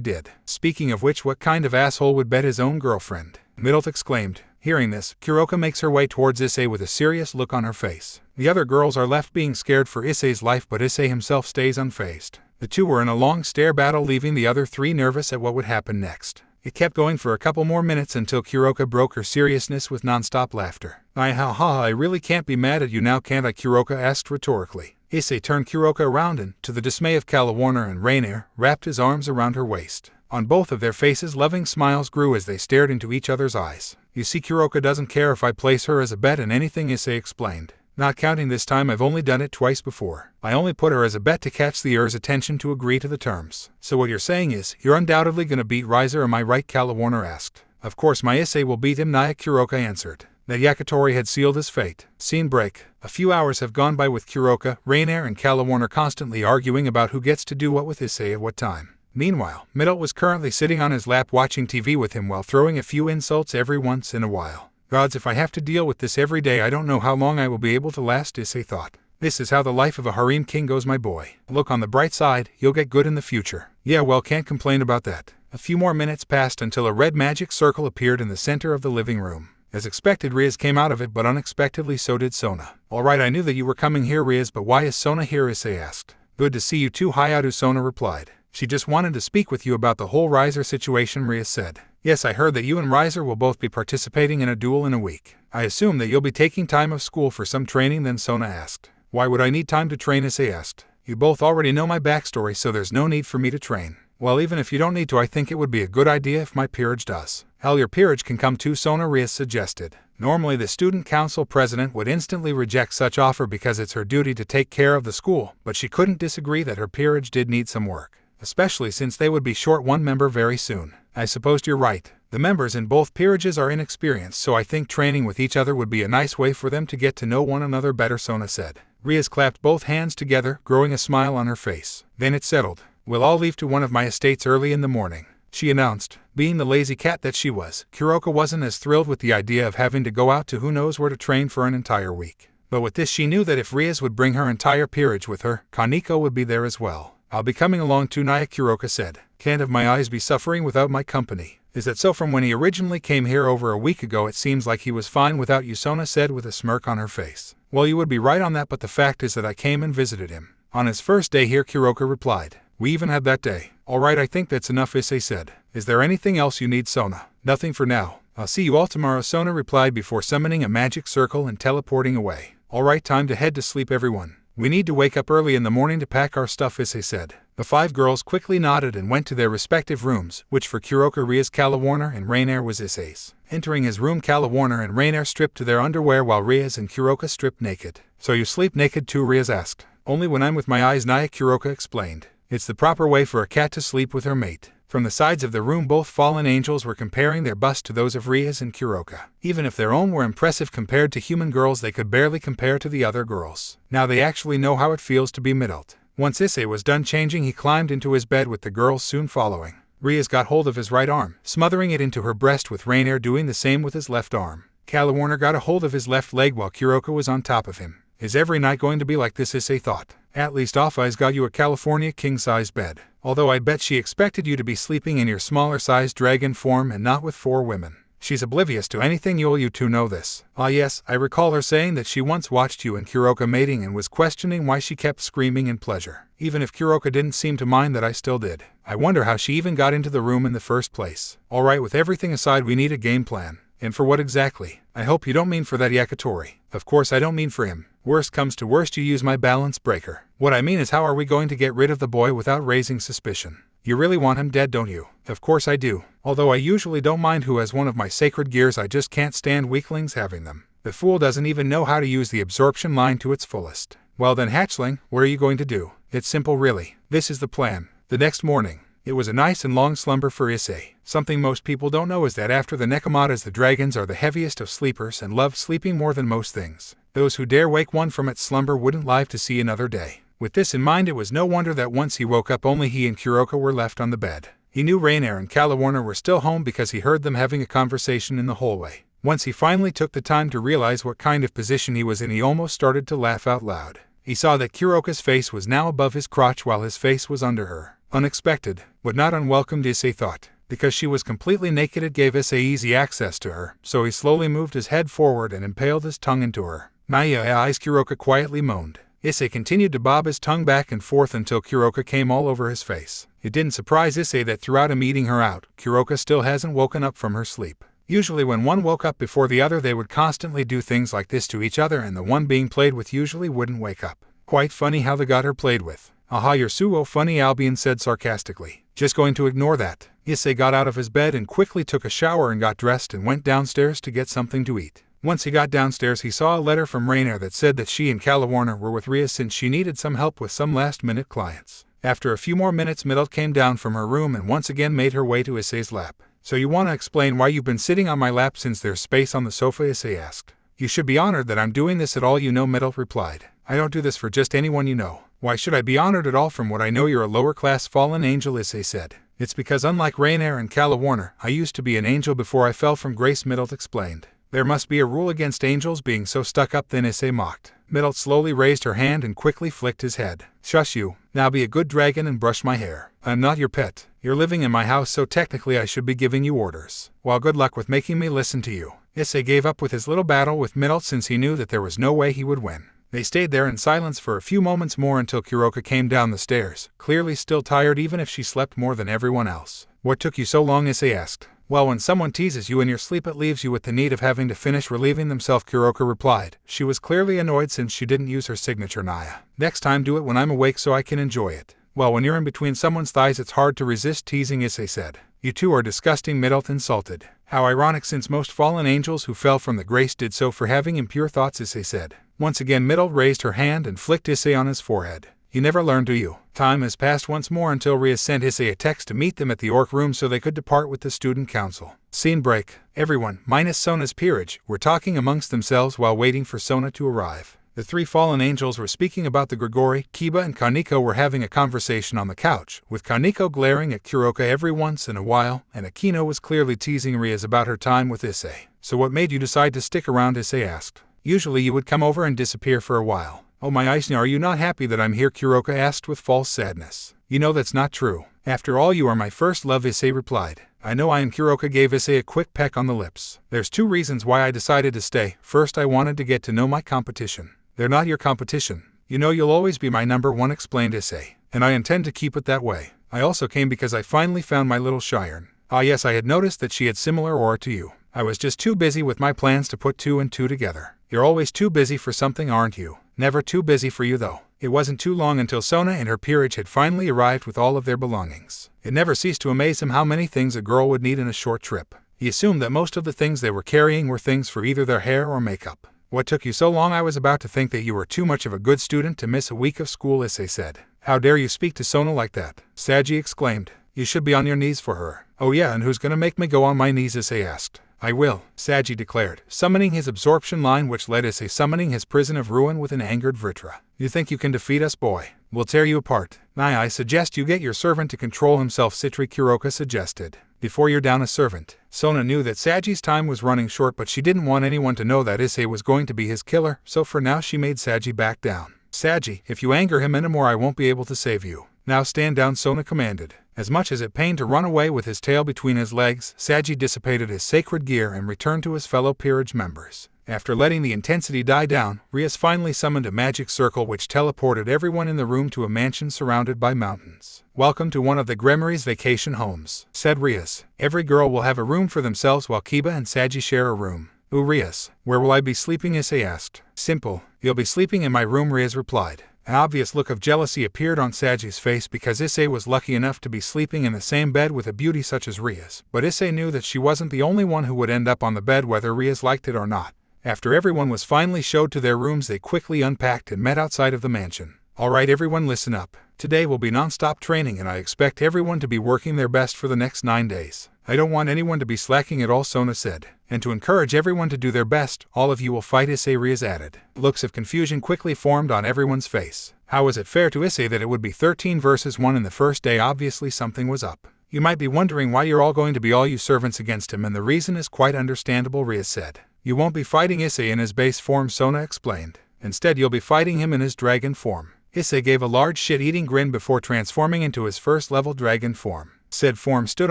[SPEAKER 1] did. Speaking of which, what kind of asshole would bet his own girlfriend? Middle exclaimed. Hearing this, Kuroka makes her way towards Issei with a serious look on her face. The other girls are left being scared for Issei's life, but Issei himself stays unfazed. The two were in a long stare battle, leaving the other three nervous at what would happen next. It kept going for a couple more minutes until Kuroka broke her seriousness with non-stop laughter. I really can't be mad at you now, can't I? Kuroka asked rhetorically. Issei turned Kuroka around and, to the dismay of Kalawarner and Rainier, wrapped his arms around her waist. On both of their faces loving smiles grew as they stared into each other's eyes. You see, Kuroka doesn't care if I place her as a bet in anything, Issei explained. Not counting this time, I've only done it twice before. I only put her as a bet to catch the heir's attention to agree to the terms. So what you're saying is, you're undoubtedly gonna beat Riser, am I right? Kalawarner asked. Of course my Issei will beat him, Naya, Kuroka answered. That Yakitori had sealed his fate. Scene break. A few hours have gone by with Kuroka, Rainier, and Kalawarner constantly arguing about who gets to do what with Issei at what time. Meanwhile, Middle was currently sitting on his lap watching TV with him while throwing a few insults every once in a while. Gods, if I have to deal with this every day, I don't know how long I will be able to last, Issei thought. This is how the life of a harem king goes, my boy. Look on the bright side, you'll get good in the future. Yeah, well, can't complain about that. A few more minutes passed until a red magic circle appeared in the center of the living room. As expected, Riaz came out of it, but unexpectedly so did Sona. Alright, I knew that you were coming here, Riaz, but why is Sona here? Issei asked. Good to see you too, Hayadu, Sona replied. She just wanted to speak with you about the whole Riser situation, Riaz said. Yes, I heard that you and Riser will both be participating in a duel in a week. I assume that you'll be taking time of school for some training, then Sona asked. Why would I need time to train? Issei asked. You both already know my backstory, so there's no need for me to train. Well, even if you don't need to, I think it would be a good idea if my peerage does. Hell, your peerage can come too, Sona, Riaz suggested. Normally the student council president would instantly reject such offer because it's her duty to take care of the school, but she couldn't disagree that her peerage did need some work, especially since they would be short one member very soon. I suppose you're right. The members in both peerages are inexperienced, so I think training with each other would be a nice way for them to get to know one another better, Sona said. Riaz clapped both hands together, growing a smile on her face. Then it settled. We'll all leave to one of my estates early in the morning, she announced. Being the lazy cat that she was, Kuroka wasn't as thrilled with the idea of having to go out to who knows where to train for an entire week. But with this she knew that if Riaz would bring her entire peerage with her, Kaneko would be there as well. I'll be coming along too, Naya, Kuroka said. Can't have my eyes be suffering without my company. Is that so? From when he originally came here over a week ago, it seems like he was fine without you, Sona said with a smirk on her face. Well, you would be right on that, but the fact is that I came and visited him on his first day here, Kuroka replied. We even had that day. Alright, I think that's enough, Issei said. Is there anything else you need, Sona? Nothing for now. I'll see you all tomorrow, Sona replied before summoning a magic circle and teleporting away. Alright, time to head to sleep, everyone. We need to wake up early in the morning to pack our stuff, Issei said. The five girls quickly nodded and went to their respective rooms, which for Kuroka, Riaz, Kalawarner, and Rainier was Issei's. Entering his room, Kalawarner and Rainier stripped to their underwear while Riaz and Kuroka stripped naked. So you sleep naked too, Riaz asked. Only when I'm with my eyes, Naya, Kuroka explained. It's the proper way for a cat to sleep with her mate. From the sides of the room, both fallen angels were comparing their busts to those of Riaz and Kuroka. Even if their own were impressive compared to human girls, they could barely compare to the other girls. Now they actually know how it feels to be middled. Once Issei was done changing, he climbed into his bed with the girls soon following. Riaz got hold of his right arm, smothering it into her breast, with Rainier doing the same with his left arm. Kalawarner got a hold of his left leg while Kuroka was on top of him. Is every night going to be like this, Issei thought. At least Ophis got you a California king-size bed. Although I bet she expected you to be sleeping in your smaller-sized dragon form and not with 4 women. She's oblivious to anything, you two know this. Ah yes, I recall her saying that she once watched you and Kuroka mating and was questioning why she kept screaming in pleasure. Even if Kuroka didn't seem to mind that, I still did. I wonder how she even got into the room in the first place. Alright, with everything aside, we need a game plan. And for what exactly? I hope you don't mean for that Yakitori. Of course I don't mean for him. Worst comes to worst, you use my balance breaker. What I mean is, how are we going to get rid of the boy without raising suspicion? You really want him dead, don't you? Of course I do. Although I usually don't mind who has one of my sacred gears, I just can't stand weaklings having them. The fool doesn't even know how to use the absorption line to its fullest. Well then, hatchling, what are you going to do? It's simple really. This is the plan. The next morning, it was a nice and long slumber for Issei. Something most people don't know is that after the Nekomatas, the dragons are the heaviest of sleepers and love sleeping more than most things. Those who dare wake one from its slumber wouldn't live to see another day. With this in mind, it was no wonder that once he woke up, only he and Kuroka were left on the bed. He knew Rainier and Kalawarner were still home because he heard them having a conversation in the hallway. Once he finally took the time to realize what kind of position he was in, he almost started to laugh out loud. He saw that Kuroka's face was now above his crotch while his face was under her. Unexpected, but not unwelcomed, Issei thought. Because she was completely naked, it gave Issei easy access to her, so he slowly moved his head forward and impaled his tongue into her. "My eyes," Kuroka quietly moaned. Issei continued to bob his tongue back and forth until Kuroka came all over his face. It didn't surprise Issei that throughout him eating her out, Kuroka still hasn't woken up from her sleep. Usually when one woke up before the other, they would constantly do things like this to each other, and the one being played with usually wouldn't wake up. Quite funny how they got her played with. "Aha, you're so funny," Albion said sarcastically. "Just going to ignore that." Issei got out of his bed and quickly took a shower and got dressed and went downstairs to get something to eat. Once he got downstairs, he saw a letter from Rainer that said that she and Caliwarner were with Ria since she needed some help with some last-minute clients. After a few more minutes, Middle came down from her room and once again made her way to Issei's lap. "So you want to explain why you've been sitting on my lap since there's space on the sofa?" Issei asked. "You should be honored that I'm doing this at all, you know," Middle replied. "I don't do this for just anyone you know." "Why should I be honored at all? From what I know, you're a lower-class fallen angel," Issei said. "It's because unlike Rainer and Caliwarner, I used to be an angel before I fell from grace," Middle explained. "There must be a rule against angels being so stuck up then," Issei mocked. Middle slowly raised her hand and quickly flicked his head. "Shush you. Now be a good dragon and brush my hair. I'm not your pet. You're living in my house, so technically I should be giving you orders. Well, good luck with making me listen to you." Issei gave up with his little battle with Middle since he knew that there was no way he would win. They stayed there in silence for a few moments more until Kuroka came down the stairs, clearly still tired even if she slept more than everyone else. "What took you so long?" Issei asked. "Well, when someone teases you in your sleep, it leaves you with the need of having to finish relieving themselves," Kuroka replied. She was clearly annoyed since she didn't use her signature Naya. "Next time do it when I'm awake so I can enjoy it." "Well, when you're in between someone's thighs, it's hard to resist teasing," Issei said. "You two are disgusting," Middle insulted. "How ironic, since most fallen angels who fell from the grace did so for having impure thoughts," Issei said. Once again Middle raised her hand and flicked Issei on his forehead. "You never learn, do you?" Time has passed once more until Ria sent Issei a text to meet them at the Orc room so they could depart with the student council. Scene break. Everyone, minus Sona's peerage, were talking amongst themselves while waiting for Sona to arrive. The three fallen angels were speaking about the Grigori. Kiba and Kaneko were having a conversation on the couch, with Kaneko glaring at Kuroka every once in a while, and Akino was clearly teasing Rias about her time with Issei. "So what made you decide to stick around?" Issei asked. "Usually you would come over and disappear for a while." "Oh my Issei, are you not happy that I'm here?" Kuroka asked with false sadness. "You know that's not true. After all, you are my first love," Issei replied. "I know I am." Kuroka gave Issei a quick peck on the lips. "There's two reasons why I decided to stay. First, I wanted to get to know my competition." "They're not your competition. You know you'll always be my number one," explained Issei. "And I intend to keep it that way. I also came because I finally found my little Shiren." "Ah yes, I had noticed that she had similar aura to you. I was just too busy with my plans to put two and two together." "You're always too busy for something, aren't you?" "Never too busy for you though." It wasn't too long until Sona and her peerage had finally arrived with all of their belongings. It never ceased to amaze him how many things a girl would need in a short trip. He assumed that most of the things they were carrying were things for either their hair or makeup. "What took you so long? I was about to think that you were too much of a good student to miss a week of school," Issei said. "How dare you speak to Sona like that?" Saji exclaimed. "You should be on your knees for her." "Oh yeah, and who's gonna make me go on my knees?" Issei asked. "I will," Saji declared, summoning his absorption line, which led Issei summoning his prison of ruin with an angered Vritra. "You think you can defeat us, boy? We'll tear you apart." "I suggest you get your servant to control himself," Citri Kuroka suggested. "Before you're down a servant." Sona knew that Saji's time was running short, but she didn't want anyone to know that Issei was going to be his killer, so for now she made Saji back down. "Saji, if you anger him anymore, I won't be able to save you." "Now stand down," Sona commanded. As much as it pained to run away with his tail between his legs, Saji dissipated his sacred gear and returned to his fellow peerage members. After letting the intensity die down, Rias finally summoned a magic circle which teleported everyone in the room to a mansion surrounded by mountains. "Welcome to one of the Gremmery's vacation homes," said Rias. "Every girl will have a room for themselves while Kiba and Saji share a room." "Ooh, Rias, where will I be sleeping?" Issei asked. "Simple. You'll be sleeping in my room," Rias replied. An obvious look of jealousy appeared on Saji's face because Issei was lucky enough to be sleeping in the same bed with a beauty such as Rias, but Issei knew that she wasn't the only one who would end up on the bed whether Rias liked it or not. After everyone was finally showed to their rooms, they quickly unpacked and met outside of the mansion. "Alright everyone, listen up. Today will be non-stop training and I expect everyone to be working their best for the next 9 days. I don't want anyone to be slacking at all," Sona said. "And to encourage everyone to do their best, all of you will fight," Issei Rias added. Looks of confusion quickly formed on everyone's face. How was it fair to Issei that it would be 13 versus 1 in the first day? Obviously something was up. "You might be wondering why you're all going to be all you servants against him, and the reason is quite understandable," Rias said. "You won't be fighting Issei in his base form," Sona explained. Instead you'll be fighting him in his dragon form. Issei gave a large shit-eating grin before transforming into his first-level dragon form. Said form stood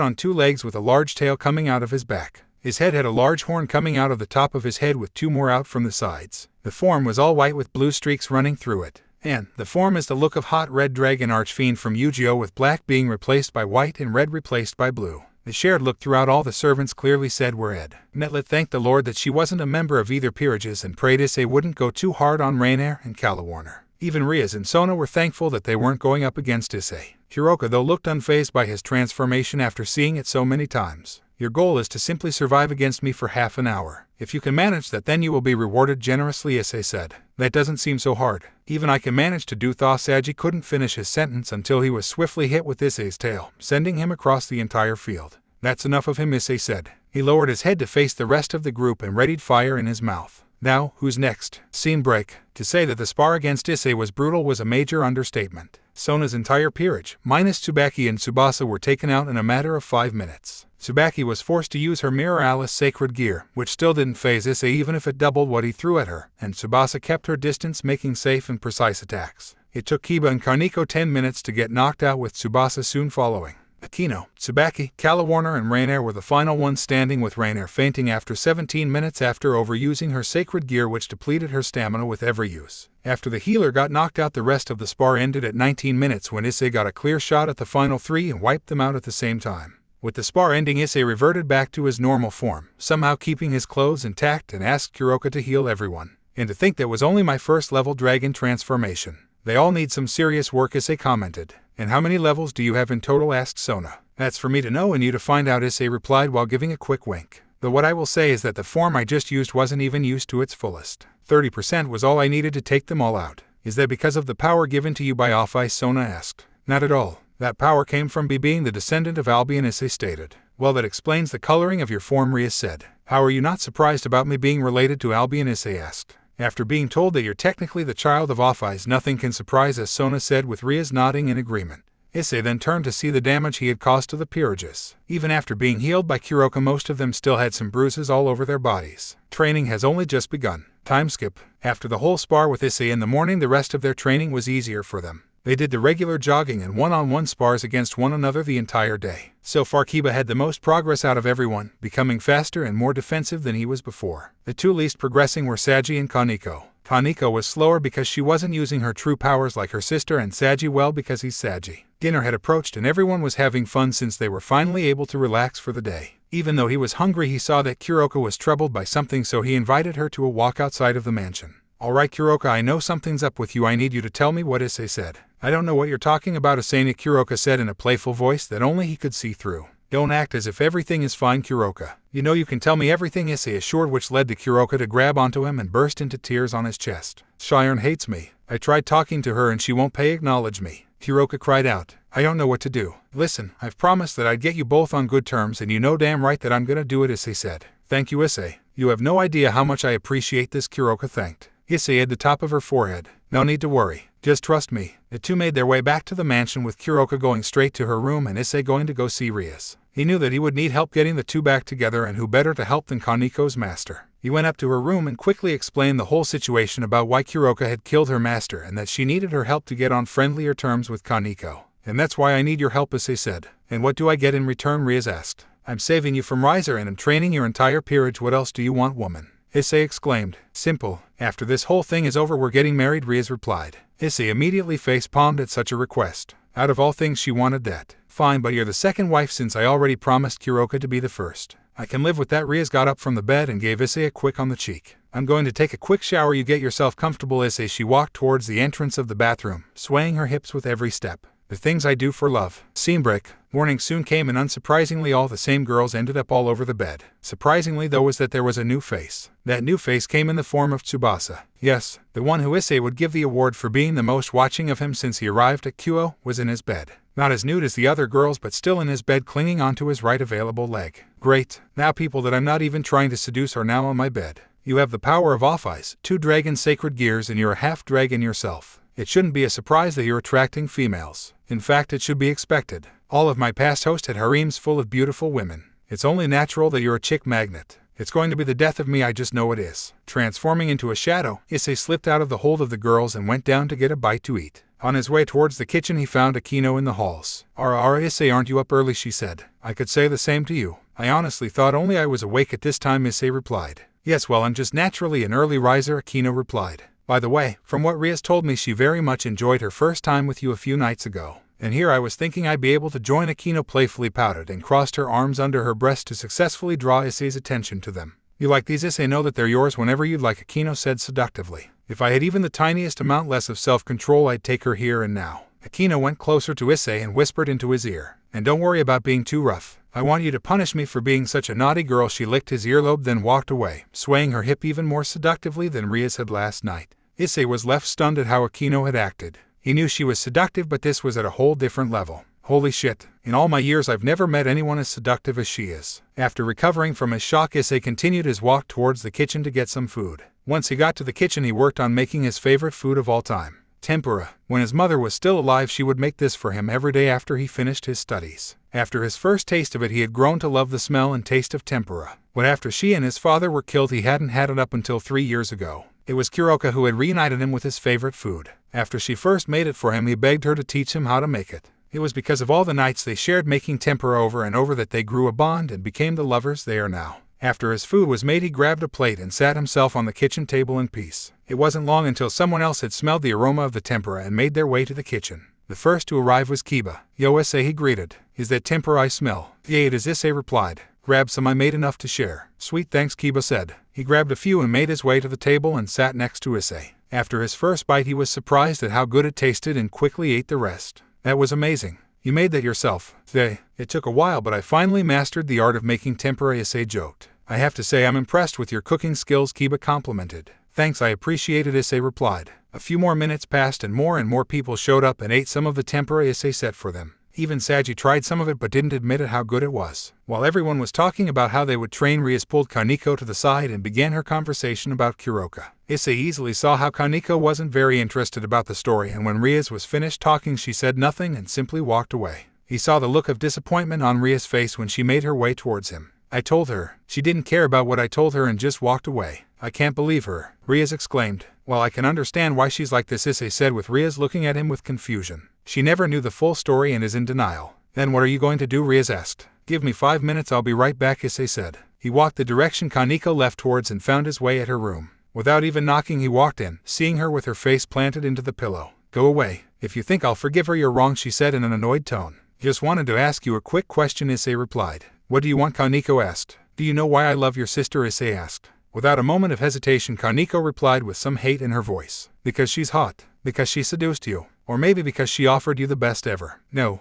[SPEAKER 1] on 2 legs with a large tail coming out of his back. His head had a large horn coming out of the top of his head with 2 more out from the sides. The form was all white with blue streaks running through it. And the form is the look of hot red dragon archfiend from Yu-Gi-Oh, with black being replaced by white and red replaced by blue. The shared look throughout all the servants clearly said were Ed. Netlet thanked the Lord that she wasn't a member of either peerages and prayed Issei wouldn't go too hard on Rainier and Calawarner. Even Riaz and Sona were thankful that they weren't going up against Issei. Kuroka though looked unfazed by his transformation after seeing it so many times. Your goal is to simply survive against me for half an hour. If you can manage that, then you will be rewarded generously, Issei said. That doesn't seem so hard. Even I can manage to do. Saji couldn't finish his sentence until he was swiftly hit with Issei's tail, sending him across the entire field. That's enough of him, Issei said. He lowered his head to face the rest of the group and readied fire in his mouth. Now, who's next? Scene break. To say that the spar against Issei was brutal was a major understatement. Sona's entire peerage, minus Tsubaki and Tsubasa, were taken out in a matter of 5 minutes. Tsubaki was forced to use her Mirror Alice sacred gear, which still didn't faze Issei even if it doubled what he threw at her, and Tsubasa kept her distance, making safe and precise attacks. It took Kiba and Kaneko 10 minutes to get knocked out, with Tsubasa soon following. Akino, Tsubaki, Calawarner and Rainier were the final ones standing, with Rainier fainting after 17 minutes after overusing her sacred gear, which depleted her stamina with every use. After the healer got knocked out, the rest of the spar ended at 19 minutes when Issei got a clear shot at the final 3 and wiped them out at the same time. With the spar ending, Issei reverted back to his normal form, somehow keeping his clothes intact, and asked Kuroka to heal everyone. And to think that was only my first level dragon transformation. They all need some serious work, Issei commented. And how many levels do you have in total? Asked Sona. That's for me to know and you to find out, Issei replied while giving a quick wink. Though what I will say is that the form I just used wasn't even used to its fullest. 30% was all I needed to take them all out. Is that because of the power given to you by Ophis? Sona asked. Not at all. That power came from being the descendant of Albion, Issei stated. Well, that explains the coloring of your form, Riaz said. How are you not surprised about me being related to Albion? Issei asked. After being told that you're technically the child of Ophis, nothing can surprise us, Sona said, with Riaz nodding in agreement. Issei then turned to see the damage he had caused to the peerages. Even after being healed by Kuroka, most of them still had some bruises all over their bodies. Training has only just begun. Time skip. After the whole spar with Issei in the morning, the rest of their training was easier for them. They did the regular jogging and one-on-one spars against one another the entire day. So far, Kiba had the most progress out of everyone, becoming faster and more defensive than he was before. The 2 least progressing were Saji and Kaneko. Kaneko was slower because she wasn't using her true powers like her sister, and Saji well because he's Saji. Dinner had approached and everyone was having fun since they were finally able to relax for the day. Even though he was hungry, he saw that Kuroka was troubled by something, so he invited her to a walk outside of the mansion. Alright Kuroka, I know something's up with you. I need you to tell me what, Issei said. I don't know what you're talking about, Issei, Kuroka said in a playful voice that only he could see through. Don't act as if everything is fine, Kuroka. You know you can tell me everything, Issei assured, which led to Kuroka to grab onto him and burst into tears on his chest. Shiren hates me. I tried talking to her and she won't acknowledge me. Kuroka cried out. I don't know what to do. Listen, I've promised that I'd get you both on good terms, and you know damn right that I'm gonna do it, Issei said. Thank you, Issei. You have no idea how much I appreciate this, Kuroka thanked. Issei at the top of her forehead. No need to worry. Just trust me. The 2 made their way back to the mansion, with Kuroka going straight to her room and Issei going to go see Riaz. He knew that he would need help getting the 2 back together, and who better to help than Kaneko's master. He went up to her room and quickly explained the whole situation about why Kuroka had killed her master and that she needed her help to get on friendlier terms with Kaneko. And that's why I need your help, Issei said. And what do I get in return? Riaz asked. I'm saving you from Riser and I'm training your entire peerage. What else do you want, woman? Issei exclaimed. Simple. After this whole thing is over, we're getting married, Riaz replied. Issei immediately face-palmed at such a request. Out of all things, she wanted that. Fine, but you're the second wife since I already promised Kuroka to be the first. I can live with that. Riaz got up from the bed and gave Issei a quick on the cheek. I'm going to take a quick shower. You get yourself comfortable, Issei. She walked towards the entrance of the bathroom, swaying her hips with every step. The things I do for love. Scene break. Morning soon came, and unsurprisingly all the same girls ended up all over the bed. Surprisingly though was that there was a new face. That new face came in the form of Tsubasa. Yes, the one who Issei would give the award for being the most watching of him since he arrived at Kyo was in his bed. Not as nude as the other girls, but still in his bed, clinging onto his right available leg. Great. Now people that I'm not even trying to seduce are now on my bed. You have the power of Ophis, 2 dragon sacred gears, and you're a half-dragon yourself. It shouldn't be a surprise that you're attracting females. In fact, it should be expected. All of my past hosts had harems full of beautiful women. It's only natural that you're a chick magnet. It's going to be the death of me, I just know it is. Transforming into a shadow, Issei slipped out of the hold of the girls and went down to get a bite to eat. On his way towards the kitchen he found Akino in the halls. Ara Issei, aren't you up early, she said. I could say the same to you. I honestly thought only I was awake at this time, Issei replied. Yes, well, I'm just naturally an early riser, Akino replied. By the way, from what Rias told me, she very much enjoyed her first time with you a few nights ago. And here I was thinking I'd be able to join. Akino playfully pouted and crossed her arms under her breast to successfully draw Issei's attention to them. You like these, Issei? Know that they're yours whenever you'd like, Akino said seductively. If I had even the tiniest amount less of self-control, I'd take her here and now. Akino went closer to Issei and whispered into his ear. And don't worry about being too rough. I want you to punish me for being such a naughty girl. She licked his earlobe, then walked away, swaying her hip even more seductively than Rias had last night. Issei was left stunned at how Akino had acted. He knew she was seductive, but this was at a whole different level. Holy shit, in all my years I've never met anyone as seductive as she is. After recovering from his shock, Issei continued his walk towards the kitchen to get some food. Once he got to the kitchen, he worked on making his favorite food of all time, tempura. When his mother was still alive, she would make this for him every day after he finished his studies. After his first taste of it, he had grown to love the smell and taste of tempura. But after she and his father were killed, he hadn't had it up until 3 years ago. It was Kuroka who had reunited him with his favorite food. After she first made it for him, he begged her to teach him how to make it. It was because of all the nights they shared making tempura over and over that they grew a bond and became the lovers they are now. After his food was made, he grabbed a plate and sat himself on the kitchen table in peace. It wasn't long until someone else had smelled the aroma of the tempura and made their way to the kitchen. The first to arrive was Kiba. Yo, Issei, he greeted. Is that tempura I smell? Yeah, it is, Issei replied. Grab some, I made enough to share. Sweet thanks, Kiba said. He grabbed a few and made his way to the table and sat next to Issei. After his first bite, he was surprised at how good it tasted and quickly ate the rest. That was amazing. You made that yourself. It took a while, but I finally mastered the art of making tempura, Issei joked. I have to say I'm impressed with your cooking skills, Kiba complimented. Thanks, I appreciate it, Issei replied. A few more minutes passed and more people showed up and ate some of the tempura Issei set for them. Even Saji tried some of it but didn't admit how good it was. While everyone was talking about how they would train, Rias pulled Kaneko to the side and began her conversation about Kuroka. Issei easily saw how Kaneko wasn't very interested about the story, and when Rias was finished talking, she said nothing and simply walked away. He saw the look of disappointment on Rias' face when she made her way towards him. I told her. She didn't care about what I told her and just walked away. I can't believe her, Rias exclaimed. Well, I can understand why she's like this, Issei said, with Rias looking at him with confusion. She never knew the full story and is in denial. Then what are you going to do, Rias asked. Give me 5 minutes, I'll be right back, Issei said. He walked the direction Kaneko left towards and found his way at her room. Without even knocking, he walked in, seeing her with her face planted into the pillow. Go away. If you think I'll forgive her, you're wrong, she said in an annoyed tone. Just wanted to ask you a quick question, Issei replied. What do you want, Kaneko asked. Do you know why I love your sister, Issei asked. Without a moment of hesitation, Kaneko replied with some hate in her voice. Because she's hot. Because she seduced you. Or maybe because she offered you the best ever. No,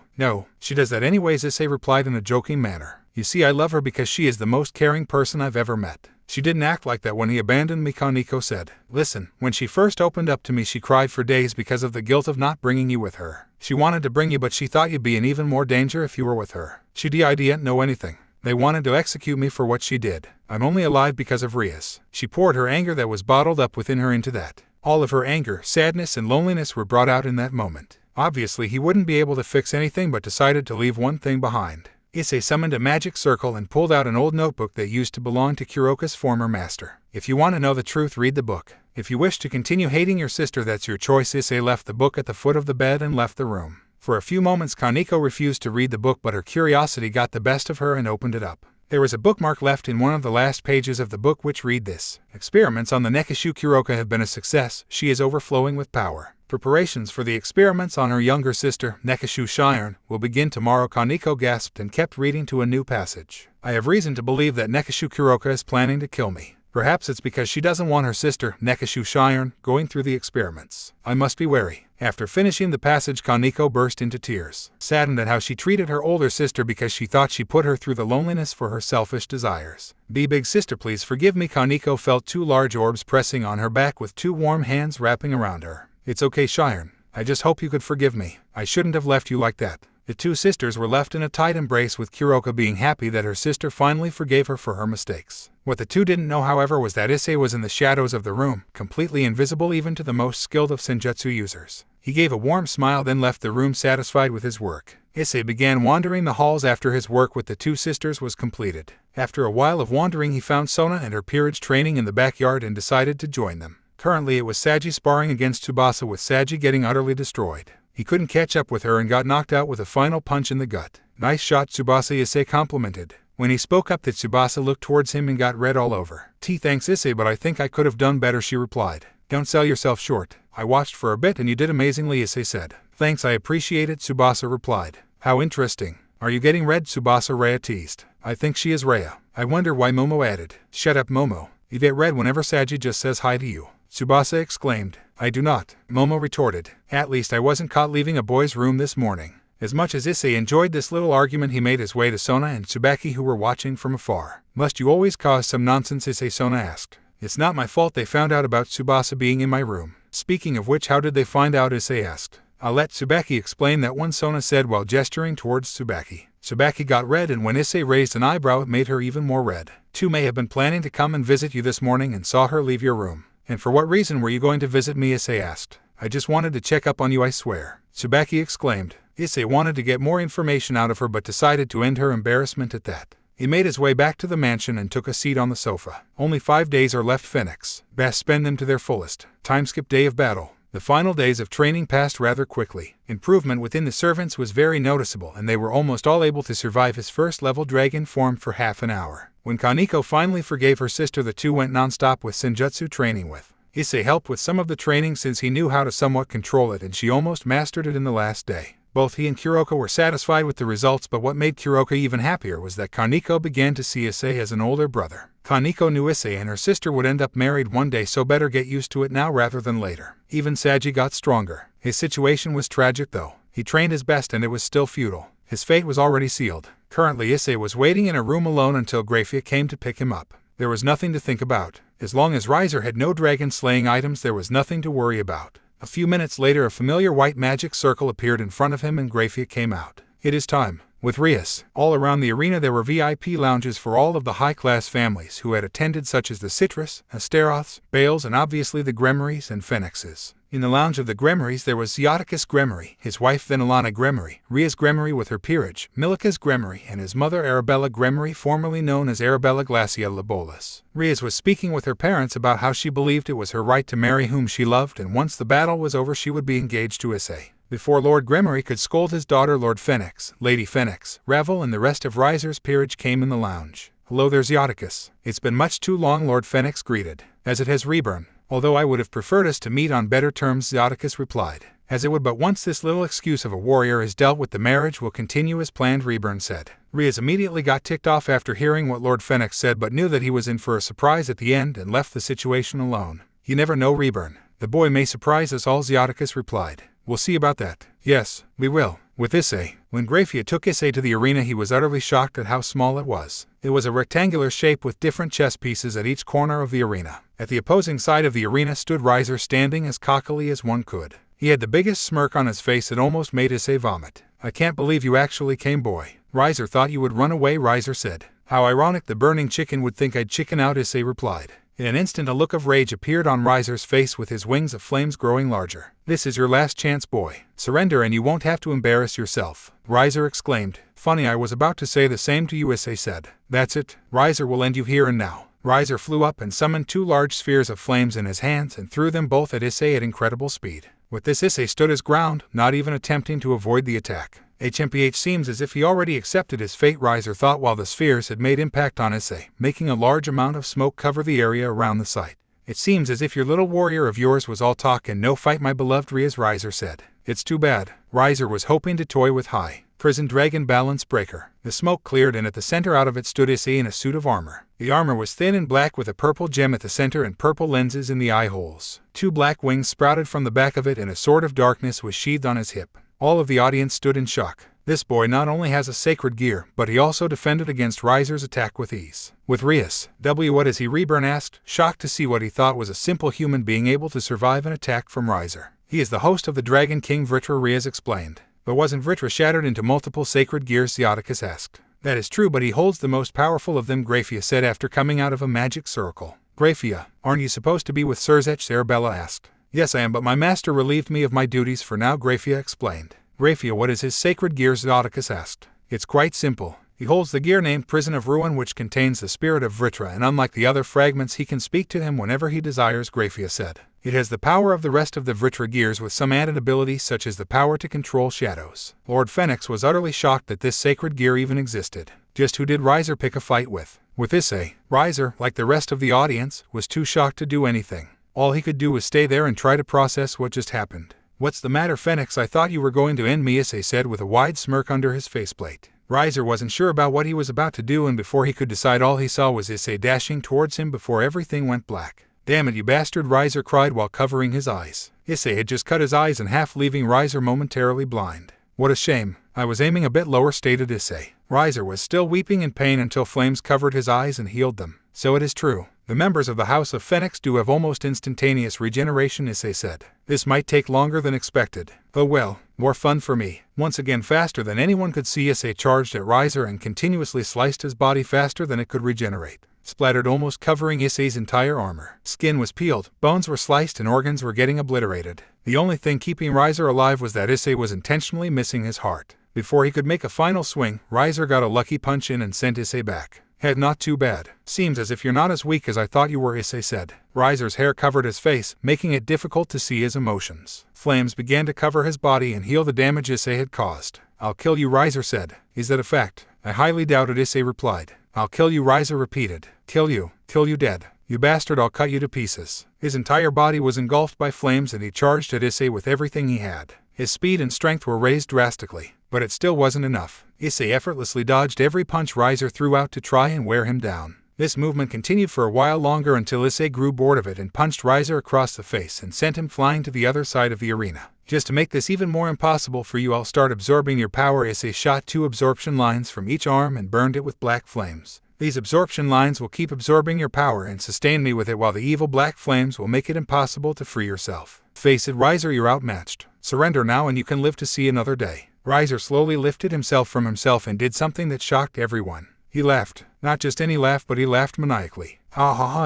[SPEAKER 1] she does that anyways, Issei replied in a joking manner. You see, I love her because she is the most caring person I've ever met. She didn't act like that when he abandoned me, Kaneko said. Listen, when she first opened up to me, she cried for days because of the guilt of not bringing you with her. She wanted to bring you, but she thought you'd be in even more danger if you were with her. She didn't know anything. They wanted to execute me for what she did. I'm only alive because of Rias. She poured her anger that was bottled up within her into that. All of her anger, sadness, and loneliness were brought out in that moment. Obviously, he wouldn't be able to fix anything but decided to leave one thing behind. Issei summoned a magic circle and pulled out an old notebook that used to belong to Kuroka's former master. If you want to know the truth, read the book. If you wish to continue hating your sister, that's your choice. Issei left the book at the foot of the bed and left the room. For a few moments, Kaneko refused to read the book, but her curiosity got the best of her and opened it up. There was a bookmark left in one of the last pages of the book which read this. Experiments on the Nekishu Kuroka have been a success. She is overflowing with power. Preparations for the experiments on her younger sister, Nekishu Shiren, will begin tomorrow. Kaneko gasped and kept reading to a new passage. I have reason to believe that Nekishu Kuroka is planning to kill me. Perhaps it's because she doesn't want her sister, Nekishu Shiren, going through the experiments. I must be wary. After finishing the passage, Kaneko burst into tears, saddened at how she treated her older sister because she thought she put her through the loneliness for her selfish desires. Big sister, please forgive me. Kaneko felt 2 large orbs pressing on her back with 2 warm hands wrapping around her. It's okay, Shiren. I just hope you could forgive me. I shouldn't have left you like that. The 2 sisters were left in a tight embrace, with Kuroka being happy that her sister finally forgave her for her mistakes. What the 2 didn't know, however, was that Issei was in the shadows of the room, completely invisible even to the most skilled of senjutsu users. He gave a warm smile, then left the room satisfied with his work. Issei began wandering the halls after his work with the 2 sisters was completed. After a while of wandering he found Sona and her peerage training in the backyard and decided to join them. Currently it was Saji sparring against Tsubasa, with Saji getting utterly destroyed. He couldn't catch up with her and got knocked out with a final punch in the gut. Nice shot, Tsubasa, Issei complimented. When he spoke up that Tsubasa looked towards him and got red all over. Thanks Issei, but I think I could have done better, she replied. Don't sell yourself short. I watched for a bit and you did amazingly, Issei said. Thanks, I appreciate it, Tsubasa replied. How interesting. Are you getting red, Tsubasa, Rhea teased. I think she is Rhea. I wonder why, Momo added. Shut up, Momo. You get red whenever Saji just says hi to you. Tsubasa exclaimed. I do not, Momo retorted. At least I wasn't caught leaving a boy's room this morning. As much as Issei enjoyed this little argument, he made his way to Sona and Tsubaki, who were watching from afar. Must you always cause some nonsense, Issei, Sona asked. It's not my fault they found out about Tsubasa being in my room. Speaking of which, how did they find out, Issei asked. I'll let Tsubaki explain that one, Sona said while gesturing towards Tsubaki. Tsubaki got red, and when Issei raised an eyebrow it made her even more red. Two may have been planning to come and visit you this morning and saw her leave your room. And for what reason were you going to visit me, Issei asked. I just wanted to check up on you, I swear. Tsubaki exclaimed. Issei wanted to get more information out of her but decided to end her embarrassment at that. He made his way back to the mansion and took a seat on the sofa. Only 5 days are left, Phoenix. Best spend them to their fullest. Time skip day of battle. The final days of training passed rather quickly. Improvement within the servants was very noticeable, and they were almost all able to survive his first-level dragon form for half an hour. When Kaneko finally forgave her sister, the two went non-stop with Senjutsu training with. Issei helped with some of the training since he knew how to somewhat control it, and she almost mastered it in the last day. Both he and Kuroka were satisfied with the results, but what made Kuroka even happier was that Kaneko began to see Issei as an older brother. Kaneko knew Issei and her sister would end up married one day, so better get used to it now rather than later. Even Saji got stronger. His situation was tragic though. He trained his best and it was still futile. His fate was already sealed. Currently Issei was waiting in a room alone until Grafia came to pick him up. There was nothing to think about. As long as Riser had no dragon-slaying items, there was nothing to worry about. A few minutes later a familiar white magic circle appeared in front of him and Grafia came out. It is time. With Rias, all around the arena there were VIP lounges for all of the high-class families who had attended, such as the Citrus, Asteroths, Bales, and obviously the Gremories and Phoenixes. In the lounge of the Gremories there was Xiaticus Gremory, his wife Venilana Gremory, Rias Gremory with her peerage, Milica's Gremory, and his mother Arabella Gremory, formerly known as Arabella Glacia Labolas. Rias was speaking with her parents about how she believed it was her right to marry whom she loved, and once the battle was over she would be engaged to Issei. Before Lord Gremory could scold his daughter, Lord Phoenix, Lady Phoenix, Ravel, and the rest of Riser's peerage came in the lounge. Hello there, Xiaticus. It's been much too long, Lord Phoenix greeted. As it has, Reburn. Although I would have preferred us to meet on better terms, Xiaticus replied. As it would, but once this little excuse of a warrior is dealt with, the marriage will continue as planned, Reburn said. Rias immediately got ticked off after hearing what Lord Phoenix said, but knew that he was in for a surprise at the end and left the situation alone. You never know, Reburn. The boy may surprise us all, Xiaticus replied. We'll see about that. Yes, we will. With Issei. When Grafia took Issei to the arena he was utterly shocked at how small it was. It was a rectangular shape with different chess pieces at each corner of the arena. At the opposing side of the arena stood Riser, standing as cockily as one could. He had the biggest smirk on his face that almost made Issei vomit. I can't believe you actually came, boy. Riser thought you would run away, Riser said. How ironic, the burning chicken would think I'd chicken out, Issei replied. In an instant a look of rage appeared on Riser's face, with his wings of flames growing larger. This is your last chance, boy. Surrender and you won't have to embarrass yourself, Riser exclaimed. Funny, I was about to say the same to you, Issei said. That's it. Riser will end you here and now. Riser flew up and summoned 2 large spheres of flames in his hands and threw them both at Issei at incredible speed. With this, Issei stood his ground, not even attempting to avoid the attack. HMPH seems as if he already accepted his fate, Riser thought while the spheres had made impact on Issei, making a large amount of smoke cover the area around the site. It seems as if your little warrior of yours was all talk and no fight, my beloved Rias, Riser said. It's too bad. Riser was hoping to toy with High Prison Dragon Balance Breaker. The smoke cleared and at the center out of it stood Issei in a suit of armor. The armor was thin and black with a purple gem at the center and purple lenses in the eye holes. 2 black wings sprouted from the back of it and a sword of darkness was sheathed on his hip. All of the audience stood in shock. This boy not only has a sacred gear, but he also defended against Riser's attack with ease. With Rias, what is he, Reburn asked, shocked to see what he thought was a simple human being able to survive an attack from Riser. He is the host of the Dragon King Vritra, Rias explained. But wasn't Vritra shattered into multiple sacred gears, Xiaticus asked. That is true, but he holds the most powerful of them, Grafia said after coming out of a magic circle. Grafia, aren't you supposed to be with Sirzech? Arabella asked. Yes, I am, but my master relieved me of my duties for now, Grafia explained. Grafia, what is his sacred gear? Xiaticus asked. It's quite simple. He holds the gear named Prison of Ruin, which contains the spirit of Vritra, and unlike the other fragments he can speak to him whenever he desires, Grafia said. It has the power of the rest of the Vritra gears with some added abilities such as the power to control shadows. Lord Phoenix was utterly shocked that this sacred gear even existed. Just who did Riser pick a fight with? With Issei, Riser, like the rest of the audience, was too shocked to do anything. All he could do was stay there and try to process what just happened. What's the matter, Phoenix? I thought you were going to end me, Issei said with a wide smirk under his faceplate. Riser wasn't sure about what he was about to do, and before he could decide, all he saw was Issei dashing towards him before everything went black. Damn it, you bastard, Riser cried while covering his eyes. Issei had just cut his eyes in half, leaving Riser momentarily blind. What a shame. I was aiming a bit lower, stated Issei. Riser was still weeping in pain until flames covered his eyes and healed them. So it is true. The members of the House of Phoenix do have almost instantaneous regeneration, Issei said. This might take longer than expected. Oh well, more fun for me. Once again, faster than anyone could see, Issei charged at Riser and continuously sliced his body faster than it could regenerate. Splattered, almost covering Issei's entire armor. Skin was peeled, bones were sliced, and organs were getting obliterated. The only thing keeping Riser alive was that Issei was intentionally missing his heart. Before he could make a final swing, Riser got a lucky punch in and sent Issei back. Head, not too bad. Seems as if you're not as weak as I thought you were, Issei said. Riser's hair covered his face, making it difficult to see his emotions. Flames began to cover his body and heal the damage Issei had caused. I'll kill you, Riser said. Is that a fact? I highly doubt it, Issei replied. I'll kill you, Riser repeated. Kill you dead. You bastard, I'll cut you to pieces. His entire body was engulfed by flames and he charged at Issei with everything he had. His speed and strength were raised drastically, but it still wasn't enough. Issei effortlessly dodged every punch Riser threw out to try and wear him down. This movement continued for a while longer until Issei grew bored of it and punched Riser across the face and sent him flying to the other side of the arena. Just to make this even more impossible for you, I'll start absorbing your power. Issei shot 2 absorption lines from each arm and burned it with black flames. These absorption lines will keep absorbing your power and sustain me with it, while the evil black flames will make it impossible to free yourself. Face it, Riser, you're outmatched. Surrender now and you can live to see another day. Riser slowly lifted himself from himself and did something that shocked everyone. He laughed. Not just any laugh, but he laughed maniacally. Ha ha ha,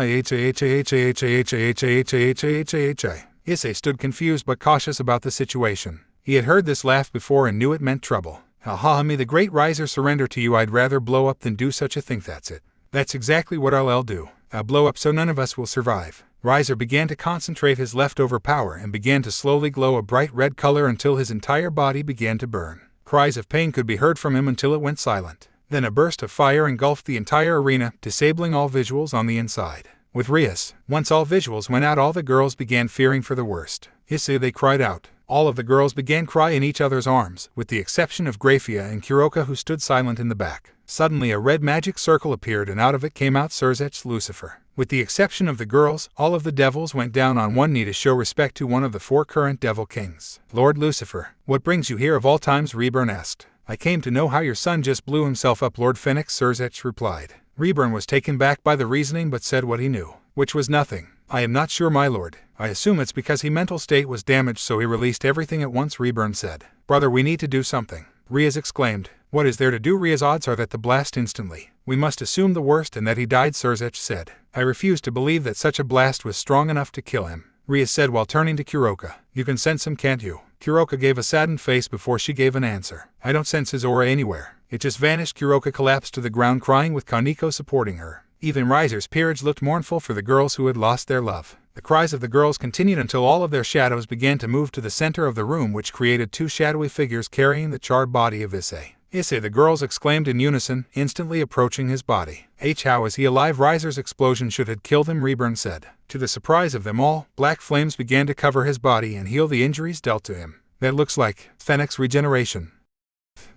[SPEAKER 1] Issei stood confused but cautious about the situation. He had heard this laugh before and knew it meant trouble. Ha ha, me the great Riser, surrender to you. I'd rather blow up than do such a thing. That's it. That's exactly what I'll do. I'll blow up so none of us will survive. Riser began to concentrate his leftover power and began to slowly glow a bright red color until his entire body began to burn. Cries of pain could be heard from him until it went silent. Then a burst of fire engulfed the entire arena, disabling all visuals on the inside. With Rias, once all visuals went out, all the girls began fearing for the worst. Issei, they cried out. All of the girls began crying in each other's arms, with the exception of Grafia and Kuroka, who stood silent in the back. Suddenly a red magic circle appeared and out of it came out Serzech's Lucifer. With the exception of the girls, all of the devils went down on one knee to show respect to one of the 4 current devil kings. Lord Lucifer, what brings you here of all times? Reborn asked. I came to know how your son just blew himself up, Lord Phoenix, Serzech replied. Reborn was taken back by the reasoning but said what he knew, which was nothing. I am not sure, my lord. I assume it's because his mental state was damaged, so he released everything at once, Reborn said. Brother, we need to do something. Rias exclaimed. What is there to do? Rias, odds are that the blast instantly. We must assume the worst and that he died, Serzech said. I refuse to believe that such a blast was strong enough to kill him, Rias said while turning to Kuroka. You can sense him, can't you? Kuroka gave a saddened face before she gave an answer. I don't sense his aura anywhere. It just vanished. Kuroka collapsed to the ground crying with Kaneko supporting her. Even Riser's peerage looked mournful for the girls who had lost their love. The cries of the girls continued until all of their shadows began to move to the center of the room, which created 2 shadowy figures carrying the charred body of Issei. Issei, the girls exclaimed in unison, instantly approaching his body. How is he alive? Riser's explosion should have killed him, Reborn said. To the surprise of them all, black flames began to cover his body and heal the injuries dealt to him. That looks like Phoenix regeneration.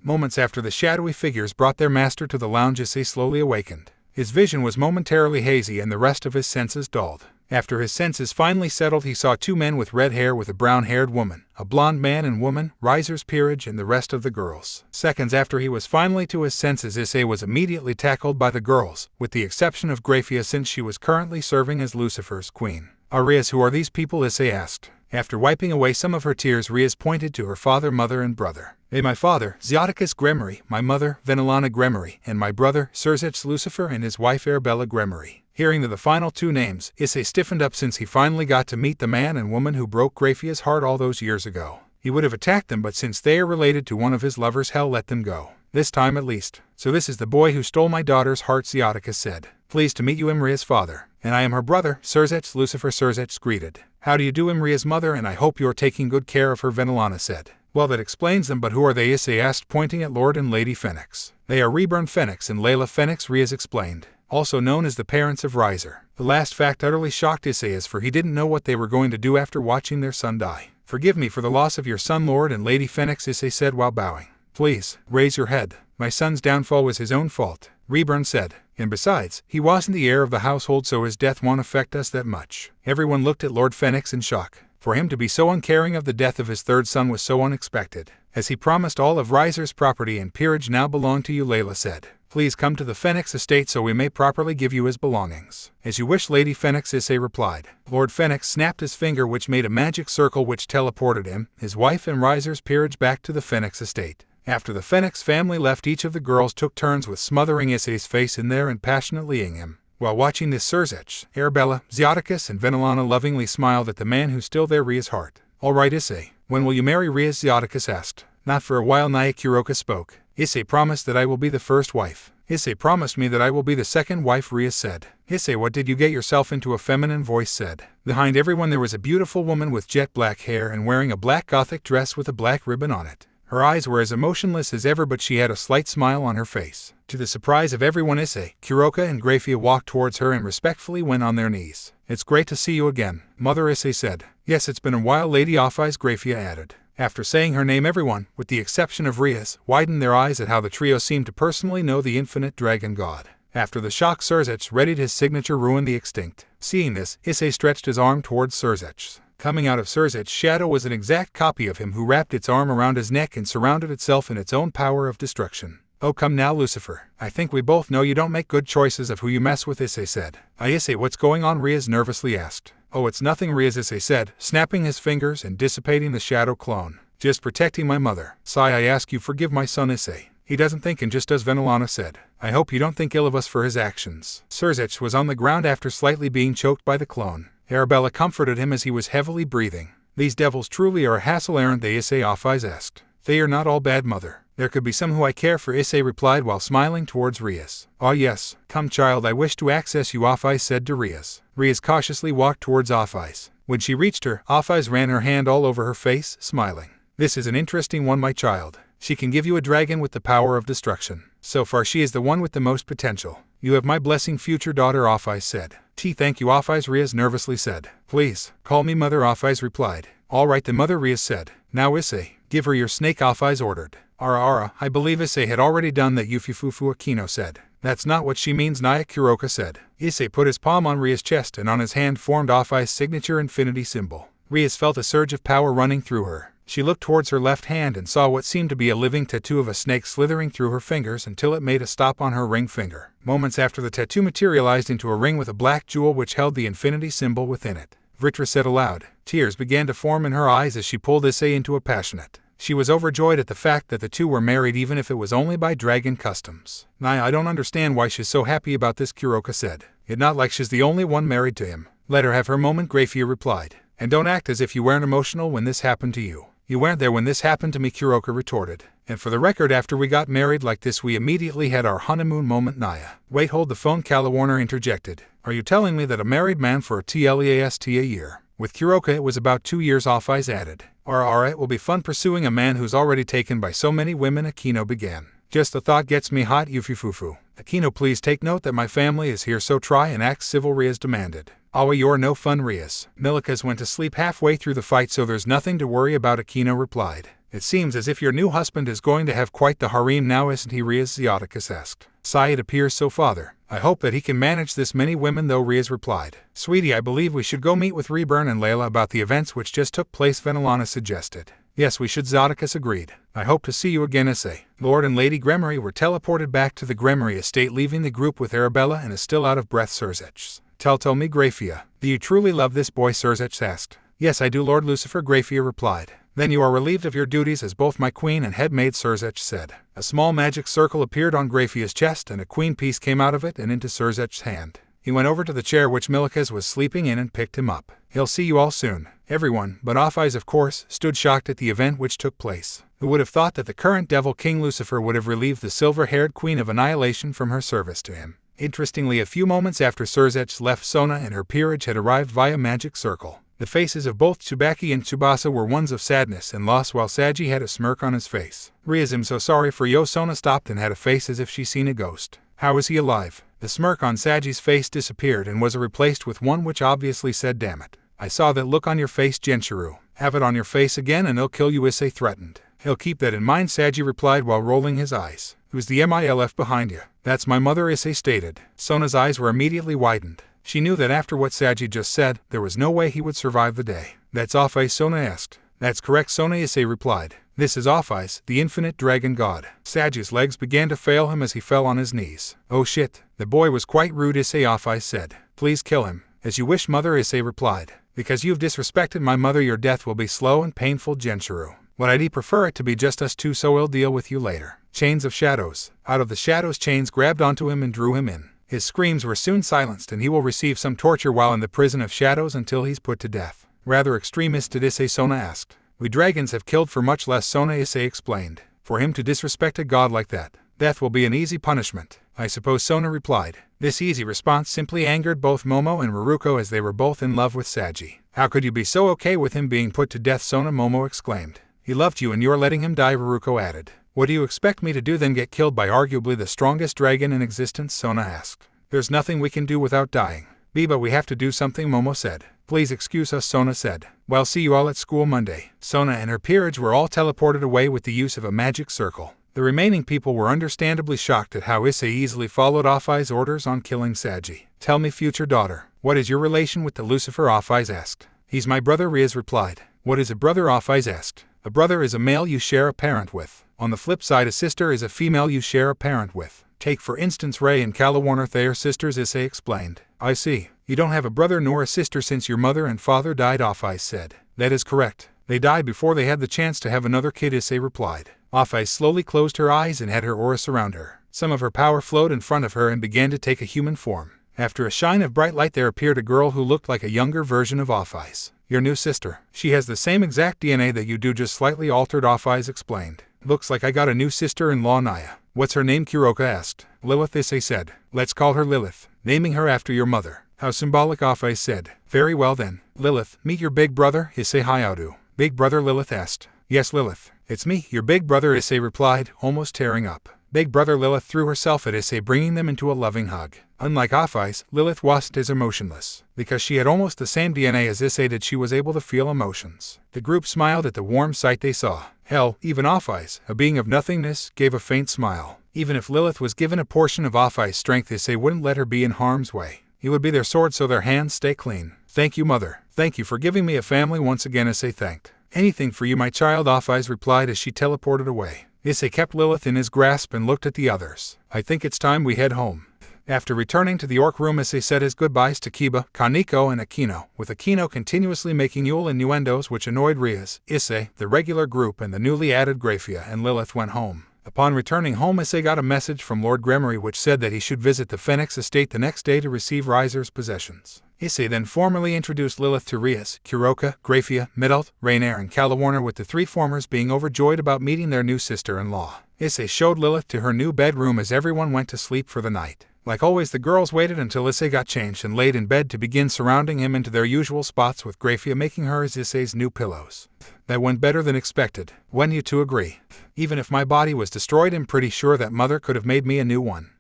[SPEAKER 1] Moments after the shadowy figures brought their master to the lounge, Issei slowly awakened. His vision was momentarily hazy and the rest of his senses dulled. After his senses finally settled, he saw 2 men with red hair with a brown-haired woman, a blonde man and woman, Riser's peerage and the rest of the girls. Seconds after he was finally to his senses, Issei was immediately tackled by the girls, with the exception of Grafia since she was currently serving as Lucifer's queen. Rias, who are these people? Issei asked. After wiping away some of her tears, Rias pointed to her father, mother, and brother. My father, Zioticus Gremory, my mother, Venilana Gremory, and my brother, Serzech Lucifer, and his wife, Arabella Gremory. Hearing the final 2 names, Issei stiffened up since he finally got to meet the man and woman who broke Grafia's heart all those years ago. He would have attacked them, but since they are related to one of his lovers, hell let them go. this time at least. So this is the boy who stole my daughter's heart, Ziaticus said. Pleased to meet you, Imria's father. And I am her brother, Serzech. Lucifer Serzech greeted. How do you do, Imria's mother, and I hope you are taking good care of her, Venelana said. Well, that explains them, but who are they? Issei asked, pointing at Lord and Lady Phoenix. They are Reborn Phoenix and Layla Phoenix, Riaz explained. Also known as the parents of Riser. The last fact utterly shocked Issei, as for he didn't know what they were going to do after watching their son die. Forgive me for the loss of your son, Lord and Lady Phoenix, Issei said while bowing. Please, raise your head. My son's downfall was his own fault, Reborn said. And besides, he wasn't the heir of the household, so his death won't affect us that much. Everyone looked at Lord Phoenix in shock. For him to be so uncaring of the death of his third son was so unexpected, as he promised all of Riser's property and peerage now belonged to you, Layla said. Please come to the Phoenix estate so we may properly give you his belongings. As you wish, Lady Phoenix, Issei replied. Lord Phoenix snapped his finger, which made a magic circle which teleported him, his wife and Riser's peerage back to the Phoenix estate. After the Phoenix family left, each of the girls took turns with smothering Issei's face in there and passionately ing him. While watching this, Serzech, Arabella, Ziaticus, and Venelana lovingly smiled at the man who stole their Ria's heart. All right, Issei, when will you marry Riaz? Ziaticus asked. Not for a while, Naya Kuroka spoke. Issei promised that I will be the first wife. Issei promised me that I will be the second wife, Riaz said. Issei, what did you get yourself into? A feminine voice said. Behind everyone there was a beautiful woman with jet black hair and wearing a black gothic dress with a black ribbon on it. Her eyes were as emotionless as ever, but she had a slight smile on her face. To the surprise of everyone, Issei, Kuroka, and Grafia walked towards her and respectfully went on their knees. It's great to see you again, Mother, Issei said. Yes, it's been a while, Lady Ophis, Grafia added. After saying her name, everyone, with the exception of Riaz, widened their eyes at how the trio seemed to personally know the infinite dragon god. After the shock, Serzech readied his signature Ruin the Extinct. Seeing this, Issei stretched his arm towards Serzech's. Coming out of Serzech's shadow was an exact copy of him, who wrapped its arm around his neck and surrounded itself in its own power of destruction. Oh, come now, Lucifer. I think we both know you don't make good choices of who you mess with, Issei said. Issei, what's going on? Riaz nervously asked. Oh, it's nothing, Riaz, Issei said, snapping his fingers and dissipating the shadow clone. Just protecting my mother. Sigh, I ask you forgive my son, Issei. He doesn't think and just does, Venelana said. I hope you don't think ill of us for his actions. Serzech was on the ground after slightly being choked by the clone. Arabella comforted him as he was heavily breathing. These devils truly are a hassle, aren't they? Issei Ophis asked. They are not all bad, Mother. There could be some who I care for, Issei replied while smiling towards Riaz. Ah yes, come child, I wish to access you, Ophis said to Riaz. Riaz cautiously walked towards Ophis. When she reached her, Ophis ran her hand all over her face, smiling. This is an interesting one, my child. She can give you a dragon with the power of destruction. So far she is the one with the most potential. You have my blessing, future daughter, Ophis said. Thank you, Ophis, Riaz nervously said. Please, call me Mother, Ophis replied. All right, the Mother, Riaz said. Now Issei, give her your snake, Ophis ordered. Ara, I believe Issei had already done that, Yufufufu Akino said. That's not what she means, Naya Kuroka said. Issei put his palm on Riaz's chest and on his hand formed Ophis' signature infinity symbol. Riaz felt a surge of power running through her. She looked towards her left hand and saw what seemed to be a living tattoo of a snake slithering through her fingers until it made a stop on her ring finger. Moments after, the tattoo materialized into a ring with a black jewel which held the infinity symbol within it. Vritra said aloud. Tears began to form in her eyes as she pulled Issei into a passionate. She was overjoyed at the fact that the two were married, even if it was only by dragon customs. Naya, I don't understand why she's so happy about this, Kuroka said. It's not like she's the only one married to him. Let her have her moment, Grafia replied. And don't act as if you weren't emotional when this happened to you. You weren't there when this happened to me, Kuroka retorted. And for the record, after we got married like this, we immediately had our honeymoon moment, Naya. Wait, hold the phone, Calawarner interjected. Are you telling me that a married man for at least a year? With Kuroka it was about 2 years, Ophis added. Ara, it will be fun pursuing a man who's already taken by so many women, Akino began. Just the thought gets me hot, Yufufufu. Akino, please take note that my family is here, so try and act civil, Riaz demanded. Awa, you're no fun, Riaz. Milikas went to sleep halfway through the fight, so there's nothing to worry about, Akino replied. It seems as if your new husband is going to have quite the harem now, isn't he, Riaz? Ziaticus asked. Sigh, it appears so, father. I hope that he can manage this many women, though, Riaz replied. Sweetie, I believe we should go meet with Reborn and Layla about the events which just took place, Venelana suggested. Yes, we should, Ziaticus agreed. I hope to see you again, Issei. Lord and Lady Gremory were teleported back to the Gremory estate, leaving the group with Arabella and a still out-of-breath Serzech. Tell me, Grafia, do you truly love this boy? Serzech asked. Yes, I do, Lord Lucifer, Grafia replied. Then you are relieved of your duties as both my queen and head maid, Serzech said. A small magic circle appeared on Grafia's chest and a queen piece came out of it and into Serzech's hand. He went over to the chair which Milikas was sleeping in and picked him up. He'll see you all soon. Everyone, but Ophis of course, stood shocked at the event which took place. Who would have thought that the current Devil King Lucifer would have relieved the silver-haired Queen of Annihilation from her service to him? Interestingly, a few moments after Surzech left, Sona and her peerage had arrived via magic circle. The faces of both Tsubaki and Tsubasa were ones of sadness and loss, while Saji had a smirk on his face. Rias, I'm so sorry for yo. Sona stopped and had a face as if she seen a ghost. How is he alive? The smirk on Saji's face disappeared and was replaced with one which obviously said, damn it. I saw that look on your face, Genshiro. Have it on your face again and they'll kill you, Issei threatened. He'll keep that in mind, Saji replied while rolling his eyes. Who's the MILF behind you? That's my mother, Issei stated. Sona's eyes were immediately widened. She knew that after what Saji just said, there was no way he would survive the day. That's Ophis, Sona asked. That's correct, Sona, Issei replied. This is Ophis, the infinite dragon god. Saji's legs began to fail him as he fell on his knees. Oh shit. The boy was quite rude, Issei, Ophis said. Please kill him. As you wish, mother, Issei replied. Because you've disrespected my mother, your death will be slow and painful, Genshiro. Would I prefer it to be just us two, so we'll deal with you later. Chains of shadows. Out of the shadows, chains grabbed onto him and drew him in. His screams were soon silenced and he will receive some torture while in the prison of shadows until he's put to death. Rather extremist, did Issei, Sona asked. We dragons have killed for much less, Sona, Issei explained. For him to disrespect a god like that, death will be an easy punishment. I suppose, Sona replied. This easy response simply angered both Momo and Ruruko as they were both in love with Saji. How could you be so okay with him being put to death, Sona, Momo exclaimed. He loved you and you're letting him die, Ruruko added. What do you expect me to do then, get killed by arguably the strongest dragon in existence, Sona asked. There's nothing we can do without dying. But we have to do something, Momo said. Please excuse us, Sona said. Well, see you all at school Monday. Sona and her peerage were all teleported away with the use of a magic circle. The remaining people were understandably shocked at how Issei easily followed Ophis' orders on killing Saji. Tell me, future daughter, what is your relation with the Lucifer, Ophis asked. He's my brother, Rias replied. What is a brother, Ophis asked. A brother is a male you share a parent with. On the flip side, a sister is a female you share a parent with. Take for instance Ray and Calawarner, they are sisters, Issei explained. I see. You don't have a brother nor a sister since your mother and father died, Ophis said. That is correct. They died before they had the chance to have another kid, Issei replied. Ophis slowly closed her eyes and had her aura surround her. Some of her power flowed in front of her and began to take a human form. After a shine of bright light there appeared a girl who looked like a younger version of Ophis. Your new sister. She has the same exact DNA that you do, just slightly altered, Ophis explained. Looks like I got a new sister-in-law, Naya. What's her name, Kuroka asked. Lilith, Issei said. Let's call her Lilith, naming her after your mother. How symbolic, Ophis said. Very well then. Lilith, meet your big brother, Issei Hayadu. Big brother, Lilith asked. Yes, Lilith. It's me, your big brother, Issei replied, almost tearing up. Big brother Lilith threw herself at Issei, bringing them into a loving hug. Unlike Ophis, Lilith wasn't as emotionless. Because she had almost the same DNA as Issei did, she was able to feel emotions. The group smiled at the warm sight they saw. Hell, even Ophis, a being of nothingness, gave a faint smile. Even if Lilith was given a portion of Ophis' strength, Issei wouldn't let her be in harm's way. He would be their sword so their hands stay clean. Thank you, mother. Thank you for giving me a family once again, Issei thanked. Anything for you, my child, Ophis replied as she teleported away. Issei kept Lilith in his grasp and looked at the others. I think it's time we head home. After returning to the orc room, Issei said his goodbyes to Kiba, Kaneko, and Akino, with Akino continuously making Yule innuendos which annoyed Rias. Issei, the regular group, and the newly added Grafia and Lilith went home. Upon returning home, Issei got a message from Lord Gremory which said that he should visit the Phoenix estate the next day to receive Riser's possessions. Issei then formally introduced Lilith to Rias, Kuroka, Grafia, Midalt, Rainier, and Calawarner, with the three formers being overjoyed about meeting their new sister-in-law. Issei showed Lilith to her new bedroom as everyone went to sleep for the night. Like always, the girls waited until Issei got changed and laid in bed to begin surrounding him into their usual spots, with Grafia making her as Issei's new pillows. That went better than expected. When you two agree. Even if my body was destroyed, I'm pretty sure that mother could have made me a new one.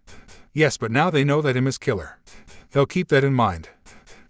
[SPEAKER 1] Yes, but now they know that him is killer. They'll keep that in mind.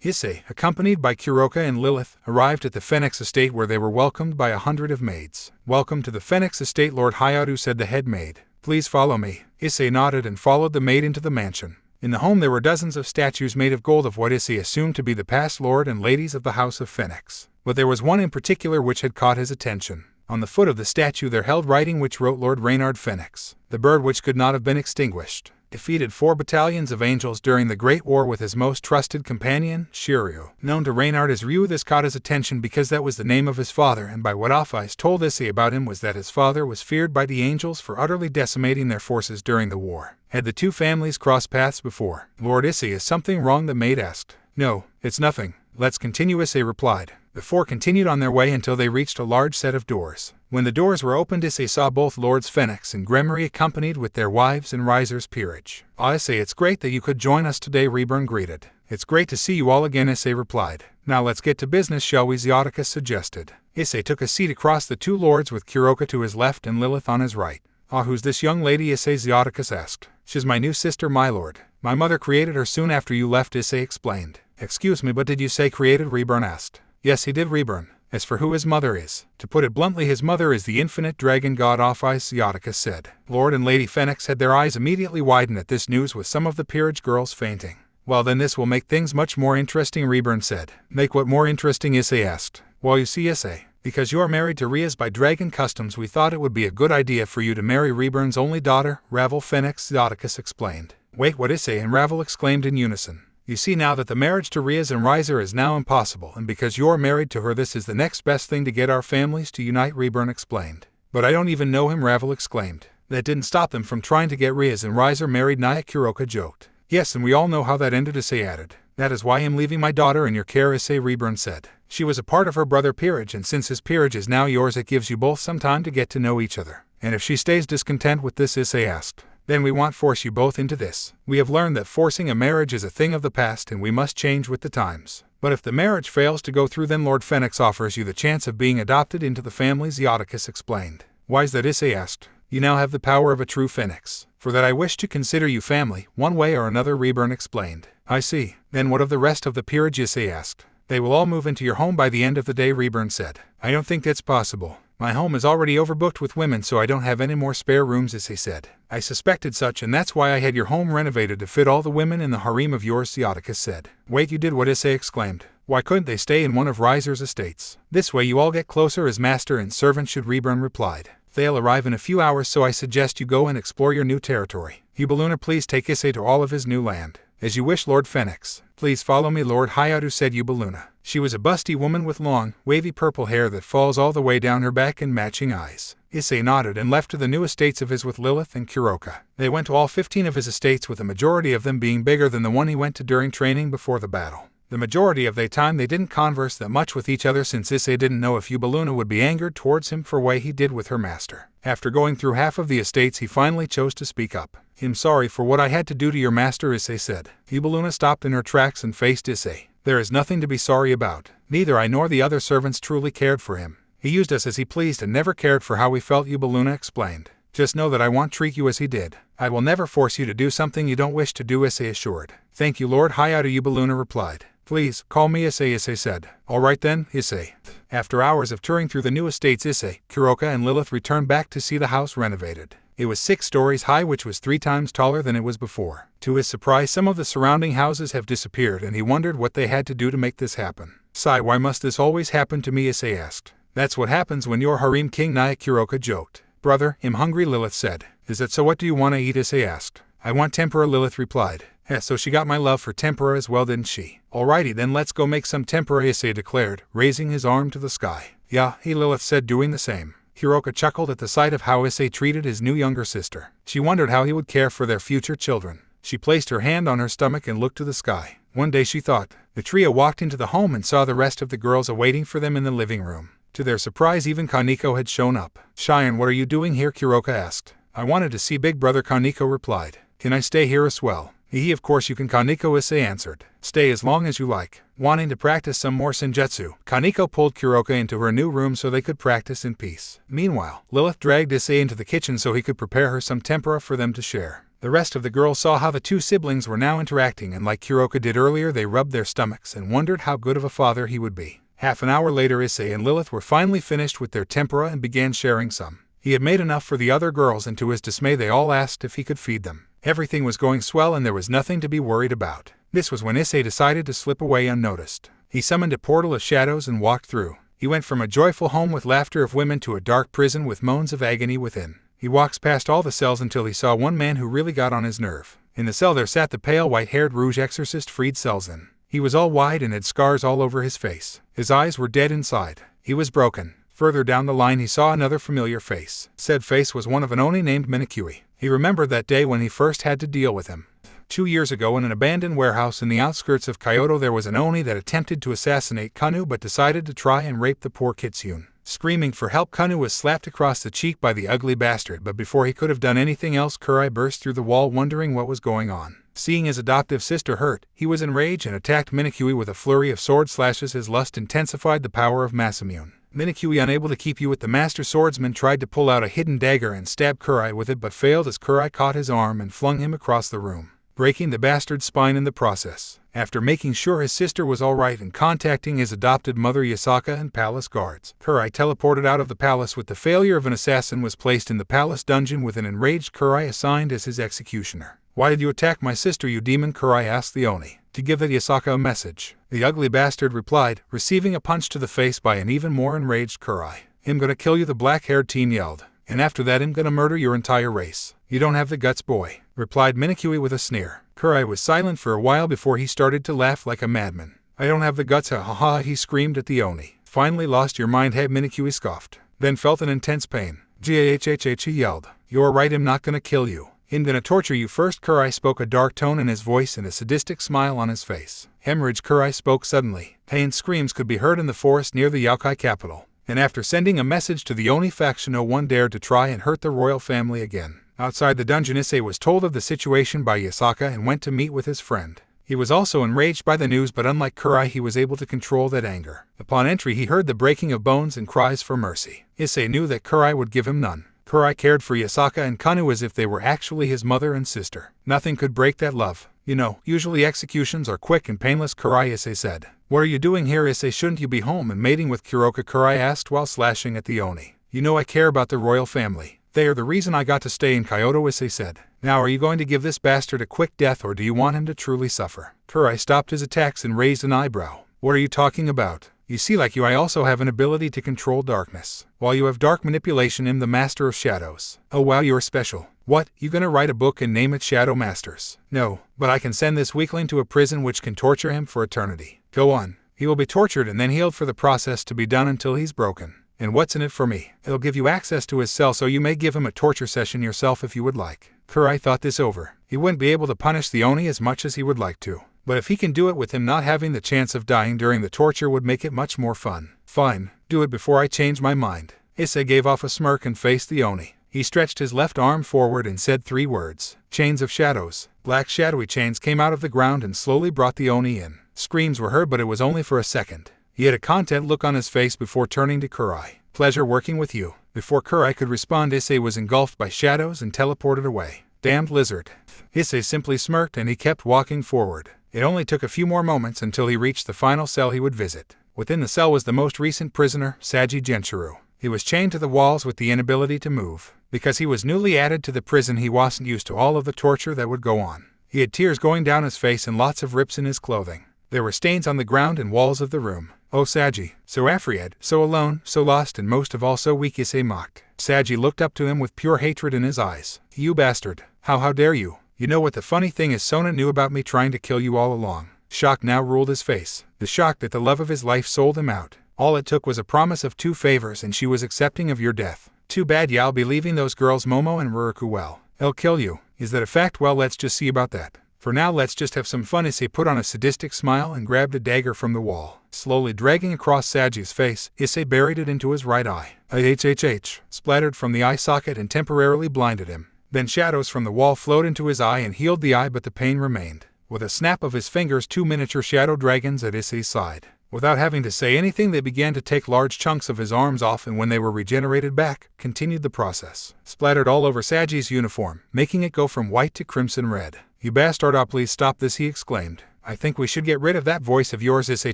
[SPEAKER 1] Issei, accompanied by Kuroka and Lilith, arrived at the Phoenix estate where they were welcomed by 100 of maids. Welcome to the Phoenix estate, Lord Hayadu, said the head maid. Please follow me. Issei nodded and followed the maid into the mansion. In the home there were dozens of statues made of gold of what Issei assumed to be the past lord and ladies of the House of Phoenix. But there was one in particular which had caught his attention. On the foot of the statue there held writing which wrote Lord Reynard Phoenix, the bird which could not have been extinguished, defeated 4 battalions of angels during the Great War with his most trusted companion, Shiryu. Known to Reynard as Ryu, this caught his attention because that was the name of his father, and by what Ophis told Issei about him was that his father was feared by the angels for utterly decimating their forces during the war. Had the two families crossed paths before? Lord Issei, is something wrong? The maid asked. No, it's nothing. Let's continue, Issei replied. The four continued on their way until they reached a large set of doors. When the doors were opened, Issei saw both Lords Phoenix and Gremory accompanied with their wives and Riser's peerage. Issei, it's great that you could join us today, Reborn greeted. It's great to see you all again, Issei replied. Now let's get to business, shall we, Zioticus suggested. Issei took a seat across the two lords with Kuroka to his left and Lilith on his right. Who's this young lady, Issei, Zioticus asked. She's my new sister, my lord. My mother created her soon after you left, Issei explained. Excuse me, but did you say created, Reborn asked. Yes, he did, Reborn. As for who his mother is, to put it bluntly, his mother is the infinite dragon god Ophis, Zioticus said. Lord and Lady Phoenix had their eyes immediately widened at this news, with some of the peerage girls fainting. Well, then this will make things much more interesting, Reborn said. Make what more interesting, Issei asked. Well, you see, Issei, because you are married to Rias by dragon customs, we thought it would be a good idea for you to marry Reborn's only daughter, Ravel Phoenix, Zioticus explained. Wait, what? Issei and Ravel exclaimed in unison. You see, now that the marriage to Rias and Riser is now impossible, and because you're married to her, this is the next best thing to get our families to unite, Reborn explained. But I don't even know him, Ravel exclaimed. That didn't stop them from trying to get Rias and Riser married, Naya Kuroka joked. Yes, and we all know how that ended, Issei added. That is why I'm leaving my daughter in your care, Issei, Reborn said. She was a part of her brother peerage, and since his peerage is now yours, it gives you both some time to get to know each other. And if she stays discontent with this, Issei asked, then we won't force you both into this. We have learned that forcing a marriage is a thing of the past and we must change with the times. But if the marriage fails to go through, then Lord Phoenix offers you the chance of being adopted into the family, Zioticus explained. Why is that, Issei asked. You now have the power of a true phoenix. For that I wish to consider you family, one way or another, Reborn explained. I see. Then what of the rest of the peerage, Issei asked. They will all move into your home by the end of the day, Reborn said. I don't think that's possible. My home is already overbooked with women, so I don't have any more spare rooms, Issei said. I suspected such, and that's why I had your home renovated to fit all the women in the harem of yours, Zioticus said. Wait, you did what? Issei exclaimed. Why couldn't they stay in one of Riser's estates? This way you all get closer as master and servant should, Reborn replied. They'll arrive in a few hours, so I suggest you go and explore your new territory. Eubeluna, please take Issei to all of his new land. As you wish, Lord Phoenix. Please follow me, Lord Hayadu said Eubeluna. She was a busty woman with long, wavy purple hair that falls all the way down her back and matching eyes. Issei nodded and left to the new estates of his with Lilith and Kuroka. They went to all 15 of his estates, with a majority of them being bigger than the one he went to during training before the battle. The majority of their time they didn't converse that much with each other, since Issei didn't know if Eubeluna would be angered towards him for way he did with her master. After going through half of the estates, he finally chose to speak up. I'm sorry for what I had to do to your master, Issei said. Eubeluna stopped in her tracks and faced Issei. There is nothing to be sorry about. Neither I nor the other servants truly cared for him. He used us as he pleased and never cared for how we felt, Eubeluna explained. Just know that I won't treat you as he did. I will never force you to do something you don't wish to do, Issei assured. Thank you, Lord Hayadu, Eubeluna replied. Please, call me Issei, Issei said. All right then, Issei. After hours of touring through the new estates, Issei, Kuroka and Lilith returned back to see the house renovated. It was 6 stories high, which was 3 times taller than it was before. To his surprise, some of the surrounding houses have disappeared, and he wondered what they had to do to make this happen. Sigh, why must this always happen to me, Issei asked. That's what happens when you're harem king, Naya Kuroka joked. Brother, I'm hungry, Lilith said. Is that so? What do you want to eat, Issei asked. I want tempura, Lilith replied. So she got my love for tempura as well, didn't she? Alrighty then, let's go make some tempura, Issei declared, raising his arm to the sky. Yeah, Lilith said, doing the same. Kuroka chuckled at the sight of how Issei treated his new younger sister. She wondered how he would care for their future children. She placed her hand on her stomach and looked to the sky. One day, she thought. The trio walked into the home and saw the rest of the girls awaiting for them in the living room. To their surprise, even Kaneko had shown up. Cheyenne, what are you doing here? Kuroka asked. I wanted to see Big Brother, Kaneko replied. Can I stay here as well? Of course you can, Kaneko, Issei answered. Stay as long as you like. Wanting to practice some more senjutsu, Kaneko pulled Kuroka into her new room so they could practice in peace. Meanwhile, Lilith dragged Issei into the kitchen so he could prepare her some tempura for them to share. The rest of the girls saw how the two siblings were now interacting, and like Kuroka did earlier, they rubbed their stomachs and wondered how good of a father he would be. Half an hour later, Issei and Lilith were finally finished with their tempura and began sharing some. He had made enough for the other girls, and to his dismay they all asked if he could feed them. Everything was going swell and there was nothing to be worried about. This was when Issei decided to slip away unnoticed. He summoned a portal of shadows and walked through. He went from a joyful home with laughter of women to a dark prison with moans of agony within. He walks past all the cells until he saw one man who really got on his nerve. In the cell there sat the pale white-haired rouge exorcist Fried Selzin. He was all white and had scars all over his face. His eyes were dead inside. He was broken. Further down the line he saw another familiar face. Said face was one of an Oni named Minakui. He remembered that day when he first had to deal with him. 2 years ago in an abandoned warehouse in the outskirts of Kyoto there was an Oni that attempted to assassinate Kanu but decided to try and rape the poor Kitsune. Screaming for help, Kanu was slapped across the cheek by the ugly bastard, but before he could have done anything else, Kurai burst through the wall wondering what was going on. Seeing his adoptive sister hurt, he was enraged and attacked Minakui with a flurry of sword slashes. His lust intensified the power of Masamune. Minakui, unable to keep you with the master swordsman, tried to pull out a hidden dagger and stab Kurai with it but failed as Kurai caught his arm and flung him across the room, breaking the bastard's spine in the process. After making sure his sister was alright and contacting his adopted mother Yasaka and palace guards, Kurai teleported out of the palace. With the failure of an assassin, was placed in the palace dungeon with an enraged Kurai assigned as his executioner. "Why did you attack my sister, you demon?" Kurai asked the Oni. "To give the Yasaka a message," the ugly bastard replied, receiving a punch to the face by an even more enraged Kurai. "I'm gonna kill you," the black-haired teen yelled. "And after that I'm gonna murder your entire race." "You don't have the guts, boy," replied Minakui with a sneer. Kurai was silent for a while before he started to laugh like a madman. "I don't have the guts, ha ha ha," he screamed at the Oni. "Finally lost your mind, have?" Minakui scoffed, then felt an intense pain. "Gahhh," he yelled. "You're right, I'm not gonna kill you. I'm gonna torture you first." Kurai spoke, a dark tone in his voice and a sadistic smile on his face. "Hemorrhage," Kurai spoke suddenly. Pain screams could be heard in the forest near the Yokai capital, and after sending a message to the Oni faction, no one dared to try and hurt the royal family again. Outside the dungeon, Issei was told of the situation by Yasaka and went to meet with his friend. He was also enraged by the news, but unlike Kurai, he was able to control that anger. Upon entry, he heard the breaking of bones and cries for mercy. Issei knew that Kurai would give him none. Kurai cared for Yasaka and Kanu as if they were actually his mother and sister. Nothing could break that love. "You know, usually executions are quick and painless," Kurai, Issei said. "What are you doing here, Issei? Shouldn't you be home and mating with Kuroka?" Kurai asked while slashing at the Oni. "You know I care about the royal family. They are the reason I got to stay in Kyoto," Issei said. "Now are you going to give this bastard a quick death, or do you want him to truly suffer?" Kurai stopped his attacks and raised an eyebrow. "What are you talking about? You see, like you, I also have an ability to control darkness. While you have dark manipulation, I'm the master of shadows." "Oh wow, you're special. What, you gonna write a book and name it Shadow Masters?" "No, but I can send this weakling to a prison which can torture him for eternity." "Go on. He will be tortured and then healed for the process to be done until he's broken. And what's in it for me? It'll give you access to his cell, so you may give him a torture session yourself if you would like." Kurai thought this over. He wouldn't be able to punish the Oni as much as he would like to, but if he can do it with him not having the chance of dying during the torture, would make it much more fun. "Fine, do it before I change my mind." Issei gave off a smirk and faced the Oni. He stretched his left arm forward and said 3 words. Chains of shadows. Black shadowy chains came out of the ground and slowly brought the Oni in. Screams were heard, but it was only for a second. He had a content look on his face before turning to Kurai. "Pleasure working with you." Before Kurai could respond, Issei was engulfed by shadows and teleported away. "Damned lizard." Issei simply smirked and he kept walking forward. It only took a few more moments until he reached the final cell he would visit. Within the cell was the most recent prisoner, Saji Genshiro. He was chained to the walls with the inability to move. Because he was newly added to the prison, he wasn't used to all of the torture that would go on. He had tears going down his face and lots of rips in his clothing. There were stains on the ground and walls of the room. "Oh Saji, so afraid, so alone, so lost, and most of all so weak," Issei mocked. Saji looked up to him with pure hatred in his eyes. "You bastard. How dare you? You know what the funny thing is, Sona knew about me trying to kill you all along." Shock now ruled his face. The shock that the love of his life sold him out. All it took was a promise of 2 favors and she was accepting of your death. "Too bad, I'll be leaving those girls Momo and Ruruku. Well, I'll kill you." "Is that a fact? Well, let's just see about that. For now, let's just have some fun." Issei put on a sadistic smile and grabbed a dagger from the wall. Slowly dragging across Saji's face, Issei buried it into his right eye. Ahhh splattered from the eye socket and temporarily blinded him. Then shadows from the wall flowed into his eye and healed the eye, but the pain remained. With a snap of his fingers, 2 miniature shadow dragons at Issei's side. Without having to say anything, they began to take large chunks of his arms off, and when they were regenerated back, continued the process. Splattered all over Saji's uniform, making it go from white to crimson red. "You bastard, please stop this," he exclaimed. "I think we should get rid of that voice of yours." Issei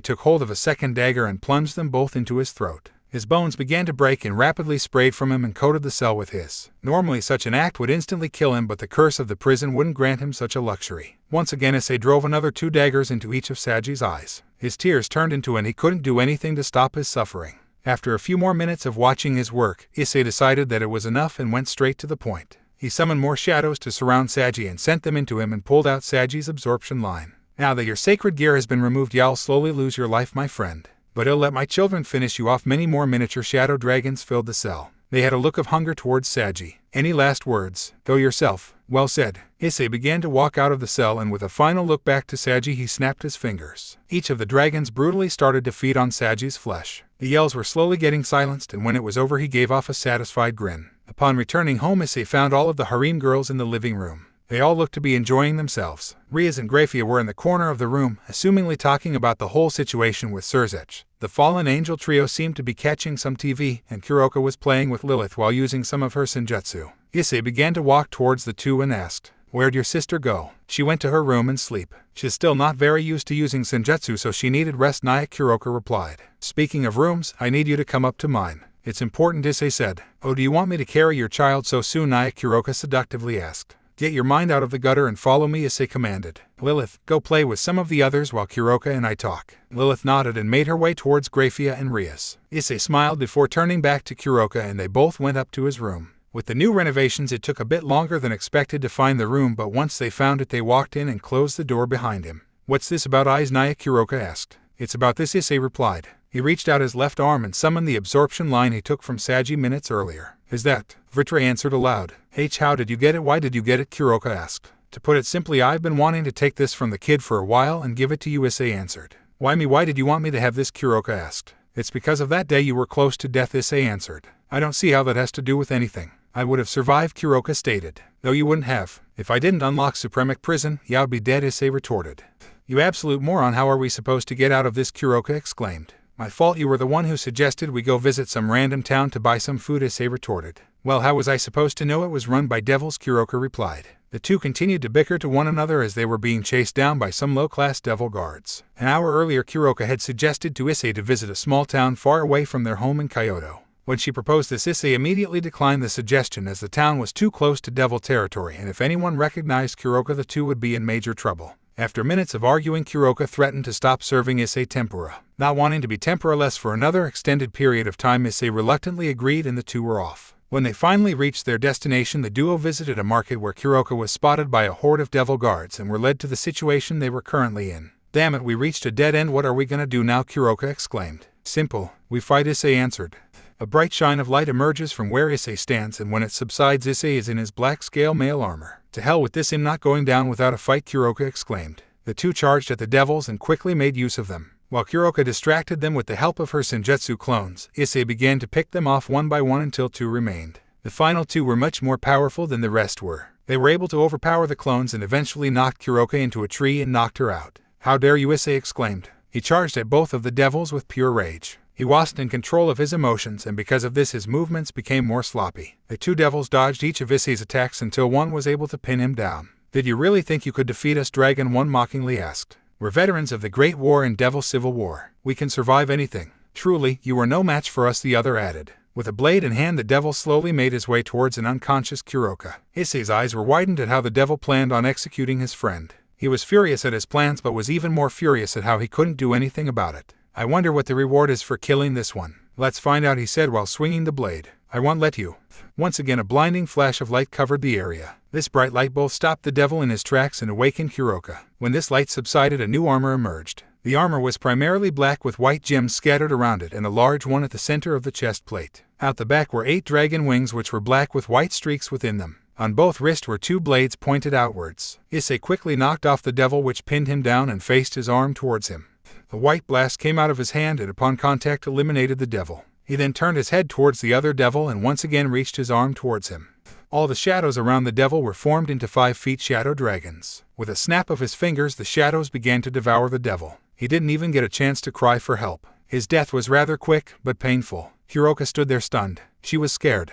[SPEAKER 1] took hold of a second dagger and plunged them both into his throat. His bones began to break and rapidly sprayed from him and coated the cell with his. Normally such an act would instantly kill him, but the curse of the prison wouldn't grant him such a luxury. Once again Issei drove another 2 daggers into each of Saji's eyes. His tears turned into and he couldn't do anything to stop his suffering. After a few more minutes of watching his work, Issei decided that it was enough and went straight to the point. He summoned more shadows to surround Saji and sent them into him and pulled out Saji's absorption line. "Now that your sacred gear has been removed, you'll slowly lose your life, my friend. But I'll let my children finish you off." Many more miniature shadow dragons filled the cell. They had a look of hunger towards Saji. "Any last words?" "Go yourself. Well said. Issei began to walk out of the cell, and with a final look back to Saji he snapped his fingers. Each of the dragons brutally started to feed on Saji's flesh. The yells were slowly getting silenced, and when it was over he gave off a satisfied grin. Upon returning home, Issei found all of the harem girls in the living room. They all looked to be enjoying themselves. Rias and Grafia were in the corner of the room, assumingly talking about the whole situation with Surzech. The fallen angel trio seemed to be catching some TV, and Kuroka was playing with Lilith while using some of her senjutsu. Issei began to walk towards the two and asked, "Where'd your sister go?" "She went to her room and sleep. She's still not very used to using senjutsu, so she needed rest," Kuroka replied. "Speaking of rooms, I need you to come up to mine. It's important," Issei said. "Oh, do you want me to carry your child so soon?" Kuroka seductively asked. "Get your mind out of the gutter and follow me," Issei commanded. "Lilith, go play with some of the others while Kuroka and I talk." Lilith nodded and made her way towards Grafia and Rias. Issei smiled before turning back to Kuroka, and they both went up to his room. With the new renovations, it took a bit longer than expected to find the room, but once they found it they walked in and closed the door behind him. "What's this about eyes?" Kuroka asked. "It's about this," Issei replied. He reached out his left arm and summoned the absorption line he took from Saji minutes earlier. "Is that?" Vritra answered aloud. "How did you get it?" "Why did you get it?" Kuroka asked. "To put it simply, I've been wanting to take this from the kid for a while and give it to you," Issei answered. "Why me? Why did you want me to have this?" Kuroka asked. "It's because of that day you were close to death," Issei answered. "I don't see how that has to do with anything." "I would have survived," Kuroka stated. "Though you wouldn't have. If I didn't unlock Supremic Prison, you'd be dead," Issei retorted. "You absolute moron, how are we supposed to get out of this?" Kuroka exclaimed. "My fault, you were the one who suggested we go visit some random town to buy some food," Issei retorted. "Well, how was I supposed to know it was run by devils?" Kuroka replied. The two continued to bicker to one another as they were being chased down by some low-class devil guards. An hour earlier, Kuroka had suggested to Issei to visit a small town far away from their home in Kyoto. When she proposed this, Issei immediately declined the suggestion as the town was too close to devil territory, and if anyone recognized Kuroka, the two would be in major trouble. After minutes of arguing, Kuroka threatened to stop serving Issei tempura. Not wanting to be tempura-less for another extended period of time, Issei reluctantly agreed and the two were off. When they finally reached their destination, the duo visited a market where Kuroka was spotted by a horde of devil guards and were led to the situation they were currently in. "Damn it, we reached a dead end. What are we gonna do now?" Kuroka exclaimed. "Simple. We fight," Issei answered. A bright shine of light emerges from where Issei stands, and when it subsides, Issei is in his black scale mail armor. "To hell with this, I'm not going down without a fight," Kuroka exclaimed. The two charged at the devils and quickly made use of them. While Kuroka distracted them with the help of her senjutsu clones, Issei began to pick them off one by one until two remained. The final two were much more powerful than the rest were. They were able to overpower the clones and eventually knocked Kuroka into a tree and knocked her out. "How dare you!" Issei exclaimed. He charged at both of the devils with pure rage. He wasn't in control of his emotions, and because of this his movements became more sloppy. The two devils dodged each of Issei's attacks until one was able to pin him down. "Did you really think you could defeat us?" Dragon 1 mockingly asked. "We're veterans of the Great War and Devil Civil War. We can survive anything." "Truly, you are no match for us," the other added. With a blade in hand, the devil slowly made his way towards an unconscious Kuroka. Issei's eyes were widened at how the devil planned on executing his friend. He was furious at his plans, but was even more furious at how he couldn't do anything about it. "I wonder what the reward is for killing this one." "Let's find out," he said while swinging the blade. "I won't let you." Once again a blinding flash of light covered the area. This bright light both stopped the devil in his tracks and awakened Kuroka. When this light subsided, a new armor emerged. The armor was primarily black with white gems scattered around it and a large one at the center of the chest plate. Out the back were 8 dragon wings which were black with white streaks within them. On both wrists were 2 blades pointed outwards. Issei quickly knocked off the devil, which pinned him down and faced his arm towards him. A white blast came out of his hand and upon contact eliminated the devil. He then turned his head towards the other devil and once again reached his arm towards him. All the shadows around the devil were formed into 5 feet shadow dragons. With a snap of his fingers, the shadows began to devour the devil. He didn't even get a chance to cry for help. His death was rather quick, but painful. Kuroka stood there stunned. She was scared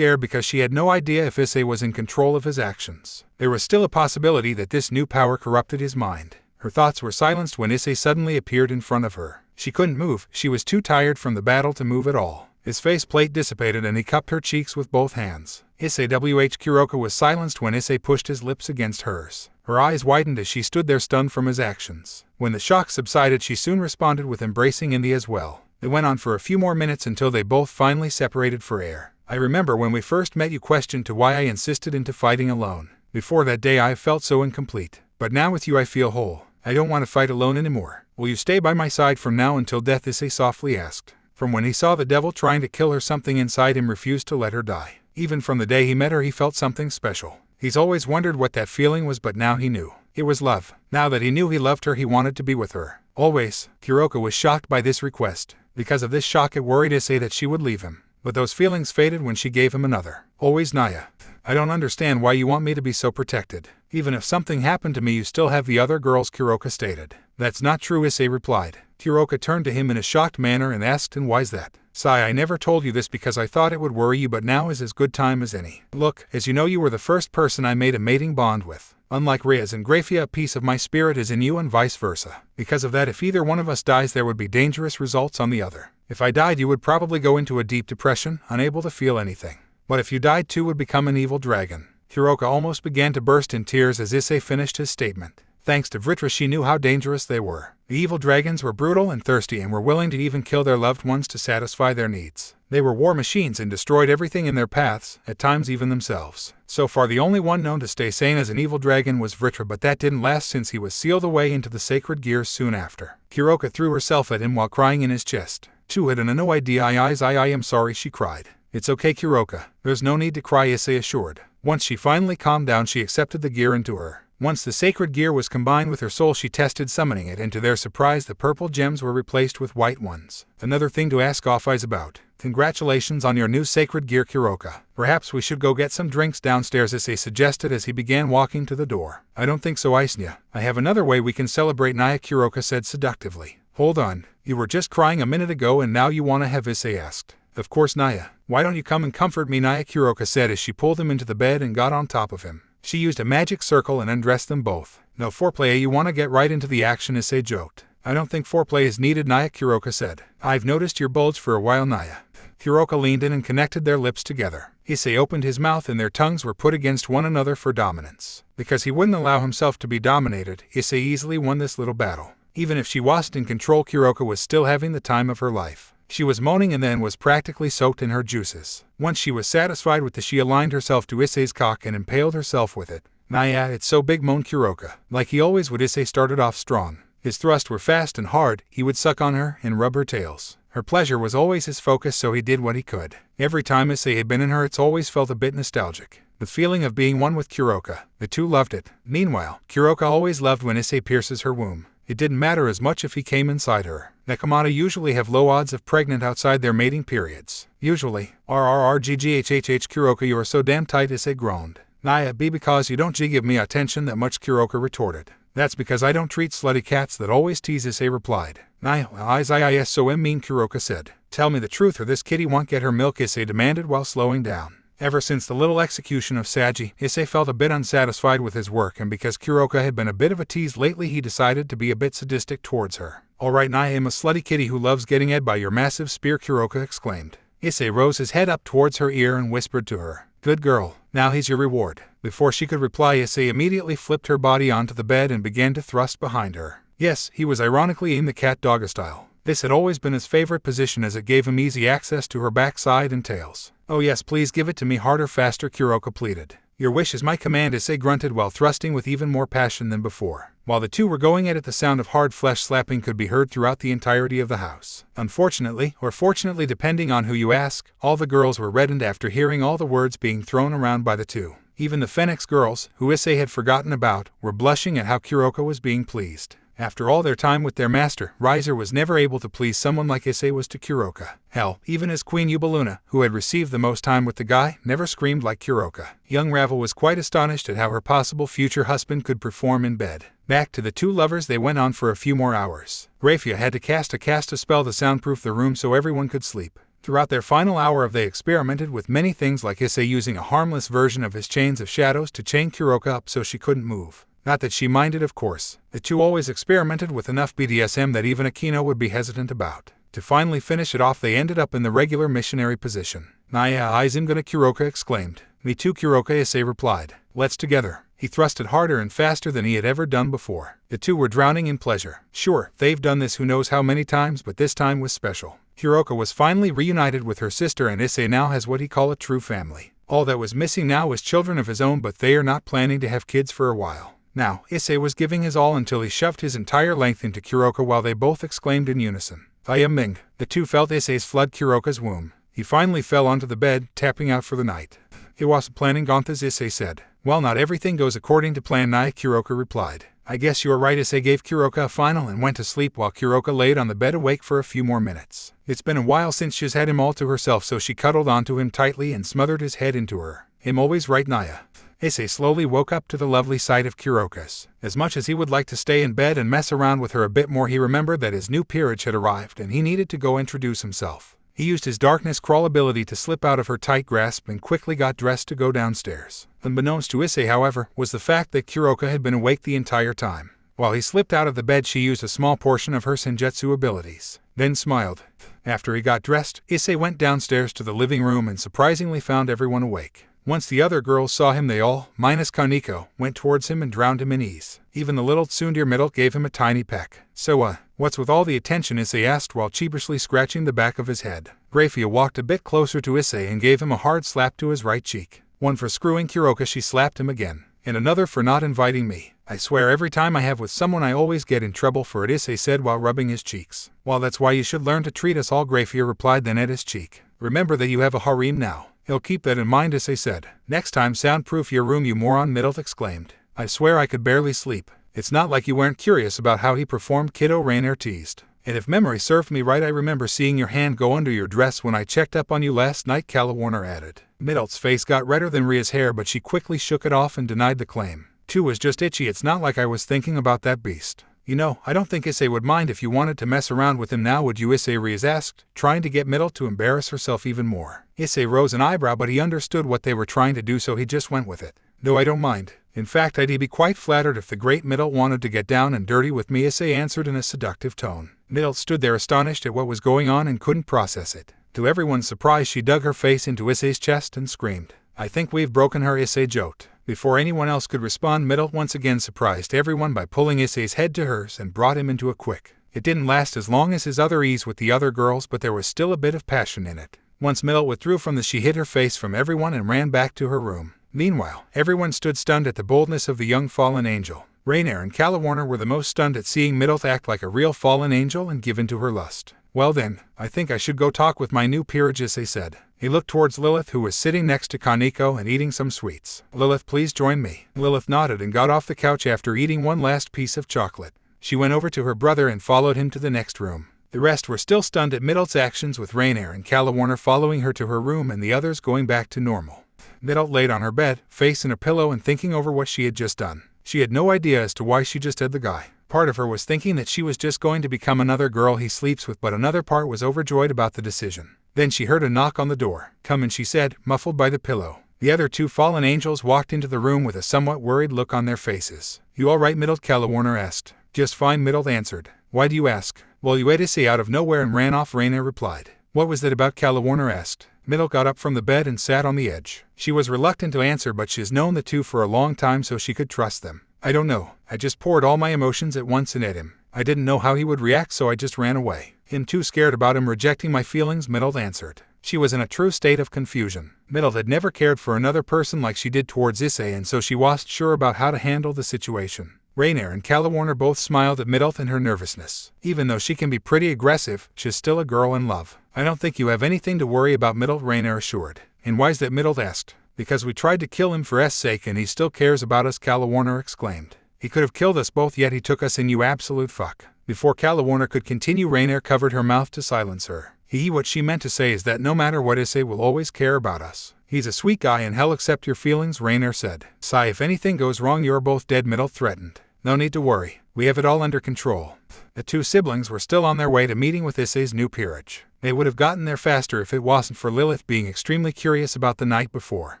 [SPEAKER 1] because she had no idea if Issei was in control of his actions. There was still a possibility that this new power corrupted his mind. Her thoughts were silenced when Issei suddenly appeared in front of her. She couldn't move, she was too tired from the battle to move at all. His face plate dissipated and he cupped her cheeks with both hands. Issei Kuroka was silenced when Issei pushed his lips against hers. Her eyes widened as she stood there stunned from his actions. When the shock subsided, she soon responded with embracing Indy as well. It went on for a few more minutes until they both finally separated for air. "I remember when we first met you questioned to why I insisted into fighting alone. Before that day I felt so incomplete. But now with you I feel whole. I don't want to fight alone anymore. Will you stay by my side from now until death?" Issei softly asked. From when he saw the devil trying to kill her, something inside him refused to let her die. Even from the day he met her, he felt something special. He's always wondered what that feeling was, but now he knew. It was love. Now that he knew he loved her, he wanted to be with her. Always. Kuroka was shocked by this request. Because of this shock, it worried Issei that she would leave him. But those feelings faded when she gave him another. Always Naya. I don't understand why you want me to be so protected. Even if something happened to me, you still have the other girls, Kuroka stated. That's not true, Issei replied. Kuroka turned to him in a shocked manner and asked, and why's that? Sigh, I never told you this because I thought it would worry you, but now is as good time as any. Look, as you know, you were the first person I made a mating bond with. Unlike Reyes and Grafia, a piece of my spirit is in you and vice versa. Because of that, if either one of us dies, there would be dangerous results on the other. If I died, you would probably go into a deep depression, unable to feel anything. But if you died too, would become an evil dragon. Kuroka almost began to burst in tears as Issei finished his statement. Thanks to Vritra, she knew how dangerous they were. The evil dragons were brutal and thirsty and were willing to even kill their loved ones to satisfy their needs. They were war machines and destroyed everything in their paths, at times even themselves. So far, the only one known to stay sane as an evil dragon was Vritra, but that didn't last since he was sealed away into the sacred gears soon after. Kuroka threw herself at him while crying in his chest. "Chu had no idea. I am sorry," she cried. "It's okay, Kuroka. There's no need to cry," Issei assured. Once she finally calmed down, she accepted the gear into her. Once the sacred gear was combined with her soul, she tested summoning it, and to their surprise, the purple gems were replaced with white ones. Another thing to ask Ophis about. Congratulations on your new sacred gear, Kuroka. Perhaps we should go get some drinks downstairs, Issei suggested as he began walking to the door. I don't think so, Issei. I have another way we can celebrate, Naya, Kuroka said seductively. Hold on. You were just crying a minute ago and now you want to have, Issei asked. Of course, Naya. Why don't you come and comfort me, Naya, Kuroka said as she pulled him into the bed and got on top of him. She used a magic circle and undressed them both. No foreplay, you want to get right into the action, Issei joked. I don't think foreplay is needed, Naya, Kuroka said. I've noticed your bulge for a while, Naya. Kuroka leaned in and connected their lips together. Issei opened his mouth and their tongues were put against one another for dominance. Because he wouldn't allow himself to be dominated, Issei easily won this little battle. Even if she wasn't in control, Kuroka was still having the time of her life. She was moaning and then was practically soaked in her juices. Once she was satisfied with this, she aligned herself to Issei's cock and impaled herself with it. Naya, it's so big, moaned Kuroka. Like he always would, Issei started off strong. His thrusts were fast and hard. He would suck on her and rub her tails. Her pleasure was always his focus, so he did what he could. Every time Issei had been in her, it's always felt a bit nostalgic. The feeling of being one with Kuroka. The two loved it. Meanwhile, Kuroka always loved when Issei pierces her womb. It didn't matter as much if he came inside her. Nakamata usually have low odds of pregnant outside their mating periods. Usually. RRRGGHHH, Kuroka, you are so damn tight, Issei groaned. Naya, be because you don't give me attention that much, Kuroka retorted. That's because I don't treat slutty cats that always tease, Issei replied. Naya, is so mean, Kuroka said. Tell me the truth or this kitty won't get her milk, Issei demanded while slowing down. Ever since the little execution of Saji, Issei felt a bit unsatisfied with his work, and because Kuroka had been a bit of a tease lately, he decided to be a bit sadistic towards her. Alright, Naya, I'm a slutty kitty who loves getting ed by your massive spear, Kuroka exclaimed. Issei rose his head up towards her ear and whispered to her. Good girl. Now here's your reward. Before she could reply, Issei immediately flipped her body onto the bed and began to thrust behind her. Yes, he was ironically in the cat-dog style. This had always been his favorite position as it gave him easy access to her backside and tails. Oh yes, please give it to me harder, faster, Kuroka pleaded. Your wish is my command, Issei grunted while thrusting with even more passion than before. While the two were going at it, the sound of hard flesh slapping could be heard throughout the entirety of the house. Unfortunately, or fortunately depending on who you ask, all the girls were reddened after hearing all the words being thrown around by the two. Even the Phoenix girls, who Issei had forgotten about, were blushing at how Kuroka was being pleased. After all their time with their master, Riser was never able to please someone like Issei was to Kuroka. Hell, even his queen Yubaluna, who had received the most time with the guy, never screamed like Kuroka. Young Ravel was quite astonished at how her possible future husband could perform in bed. Back to the two lovers they went on for a few more hours. Grafia had to cast a spell to soundproof the room so everyone could sleep. Throughout their final hour they experimented with many things, like Issei using a harmless version of his chains of shadows to chain Kuroka up so she couldn't move. Not that she minded, of course. The two always experimented with enough BDSM that even Akino would be hesitant about. To finally finish it off, they ended up in the regular missionary position. Naya, I'm gonna, Kuroka exclaimed. Me too, Kuroka, Issei replied. Let's together. He thrusted harder and faster than he had ever done before. The two were drowning in pleasure. Sure, they've done this who knows how many times, but this time was special. Kuroka was finally reunited with her sister, and Issei now has what he call a true family. All that was missing now was children of his own, but they are not planning to have kids for a while. Now, Issei was giving his all until he shoved his entire length into Kuroka while they both exclaimed in unison. I am Ming. The two felt Issei's flood Kuroka's womb. He finally fell onto the bed, tapping out for the night. He wasn't planning on this, Issei said. Well, not everything goes according to plan, Kuroka replied. I guess you're right. Issei gave Kuroka a final and went to sleep while Kuroka laid on the bed awake for a few more minutes. It's been a while since she's had him all to herself, so she cuddled onto him tightly and smothered his head into her. Him always right, Naya. Issei slowly woke up to the lovely sight of Kuroka's. As much as he would like to stay in bed and mess around with her a bit more, he remembered that his new peerage had arrived and he needed to go introduce himself. He used his darkness crawl ability to slip out of her tight grasp and quickly got dressed to go downstairs. Unbeknownst to Issei, however, was the fact that Kuroka had been awake the entire time. While he slipped out of the bed, she used a small portion of her senjutsu abilities, then smiled. After he got dressed, Issei went downstairs to the living room and surprisingly found everyone awake. Once the other girls saw him, they all, minus Kaneko, went towards him and drowned him in ease. Even the little tsundere middle gave him a tiny peck. So what's with all the attention? Issei asked while sheepishly scratching the back of his head. Grafia walked a bit closer to Issei and gave him a hard slap to his right cheek. One for screwing Kuroka, she slapped him again. And another for not inviting me. I swear every time I have with someone I always get in trouble for it, Issei said while rubbing his cheeks. Well, that's why you should learn to treat us all, Grafia replied then at his cheek. Remember that you have a harem now. He'll keep that in mind, Issei said. Next time soundproof your room, you moron, Middle exclaimed. I swear I could barely sleep. It's not like you weren't curious about how he performed, kiddo, Rainier teased. And if memory served me right, I remember seeing your hand go under your dress when I checked up on you last night, Calawarner added. Middle's face got redder than Ria's hair, but she quickly shook it off and denied the claim. Too was just itchy. It's not like I was thinking about that beast. You know, I don't think Issei would mind if you wanted to mess around with him now, would you, Issei? Rias asked, trying to get Middle to embarrass herself even more. Issei rose an eyebrow, but he understood what they were trying to do, so he just went with it. No, I don't mind. In fact, I'd be quite flattered if the great Middle wanted to get down and dirty with me, Issei answered in a seductive tone. Middle stood there astonished at what was going on and couldn't process it. To everyone's surprise, she dug her face into Issei's chest and screamed. I think we've broken her, Issei joked. Before anyone else could respond, Middle once again surprised everyone by pulling Issei's head to hers and brought him into a quick. It didn't last as long as his other ease with the other girls, but there was still a bit of passion in it. Once Middle withdrew from she hid her face from everyone and ran back to her room. Meanwhile, everyone stood stunned at the boldness of the young fallen angel. Rainier and Calawarner were the most stunned at seeing Middle act like a real fallen angel and give in to her lust. Well then, I think I should go talk with my new peerage, Issei said. He looked towards Lilith, who was sitting next to Kaneko and eating some sweets. Lilith, please join me. Lilith nodded and got off the couch after eating one last piece of chocolate. She went over to her brother and followed him to the next room. The rest were still stunned at Middle's actions, with Rainier and Calawarner following her to her room and the others going back to normal. Middle laid on her bed, face in a pillow and thinking over what she had just done. She had no idea as to why she just had the guy. Part of her was thinking that she was just going to become another girl he sleeps with, but another part was overjoyed about the decision. Then she heard a knock on the door. Come in, she said, muffled by the pillow. The other two fallen angels walked into the room with a somewhat worried look on their faces. You all right, Middle? Calawarner asked. Just fine, Middle answered. Why do you ask? Well, you ate Issei out of nowhere and ran off, Rainier replied. What was that about? Calawarner asked. Middle got up from the bed and sat on the edge. She was reluctant to answer, but she's known the two for a long time, so she could trust them. I don't know. I just poured all my emotions at once and at him. I didn't know how he would react, so I just ran away. I'm too scared about him rejecting my feelings, Middle answered. She was in a true state of confusion. Middle had never cared for another person like she did towards Issei, and so she wasn't sure about how to handle the situation. Rainier and Calawarner both smiled at Middle and her nervousness. Even though she can be pretty aggressive, she's still a girl in love. I don't think you have anything to worry about, Middle, Rainier assured. And why's that? Middle asked. Because we tried to kill him for S sake and he still cares about us, Calawarner exclaimed. He could have killed us both, yet he took us in, you absolute fuck. Before Calawarner could continue, Rainier covered her mouth to silence her. What she meant to say is that no matter what, Issei will always care about us. He's a sweet guy and he'll accept your feelings, Rainier said. Sigh, if anything goes wrong, you're both dead, Middle threatened. No need to worry. We have it all under control. The two siblings were still on their way to meeting with Issei's new peerage. They would have gotten there faster if it wasn't for Lilith being extremely curious about the night before.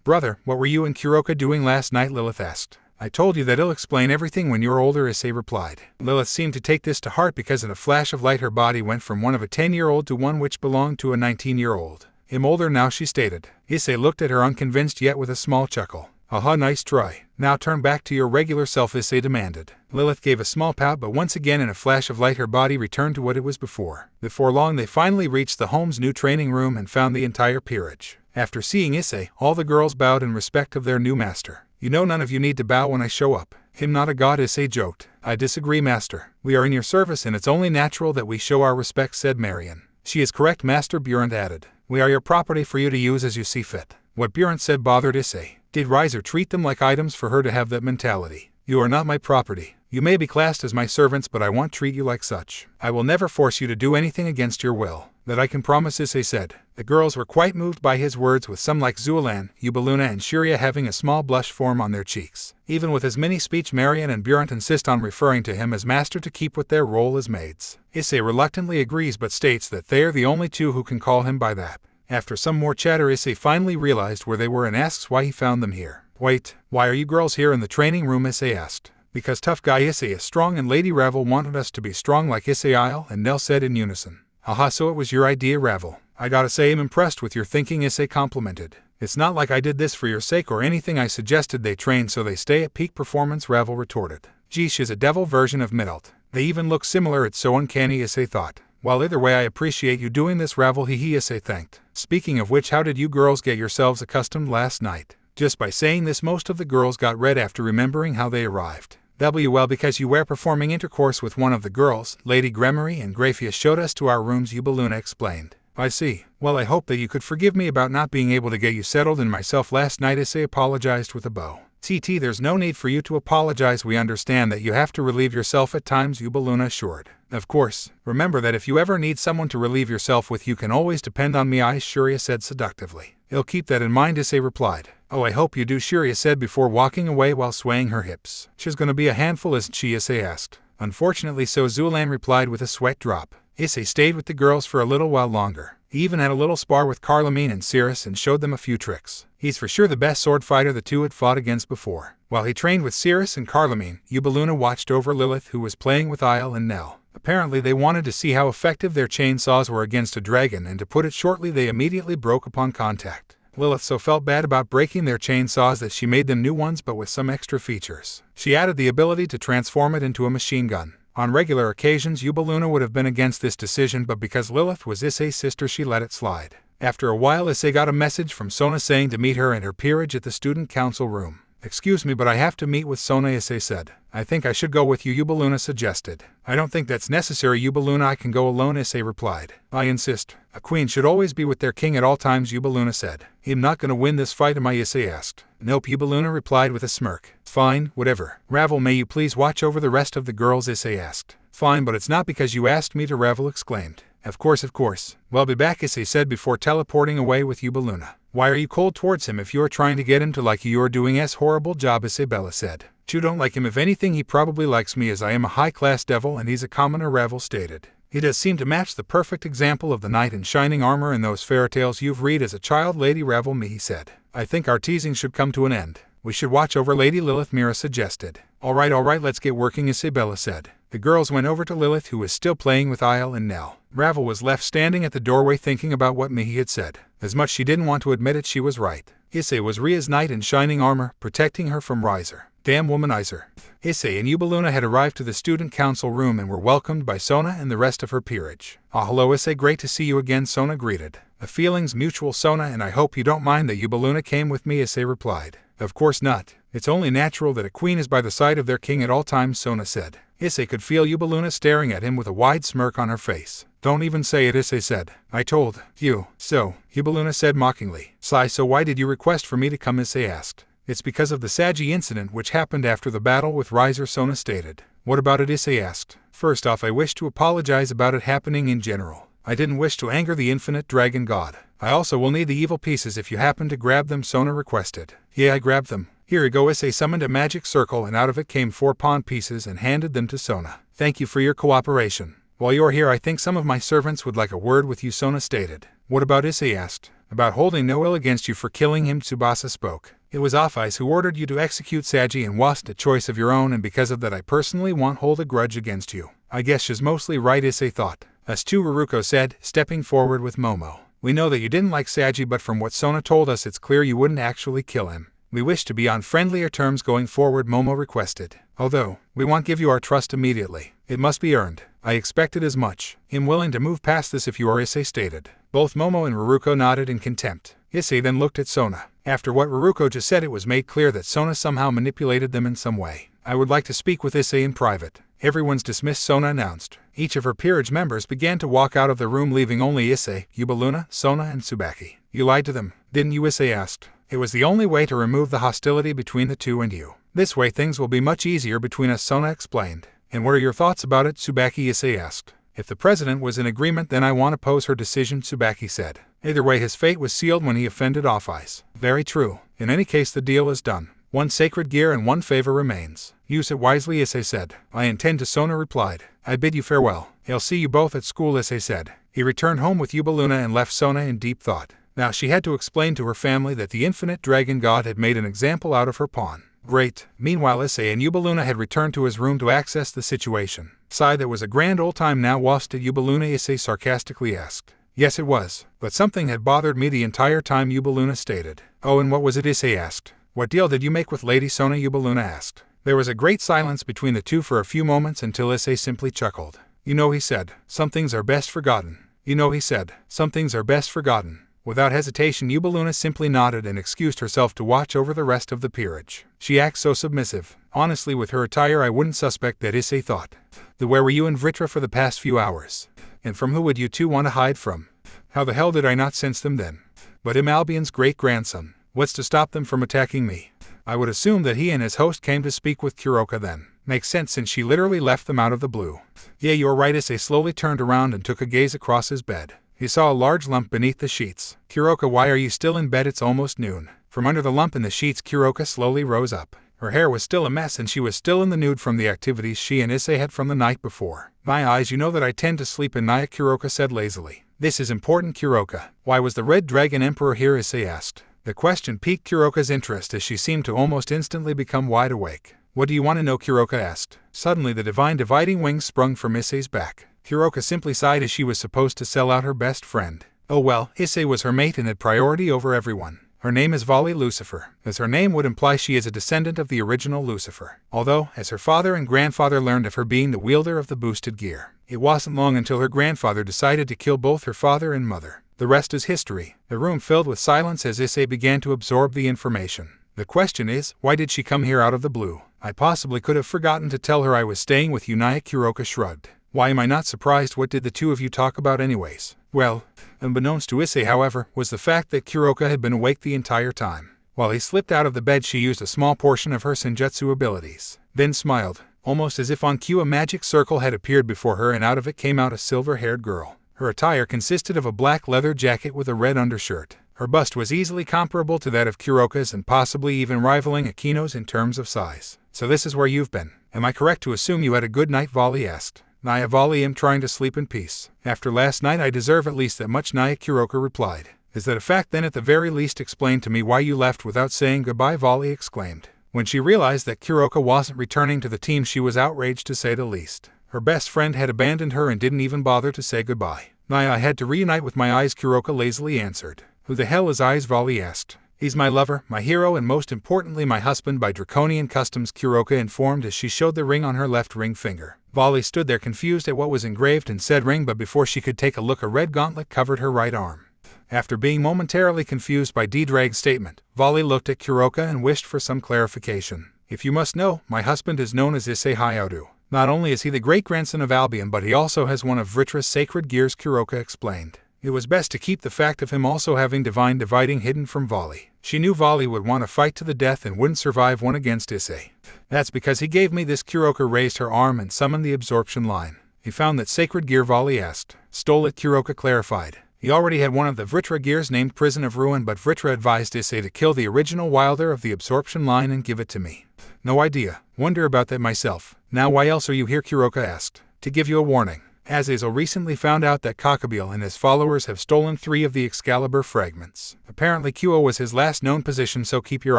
[SPEAKER 1] Brother, what were you and Kuroka doing last night? Lilith asked. I told you that he'll explain everything when you're older, Issei replied. Lilith seemed to take this to heart because in a flash of light her body went from one of a 10-year-old to one which belonged to a 19-year-old. I'm older now, she stated. Issei looked at her unconvinced yet with a small chuckle. Aha, nice try. Now turn back to your regular self, Issei demanded. Lilith gave a small pout, but once again in a flash of light her body returned to what it was before. Before long they finally reached the home's new training room and found the entire peerage. After seeing Issei, all the girls bowed in respect of their new master. You know, none of you need to bow when I show up. I'm not a god, Issei joked. I disagree, master. We are in your service and it's only natural that we show our respect, said Marion. She is correct, Master, Bjorn added. We are your property for you to use as you see fit. What Bjorn said bothered Issei. Did Riser treat them like items for her to have that mentality? You are not my property. You may be classed as my servants, but I won't treat you like such. I will never force you to do anything against your will. That I can promise, Issei said. The girls were quite moved by his words, with some like Zuelan, Yubeluna and Shiria having a small blush form on their cheeks. Even with his mini speech, Marian and Burant insist on referring to him as master to keep with their role as maids. Issei reluctantly agrees but states that they are the only two who can call him by that. After some more chatter, Issei finally realized where they were and asks why he found them here. Wait, why are you girls here in the training room? Issei asked. Because tough guy Issei is strong and Lady Ravel wanted us to be strong like Issei Isle and Nell said in unison. Haha, so it was your idea, Ravel. I gotta say I'm impressed with your thinking, Issei complimented. It's not like I did this for your sake or anything. I suggested they train so they stay at peak performance, Ravel retorted. Gee, she's a devil version of Midalt. They even look similar, it's so uncanny, Issei thought. Well, either way I appreciate you doing this, Ravel, he Issei thanked. Speaking of which, how did you girls get yourselves accustomed last night? Just by saying this, most of the girls got red after remembering how they arrived. Well, because you were performing intercourse with one of the girls, Lady Gremory and Graphia showed us to our rooms, Yubeluna explained. I see. Well, I hope that you could forgive me about not being able to get you settled and myself last night, Issei apologized with a bow. TT, there's no need for you to apologize. We understand that you have to relieve yourself at times, Yubeluna assured. Of course. Remember that if you ever need someone to relieve yourself with, you can always depend on me, Shiria said seductively. I'll keep that in mind, Issei replied. Oh, I hope you do, Shiria said before walking away while swaying her hips. She's gonna be a handful, isn't she? Issei asked. Unfortunately so, Zuelan replied with a sweat drop. Issei stayed with the girls for a little while longer. He even had a little spar with Carlamine and Cirrus and showed them a few tricks. He's for sure the best sword fighter the two had fought against before. While he trained with Cirrus and Carlamine, Yubeluna watched over Lilith, who was playing with Isle and Nell. Apparently they wanted to see how effective their chainsaws were against a dragon, and to put it shortly, they immediately broke upon contact. Lilith so felt bad about breaking their chainsaws that she made them new ones, but with some extra features. She added the ability to transform it into a machine gun. On regular occasions, Yubeluna would have been against this decision, but because Lilith was Issei's sister, she let it slide. After a while, Issei got a message from Sona saying to meet her and her peerage at the student council room. Excuse me, but I have to meet with Sona, Issei said. I think I should go with you, Yubeluna suggested. I don't think that's necessary, Yubeluna, I can go alone, Issei replied. I insist. A queen should always be with their king at all times, Yubeluna said. I'm not gonna win this fight, am I? Issei asked. Nope, Yubeluna replied with a smirk. Fine, whatever. Ravel, may you please watch over the rest of the girls, Issei asked. Fine, but it's not because you asked me to, Ravel exclaimed. Of course. Well, be back, Issei said before teleporting away with Yubeluna. Why are you cold towards him if you're trying to get him to like you? You're doing a horrible job, Isabella said. You don't like him. If anything, he probably likes me, as I am a high-class devil and he's a commoner, Ravel stated. He does seem to match the perfect example of the knight in shining armor in those fairy tales you've read as a child, Lady Ravel, me, he said. I think our teasing should come to an end. We should watch over Lady Lilith, Mira suggested. All right, let's get working, Isabella said. The girls went over to Lilith, who was still playing with Isle and Nell. Ravel was left standing at the doorway thinking about what Mihi had said. As much she didn't want to admit it, she was right. Issei was Ria's knight in shining armor, protecting her from Riser. Damn womanizer. Issei and Yubeluna had arrived to the student council room and were welcomed by Sona and the rest of her peerage. Hello Issei, great to see you again, Sona greeted. The feeling's mutual, Sona, and I hope you don't mind that Yubeluna came with me, Issei replied. Of course not. It's only natural that a queen is by the side of their king at all times, Sona said. Issei could feel Yubeluna staring at him with a wide smirk on her face. Don't even say it, Issei said. I told you so, Yubeluna said mockingly. Sigh, so why did you request for me to come? Issei asked. It's because of the Sagi incident which happened after the battle with Riser, Sona stated. What about it? Issei asked. First off, I wish to apologize about it happening in general. I didn't wish to anger the infinite dragon god. I also will need the evil pieces if you happen to grab them, Sona requested. Yeah, I grabbed them. Here you go. Issei summoned a magic circle and out of it came 4 pawn pieces and handed them to Sona. Thank you for your cooperation. While you're here, I think some of my servants would like a word with you, Sona stated. What about? Issei asked. About holding no ill against you for killing him, Tsubasa spoke. It was Ophis who ordered you to execute Sagi and wasn't a choice of your own, and because of that I personally won't hold a grudge against you. I guess she's mostly right, Issei thought. Us too, Ruruko said, stepping forward with Momo. We know that you didn't like Sagi, but from what Sona told us it's clear you wouldn't actually kill him. We wish to be on friendlier terms going forward, Momo requested. Although, we won't give you our trust immediately. It must be earned. I expected as much. I'm willing to move past this if you are, Issei stated. Both Momo and Ruruko nodded in contempt. Issei then looked at Sona. After what Ruruko just said, it was made clear that Sona somehow manipulated them in some way. I would like to speak with Issei in private. Everyone's dismissed, Sona announced. Each of her peerage members began to walk out of the room, leaving only Issei, Yubeluna, Sona, and Tsubaki. You lied to them, didn't you? Issei asked. It was the only way to remove the hostility between the two and you. This way things will be much easier between us, Sona explained. And what are your thoughts about it? Tsubaki Issei asked. If the president was in agreement, then I want to oppose her decision, Tsubaki said. Either way, his fate was sealed when he offended Ophis. Very true. In any case, the deal is done. One sacred gear and one favor remains. Use it wisely, Issei said. I intend to, Sona replied. I bid you farewell. I'll see you both at school, Issei said. He returned home with Yubaluna and left Sona in deep thought. Now she had to explain to her family that the infinite dragon god had made an example out of her pawn. Great. Meanwhile, Issei and Yubaluna had returned to his room to access the situation. Sigh, that was a grand old time now, wasn't it, Yubaluna? Issei sarcastically asked. Yes, it was. But something had bothered me the entire time, Yubaluna stated. Oh, and what was it? Issei asked. What deal did you make with Lady Sona? Yubaluna asked. There was a great silence between the two for a few moments until Issei simply chuckled. You know, he said, some things are best forgotten. You know, he said, some things are best forgotten. Without hesitation, Yubaluna simply nodded and excused herself to watch over the rest of the peerage. She acts so submissive. Honestly, with her attire I wouldn't suspect that, Issei thought. Where were you and Vritra for the past few hours? And from who would you two want to hide from? How the hell did I not sense them then? But him, Albion's great-grandson. What's to stop them from attacking me? I would assume that he and his host came to speak with Kuroka then. Makes sense since she literally left them out of the blue. Yeah, you're right. Issei slowly turned around and took a gaze across his bed. He saw a large lump beneath the sheets. Kuroka, why are you still in bed? It's almost noon. From under the lump in the sheets, Kuroka slowly rose up. Her hair was still a mess and she was still in the nude from the activities she and Issei had from the night before. My eyes, you know that I tend to sleep at night, Kuroka said lazily. This is important, Kuroka. Why was the Red Dragon Emperor here? Issei asked. The question piqued Kuroka's interest as she seemed to almost instantly become wide awake. What do you want to know? Kuroka asked. Suddenly the divine dividing wings sprung from Issei's back. Kuroka simply sighed as she was supposed to sell out her best friend. Oh well, Issei was her mate and had priority over everyone. Her name is Vali Lucifer, as her name would imply she is a descendant of the original Lucifer. Although, as her father and grandfather learned of her being the wielder of the boosted gear, it wasn't long until her grandfather decided to kill both her father and mother. The rest is history. The room filled with silence as Issei began to absorb the information. The question is, why did she come here out of the blue? I possibly could have forgotten to tell her I was staying with Yuma. Kuroka shrugged. Why am I not surprised? What did the two of you talk about anyways? Well, unbeknownst to Issei, however, was the fact that Kuroka had been awake the entire time. While he slipped out of the bed, she used a small portion of her senjutsu abilities, then smiled. Almost as if on cue, a magic circle had appeared before her and out of it came out a silver-haired girl. Her attire consisted of a black leather jacket with a red undershirt. Her bust was easily comparable to that of Kuroka's and possibly even rivaling Akino's in terms of size. So this is where you've been. Am I correct to assume you had a good night? Vali asked. Naya, Vali, am trying to sleep in peace. After last night I deserve at least that much, Naya. Kuroka replied. Is that a fact? Then at the very least explain to me why you left without saying goodbye, Vali exclaimed. When she realized that Kuroka wasn't returning to the team, she was outraged to say the least. Her best friend had abandoned her and didn't even bother to say goodbye. Naya, I had to reunite with my eyes, Kuroka lazily answered. Who the hell is Eyes? Vali asked. He's my lover, my hero, and most importantly my husband by draconian customs, Kuroka informed as she showed the ring on her left ring finger. Vali stood there confused at what was engraved in said ring, but before she could take a look, a red gauntlet covered her right arm. After being momentarily confused by D-Drag's statement, Vali looked at Kuroka and wished for some clarification. If you must know, my husband is known as Issei Hayadu. Not only is he the great-grandson of Albion, but he also has one of Vritra's sacred gears, Kuroka explained. It was best to keep the fact of him also having divine dividing hidden from Vali. She knew Vali would want to fight to the death and wouldn't survive one against Issei. That's because he gave me this. Kuroka raised her arm and summoned the absorption line. He found that sacred gear, Vali asked. Stole it, Kuroka clarified. He already had one of the Vritra gears named Prison of Ruin, but Vritra advised Issei to kill the original wielder of the absorption line and give it to me. No idea. Wonder about that myself. Now why else are you here? Kuroka asked. To give you a warning. Issei recently found out that Kokabiel and his followers have stolen 3 of the Excalibur fragments. Apparently Kuo was his last known position, so keep your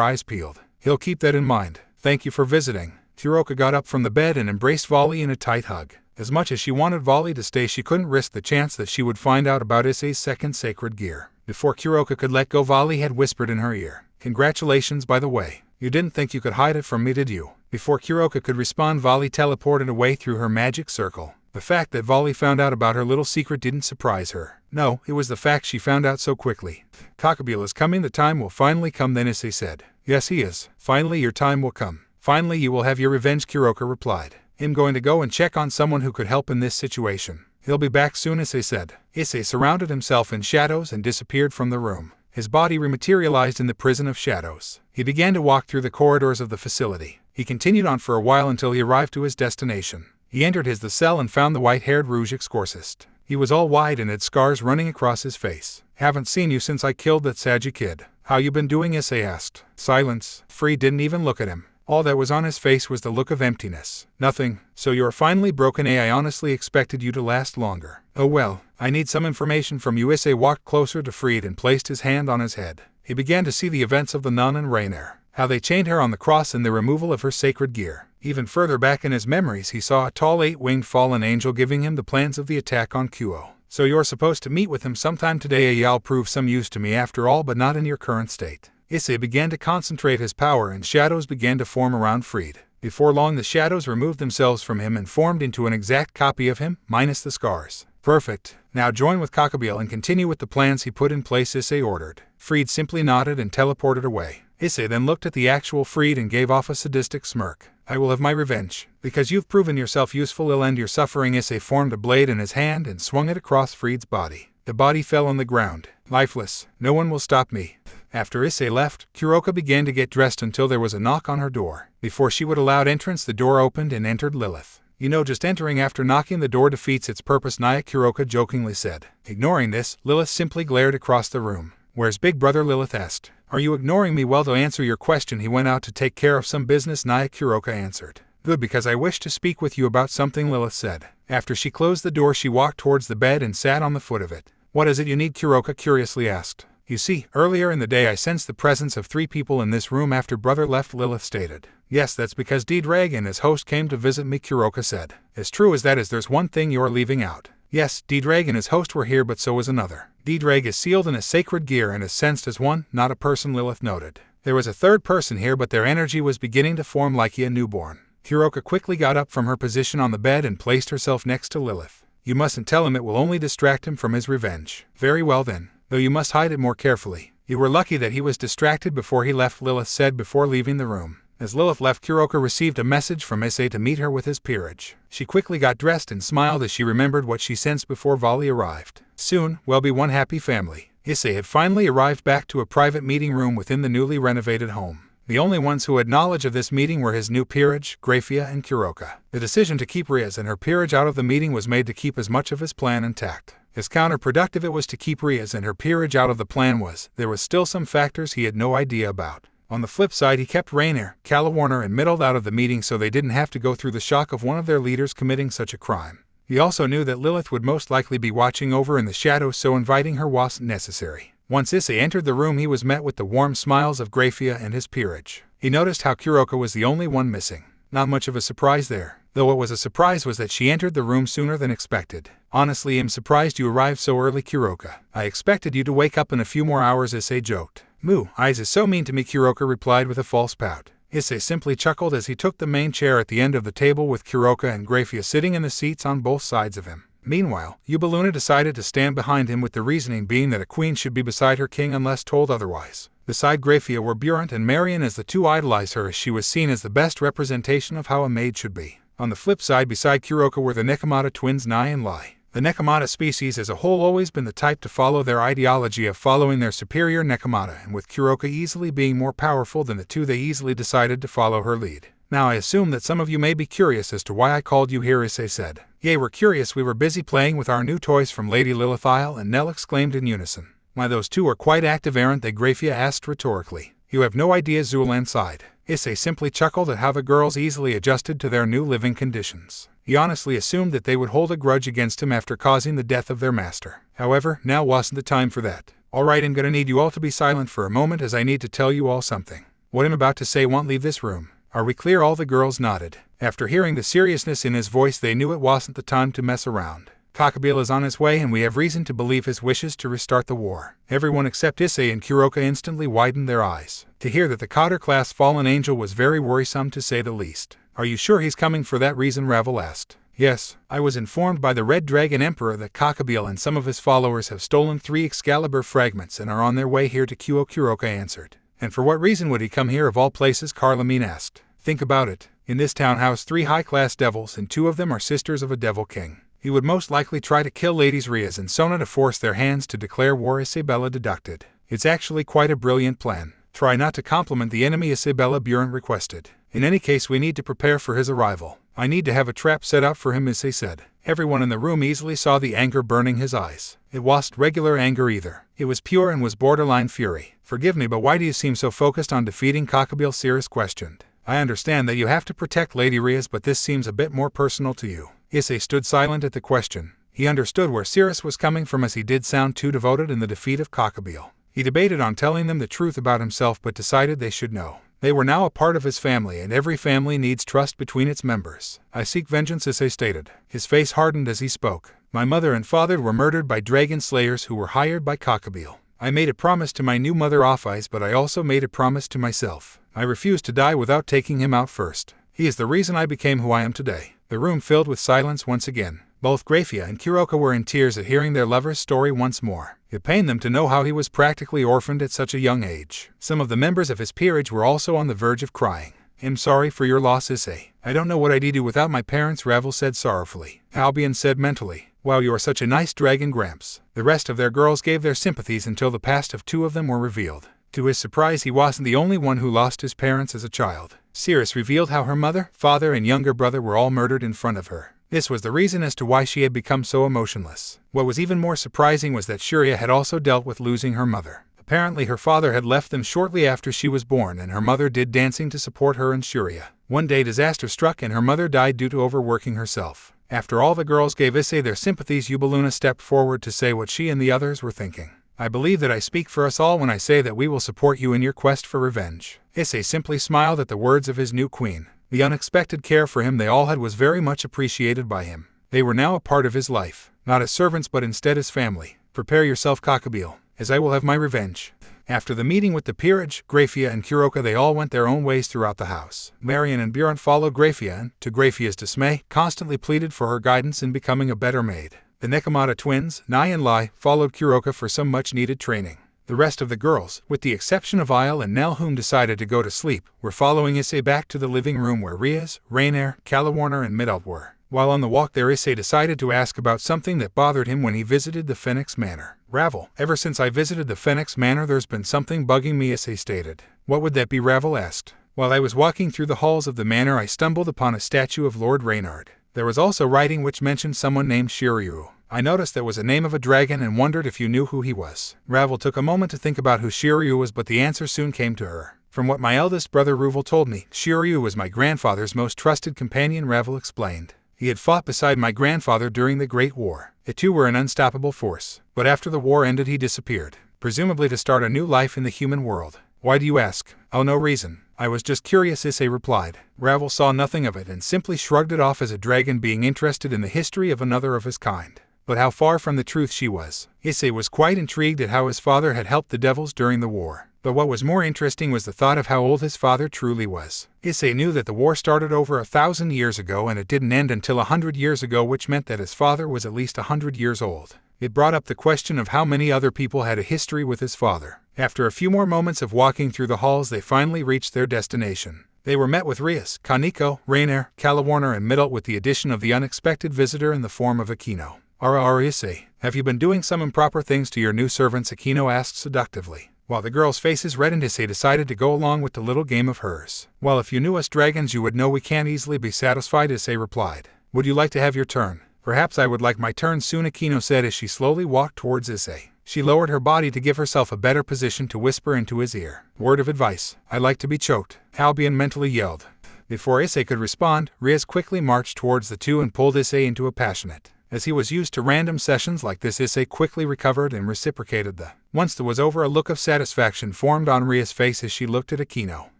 [SPEAKER 1] eyes peeled. He'll keep that in mind. Thank you for visiting. Kuroka got up from the bed and embraced Vali in a tight hug. As much as she wanted Vali to stay, she couldn't risk the chance that she would find out about Issei's second sacred gear. Before Kuroka could let go, Vali had whispered in her ear. Congratulations, by the way. You didn't think you could hide it from me, did you? Before Kuroka could respond, Vali teleported away through her magic circle. The fact that Vali found out about her little secret didn't surprise her. No, it was the fact she found out so quickly. Kokabiel is coming. The time will finally come, then Issei said. Yes, he is. Finally your time will come. Finally you will have your revenge, Kuroka replied. I'm going to go and check on someone who could help in this situation. He'll be back soon, Issei said. Issei surrounded himself in shadows and disappeared from the room. His body rematerialized in the prison of shadows. He began to walk through the corridors of the facility. He continued on for a while until he arrived to his destination. He entered the cell and found the white-haired rouge exorcist. He was all white and had scars running across his face. "Haven't seen you since I killed that Saji kid. How you been doing?" Issei asked. Silence. Free didn't even look at him. All that was on his face was the look of emptiness. "Nothing. So you're finally broken, eh? I honestly expected you to last longer." "Oh well, I need some information from you." Issei walked closer to Fried and placed his hand on his head. He began to see the events of the nun and Rainier, how they chained her on the cross and the removal of her sacred gear. Even further back in his memories he saw a tall 8-winged fallen angel giving him the plans of the attack on Kuo. "So you're supposed to meet with him sometime today, eh? You'll prove some use to me after all, but not in your current state." Issei began to concentrate his power and shadows began to form around Fried. Before long the shadows removed themselves from him and formed into an exact copy of him, minus the scars. "Perfect. Now join with Kokabiel and continue with the plans he put in place," Issei ordered. Fried simply nodded and teleported away. Issei then looked at the actual Fried and gave off a sadistic smirk. "I will have my revenge. Because you've proven yourself useful, I'll end your suffering." Issei formed a blade in his hand and swung it across Fried's body. The body fell on the ground, lifeless. "No one will stop me." After Issei left, Kuroka began to get dressed until there was a knock on her door. Before she would allow entrance, the door opened and entered Lilith. "You know, just entering after knocking the door defeats its purpose," Naya, Kuroka jokingly said. Ignoring this, Lilith simply glared across the room. "Where's Big Brother?" Lilith asked. "Are you ignoring me?" "Well, to answer your question, he went out to take care of some business," Naya, Kuroka answered. "Good, because I wish to speak with you about something," Lilith said. After she closed the door, she walked towards the bed and sat on the foot of it. "What is it you need?" Kuroka curiously asked. "You see, earlier in the day I sensed the presence of 3 people in this room after Brother left," Lilith stated. "Yes, that's because D-Drag and his host came to visit me," Kuroka said. "As true as that is, there's one thing you're leaving out." "Yes, D-Drag and his host were here, but so was another. D-Drag is sealed in a sacred gear and is sensed as one, not a person," Lilith noted. "There was a third person here, but their energy was beginning to form like a newborn." Kuroka quickly got up from her position on the bed and placed herself next to Lilith. "You mustn't tell him, it will only distract him from his revenge." "Very well then. Though you must hide it more carefully. You were lucky that he was distracted before he left," Lilith said before leaving the room. As Lilith left, Kuroka received a message from Issei to meet her with his peerage. She quickly got dressed and smiled as she remembered what she sensed before Vali arrived. Soon, we'll be one happy family. Issei had finally arrived back to a private meeting room within the newly renovated home. The only ones who had knowledge of this meeting were his new peerage, Grafia and Kuroka. The decision to keep Riaz and her peerage out of the meeting was made to keep as much of his plan intact. As counterproductive it was to keep Riaz and her peerage out of the plan there was still some factors he had no idea about. On the flip side, he kept Rainier, Calawarner and Middled out of the meeting so they didn't have to go through the shock of one of their leaders committing such a crime. He also knew that Lilith would most likely be watching over in the shadows, so inviting her wasn't necessary. Once Issei entered the room, he was met with the warm smiles of Grafia and his peerage. He noticed how Kuroka was the only one missing. Not much of a surprise there. Though what was a surprise was that she entered the room sooner than expected. "Honestly, I'm surprised you arrived so early, Kuroka. I expected you to wake up in a few more hours," Issei joked. "Moo, Eyes is so mean to me," Kuroka replied with a false pout. Issei simply chuckled as he took the main chair at the end of the table with Kuroka and Grafia sitting in the seats on both sides of him. Meanwhile, Yubaluna decided to stand behind him, with the reasoning being that a queen should be beside her king unless told otherwise. Beside Grafia were Burant and Marion, as the two idolized her as she was seen as the best representation of how a maid should be. On the flip side, beside Kuroka were the Nekomata twins Nai and Lai. The Nekomata species as a whole always been the type to follow their ideology of following their superior Nekomata, and with Kuroka easily being more powerful than the two, they easily decided to follow her lead. "Now I assume that some of you may be curious as to why I called you here," Issei said. "Yea, we're curious. We were busy playing with our new toys from Lady Lilith Isle," and Nell exclaimed in unison. "Why, those two are quite active, aren't they?" Grafia asked rhetorically. "You have no idea," Zulan sighed. Issei simply chuckled at how the girls easily adjusted to their new living conditions. He honestly assumed that they would hold a grudge against him after causing the death of their master. However, now wasn't the time for that. "Alright, I'm gonna need you all to be silent for a moment, as I need to tell you all something. What I'm about to say won't leave this room. Are we clear?" All the girls nodded. After hearing the seriousness in his voice, they knew it wasn't the time to mess around. "Kokabiel is on his way, and we have reason to believe his wishes to restart the war." Everyone except Issei and Kuroka instantly widened their eyes. To hear that the Cotter-class fallen angel was very worrisome, to say the least. "Are you sure he's coming for that reason?" Ravel asked. "Yes, I was informed by the Red Dragon Emperor that Kokabiel and some of his followers have stolen 3 Excalibur fragments and are on their way here to Kuo," Kuroka answered. "And for what reason would he come here of all places?" Carlamine asked. "Think about it. In this town house 3 high-class devils, and 2 of them are sisters of a devil king. He would most likely try to kill Ladies Riaz and Sona to force their hands to declare war," Isabella deducted. It's actually quite a brilliant plan. Try not to compliment the enemy, Issei Buren requested. In any case, we need to prepare for his arrival. I need to have a trap set up for him, Issei said. Everyone in the room easily saw the anger burning his eyes. It wasn't regular anger either. It was pure and was borderline fury. Forgive me, but why do you seem so focused on defeating Kokabiel? Cirrus questioned. I understand that you have to protect Lady Rias, but this seems a bit more personal to you. Issei stood silent at the question. He understood where Cirrus was coming from, as he did sound too devoted in the defeat of Kokabiel. He debated on telling them the truth about himself, but decided they should know. They were now a part of his family, and every family needs trust between its members. I seek vengeance, Issei stated. His face hardened as he spoke. My mother and father were murdered by dragon slayers who were hired by Kokabiel. I made a promise to my new mother Ophis, but I also made a promise to myself. I refused to die without taking him out first. He is the reason I became who I am today. The room filled with silence once again. Both Vritra and Kuroka were in tears at hearing their lover's story once more. It pained them to know how he was practically orphaned at such a young age. Some of the members of his peerage were also on the verge of crying. I'm sorry for your loss, Issei. I don't know what I'd do without my parents, Ravel said sorrowfully. Albion said mentally, wow, you are such a nice dragon, Gramps. The rest of their girls gave their sympathies until the past of two of them were revealed. To his surprise, he wasn't the only one who lost his parents as a child. Cirrus revealed how her mother, father, and younger brother were all murdered in front of her. This was the reason as to why she had become so emotionless. What was even more surprising was that Shuria had also dealt with losing her mother. Apparently her father had left them shortly after she was born, and her mother did dancing to support her and Shuria. One day disaster struck and her mother died due to overworking herself. After all the girls gave Issei their sympathies, Yubaluna stepped forward to say what she and the others were thinking. I believe that I speak for us all when I say that we will support you in your quest for revenge. Issei simply smiled at the words of his new queen. The unexpected care for him they all had was very much appreciated by him. They were now a part of his life, not as servants but instead as family. Prepare yourself, Kokabiel, as I will have my revenge. After the meeting with the peerage, Vritra and Kuroka, they all went their own ways throughout the house. Marion and Buren followed Vritra and, to Vrithra's dismay, constantly pleaded for her guidance in becoming a better maid. The Nekomata twins, Nai and Lai, followed Kuroka for some much-needed training. The rest of the girls, with the exception of Isle and Nell, whom decided to go to sleep, were following Issei back to the living room where Rias, Rainier, Kalawarner, and Midalt were. While on the walk there, Issei decided to ask about something that bothered him when he visited the Phoenix Manor. Ravel, ever since I visited the Phoenix Manor there's been something bugging me, Issei stated. What would that be? Ravel asked. While I was walking through the halls of the manor I stumbled upon a statue of Lord Reynard. There was also writing which mentioned someone named Shiryu. I noticed there was a name of a dragon and wondered if you knew who he was. Ravel took a moment to think about who Shiryu was, but the answer soon came to her. From what my eldest brother Ruvel told me, Shiryu was my grandfather's most trusted companion, Ravel explained. He had fought beside my grandfather during the Great War. The two were an unstoppable force. But after the war ended he disappeared, presumably to start a new life in the human world. Why do you ask? Oh, no reason. I was just curious, Issei replied. Ravel saw nothing of it and simply shrugged it off as a dragon being interested in the history of another of his kind. But how far from the truth she was. Issei was quite intrigued at how his father had helped the devils during the war. But what was more interesting was the thought of how old his father truly was. Issei knew that the war started over 1,000 years ago and it didn't end until 100 years ago, which meant that his father was at least 100 years old. It brought up the question of how many other people had a history with his father. After a few more moments of walking through the halls they finally reached their destination. They were met with Rias, Kaneko, Rainier, Kalawarner, and Midalt, with the addition of the unexpected visitor in the form of Akino. Ara Issei, have you been doing some improper things to your new servants? Akino asked seductively. While the girls' faces reddened, Issei decided to go along with the little game of hers. Well, if you knew us dragons you would know we can't easily be satisfied, Issei replied. Would you like to have your turn? Perhaps I would like my turn soon, Akino said as she slowly walked towards Issei. She lowered her body to give herself a better position to whisper into his ear. Word of advice, I like to be choked, Albion mentally yelled. Before Issei could respond, Rias quickly marched towards the two and pulled Issei into a passionate. As he was used to random sessions like this, Issei quickly recovered and reciprocated the. Once that was over, a look of satisfaction formed on Ria's face as she looked at Akino.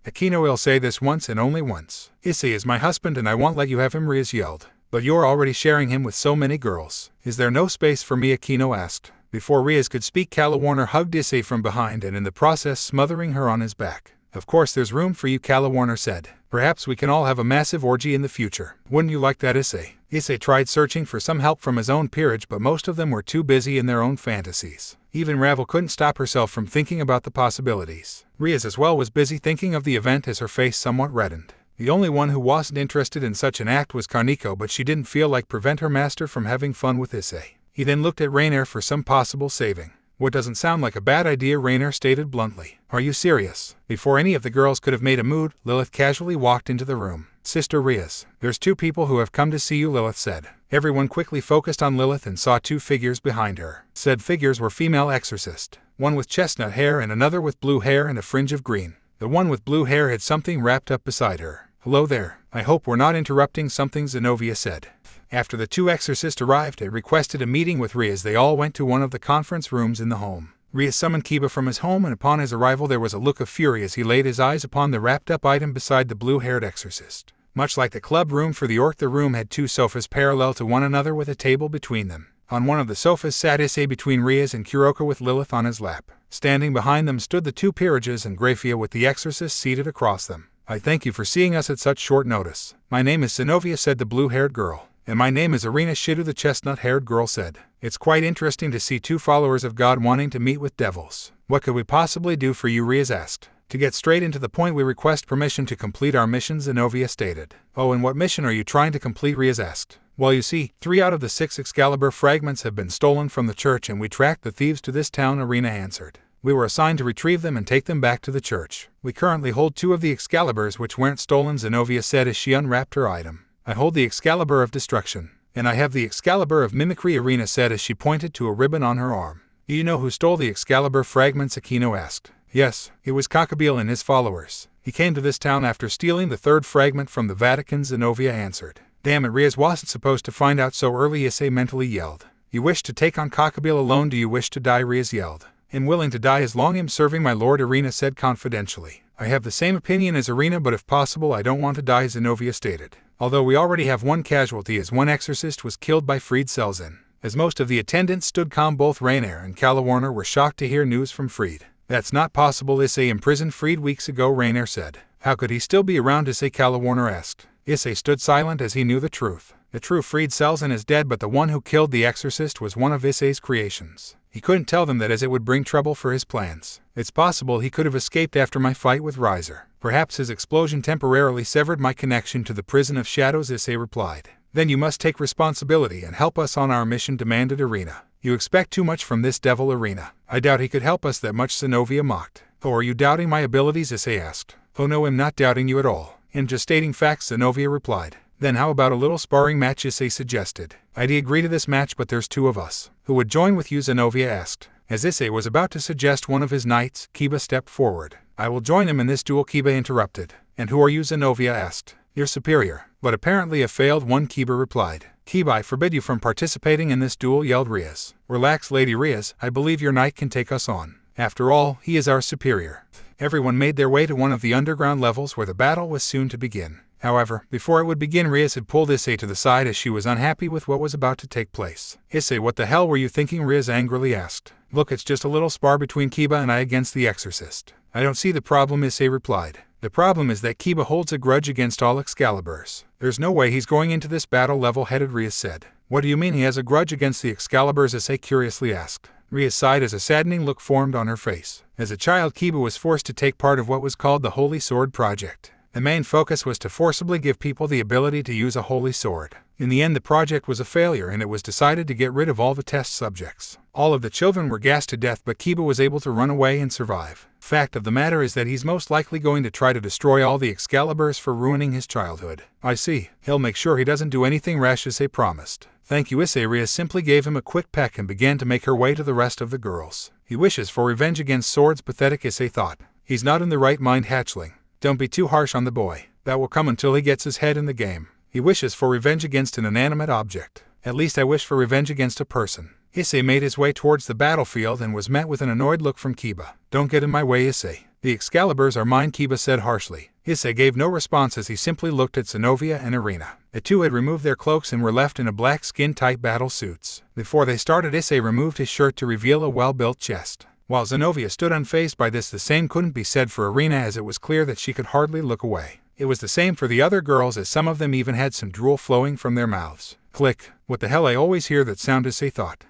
[SPEAKER 1] Akino will say this once and only once. Issei is my husband and I won't let you have him, Rias yelled. But you're already sharing him with so many girls. Is there no space for me? Akino asked. Before Rias could speak, Kalawarner hugged Issei from behind and in the process smothering her on his back. Of course there's room for you, Kalawarner said. Perhaps we can all have a massive orgy in the future. Wouldn't you like that, Issei? Issei tried searching for some help from his own peerage, but most of them were too busy in their own fantasies. Even Ravel couldn't stop herself from thinking about the possibilities. Rias as well was busy thinking of the event as her face somewhat reddened. The only one who wasn't interested in such an act was Kaneko, but she didn't feel like prevent her master from having fun with Issei. He then looked at Rainier for some possible saving. What doesn't sound like a bad idea, Rainer stated bluntly. Are you serious? Before any of the girls could have made a mood, Lilith casually walked into the room. Sister Rias, there's 2 people who have come to see you, Lilith said. Everyone quickly focused on Lilith and saw 2 figures behind her. Said figures were female exorcists, one with chestnut hair and another with blue hair and a fringe of green. The one with blue hair had something wrapped up beside her. Hello there. I hope we're not interrupting something, Zenobia said. After the 2 exorcists arrived, they requested a meeting with Rias. They all went to one of the conference rooms in the home. Rias summoned Kiba from his home, and upon his arrival there was a look of fury as he laid his eyes upon the wrapped-up item beside the blue-haired exorcist. Much like the club room for the orc, the room had 2 sofas parallel to one another with a table between them. On one of the sofas sat Issei between Rias and Kuroka with Lilith on his lap. Standing behind them stood the 2 peerages and Grafia with the exorcist seated across them. I thank you for seeing us at such short notice. My name is Zenobia, said the blue-haired girl. And my name is Irina Shidu, the chestnut-haired girl said. It's quite interesting to see 2 followers of God wanting to meet with devils. What could we possibly do for you, Rias asked. To get straight into the point, we request permission to complete our mission, Zenobia stated. Oh, and what mission are you trying to complete, Rias asked. Well, you see, 3 out of the 6 Excalibur fragments have been stolen from the church, and we tracked the thieves to this town, Irina answered. We were assigned to retrieve them and take them back to the church. We currently hold 2 of the Excaliburs which weren't stolen, Zenobia said as she unwrapped her item. I hold the Excalibur of Destruction. And I have the Excalibur of Mimicry, Irina said as she pointed to a ribbon on her arm. Do you know who stole the Excalibur fragments? Aquino asked. Yes, it was Kokabiel and his followers. He came to this town after stealing the 3rd fragment from the Vatican, Zenobia answered. Damn it, Rias wasn't supposed to find out so early, Issei mentally yelled. You wish to take on Kokabiel alone? Do you wish to die? Rias yelled. I'm willing to die as long as I'm serving my lord, Irina said confidentially. I have the same opinion as Irina, but if possible I don't want to die, Zenobia stated. Although we already have 1 casualty as 1 exorcist was killed by Fried Selzen. As most of the attendants stood calm, both Rainer and Kalawarner were shocked to hear news from Fried. That's not possible, Issei imprisoned Fried weeks ago, Rainer said. How could he still be around, Issei? Kalawarner asked. Issei stood silent as he knew the truth. The true Fried Selzen is dead, but the one who killed the exorcist was one of Issei's creations. He couldn't tell them that as it would bring trouble for his plans. It's possible he could have escaped after my fight with Riser. Perhaps his explosion temporarily severed my connection to the prison of shadows, Issei replied. Then you must take responsibility and help us on our mission, demanded Irina. You expect too much from this devil, Irina. I doubt he could help us that much, Zenobia mocked. Oh, are you doubting my abilities? Issei asked. Oh no, I'm not doubting you at all. I'm just stating facts, Zenobia replied. Then how about a little sparring match, Issei suggested. I'd agree to this match, but there's 2 of us. Who would join with you? Zenobia asked. As Issei was about to suggest one of his knights, Kiba stepped forward. I will join him in this duel, Kiba interrupted. And who are you? Zenobia asked. Your superior. But apparently a failed one, Kiba replied. Kiba, I forbid you from participating in this duel, yelled Rias. Relax, Lady Rias, I believe your knight can take us on. After all, he is our superior. Everyone made their way to one of the underground levels where the battle was soon to begin. However, before it would begin, Rias had pulled Issei to the side as she was unhappy with what was about to take place. Issei, what the hell were you thinking? Rias angrily asked. Look, it's just a little spar between Kiba and I against the exorcist. I don't see the problem, Issei replied. The problem is that Kiba holds a grudge against all Excaliburs. There's no way he's going into this battle level-headed, Rias said. What do you mean he has a grudge against the Excaliburs? Issei curiously asked. Rias sighed as a saddening look formed on her face. As a child, Kiba was forced to take part of what was called the Holy Sword Project. The main focus was to forcibly give people the ability to use a holy sword. In the end, the project was a failure and it was decided to get rid of all the test subjects. All of the children were gassed to death, but Kiba was able to run away and survive. Fact of the matter is that he's most likely going to try to destroy all the Excaliburs for ruining his childhood. I see. He'll make sure he doesn't do anything rash, Issei promised. Thank you, Issei. Rias simply gave him a quick peck and began to make her way to the rest of the girls. He wishes for revenge against swords, pathetic, Issei thought. He's not in the right mind, hatchling. Don't be too harsh on the boy. That will come until he gets his head in the game. He wishes for revenge against an inanimate object. At least I wish for revenge against a person. Issei made his way towards the battlefield and was met with an annoyed look from Kiba. Don't get in my way, Issei. The Excaliburs are mine, Kiba said harshly. Issei gave no response as he simply looked at Zenobia and Irina. The 2 had removed their cloaks and were left in a black skin-tight battle suits. Before they started, Issei removed his shirt to reveal a well-built chest. While Zenobia stood unfazed by this, the same couldn't be said for Irina, as it was clear that she could hardly look away. It was the same for the other girls, as some of them even had some drool flowing from their mouths. Click. What the hell, I always hear that sound, Issei thought.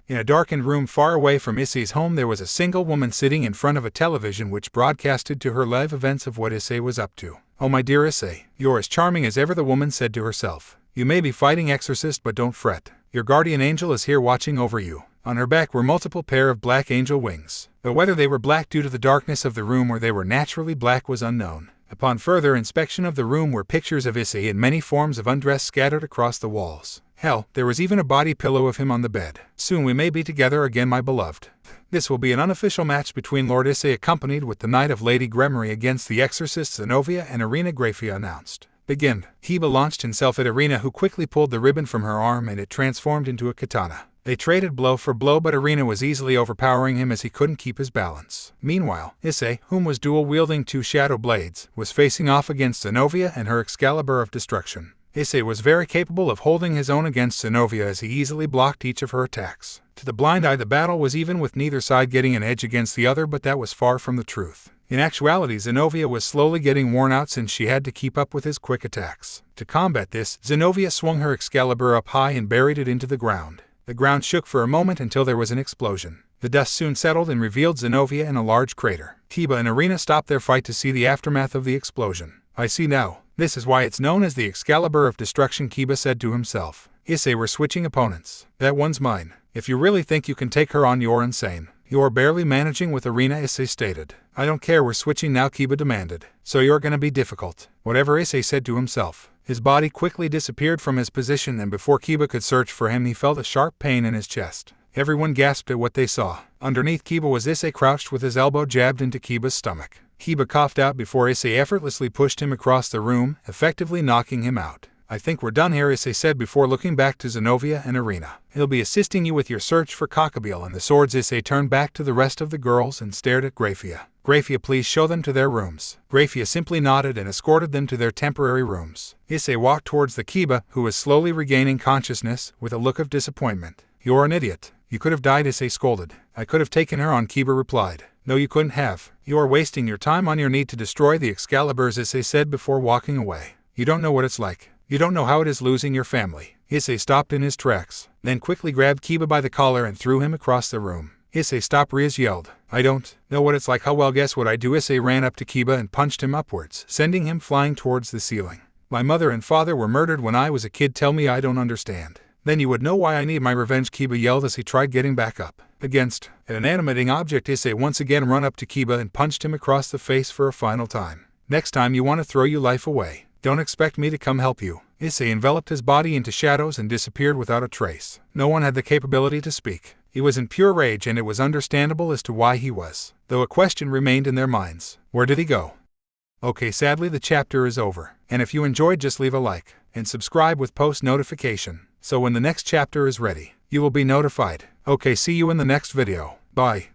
[SPEAKER 1] In a darkened room far away from Issei's home, there was a single woman sitting in front of a television which broadcasted to her live events of what Issei was up to. Oh my dear Issei, you're as charming as ever, the woman said to herself. You may be fighting exorcist, but don't fret. Your guardian angel is here watching over you. On her back were multiple pair of black angel wings, but whether they were black due to the darkness of the room or they were naturally black was unknown. Upon further inspection of the room were pictures of Issei in many forms of undress scattered across the walls. Hell, there was even a body pillow of him on the bed. Soon we may be together again, my beloved. This will be an unofficial match between Lord Issei accompanied with the Knight of Lady Gremory against the exorcists Zenovia and Irina, Grafia announced. Begin. Kiba launched himself at Irina, who quickly pulled the ribbon from her arm and it transformed into a katana. They traded blow for blow, but Irina was easily overpowering him as he couldn't keep his balance. Meanwhile, Issei, whom was dual-wielding 2 shadow blades, was facing off against Zenovia and her Excalibur of Destruction. Issei was very capable of holding his own against Zenovia as he easily blocked each of her attacks. To the blind eye, the battle was even with neither side getting an edge against the other, but that was far from the truth. In actuality, Zenovia was slowly getting worn out since she had to keep up with his quick attacks. To combat this, Zenovia swung her Excalibur up high and buried it into the ground. The ground shook for a moment until there was an explosion. The dust soon settled and revealed Zenovia in a large crater. Kiba and Irina stopped their fight to see the aftermath of the explosion. I see now. This is why it's known as the Excalibur of Destruction, Kiba said to himself. Issei were switching opponents. That one's mine. If you really think you can take her on, you're insane. You're barely managing with Irina, Issei stated. I don't care, we're switching now, Kiba demanded. So you're gonna be difficult. Whatever, Issei said to himself. His body quickly disappeared from his position, and before Kiba could search for him, he felt a sharp pain in his chest. Everyone gasped at what they saw. Underneath Kiba was Issei, crouched with his elbow jabbed into Kiba's stomach. Kiba coughed out before Issei effortlessly pushed him across the room, effectively knocking him out. I think we're done here, Issei said before looking back to Zenovia and Irina. He'll be assisting you with your search for Kokabiel and the swords. Issei turned back to the rest of the girls and stared at Grafia. Grafia, please show them to their rooms. Grafia simply nodded and escorted them to their temporary rooms. Issei walked towards the Kiba, who was slowly regaining consciousness, with a look of disappointment. You're an idiot. You could have died, Issei scolded. I could have taken her on, Kiba replied. No, you couldn't have. You are wasting your time on your need to destroy the Excaliburs, Issei said before walking away. You don't know what it's like. You don't know how it is losing your family. Issei stopped in his tracks, then quickly grabbed Kiba by the collar and threw him across the room. Issei, stop, Riaz yelled. I don't know what it's like. How well, guess what I do. Issei ran up to Kiba and punched him upwards, sending him flying towards the ceiling. My mother and father were murdered when I was a kid. Tell me I don't understand. Then you would know why I need my revenge, Kiba yelled as he tried getting back up. Against an animating object, Issei once again ran up to Kiba and punched him across the face for a final time. Next time you want to throw your life away, don't expect me to come help you. Issei enveloped his body into shadows and disappeared without a trace. No one had the capability to speak. He was in pure rage, and it was understandable as to why he was, though a question remained in their minds. Where did he go? Okay, sadly the chapter is over, and if you enjoyed, just leave a like and subscribe with post notification, so when the next chapter is ready, you will be notified. Okay, see you in the next video. Bye.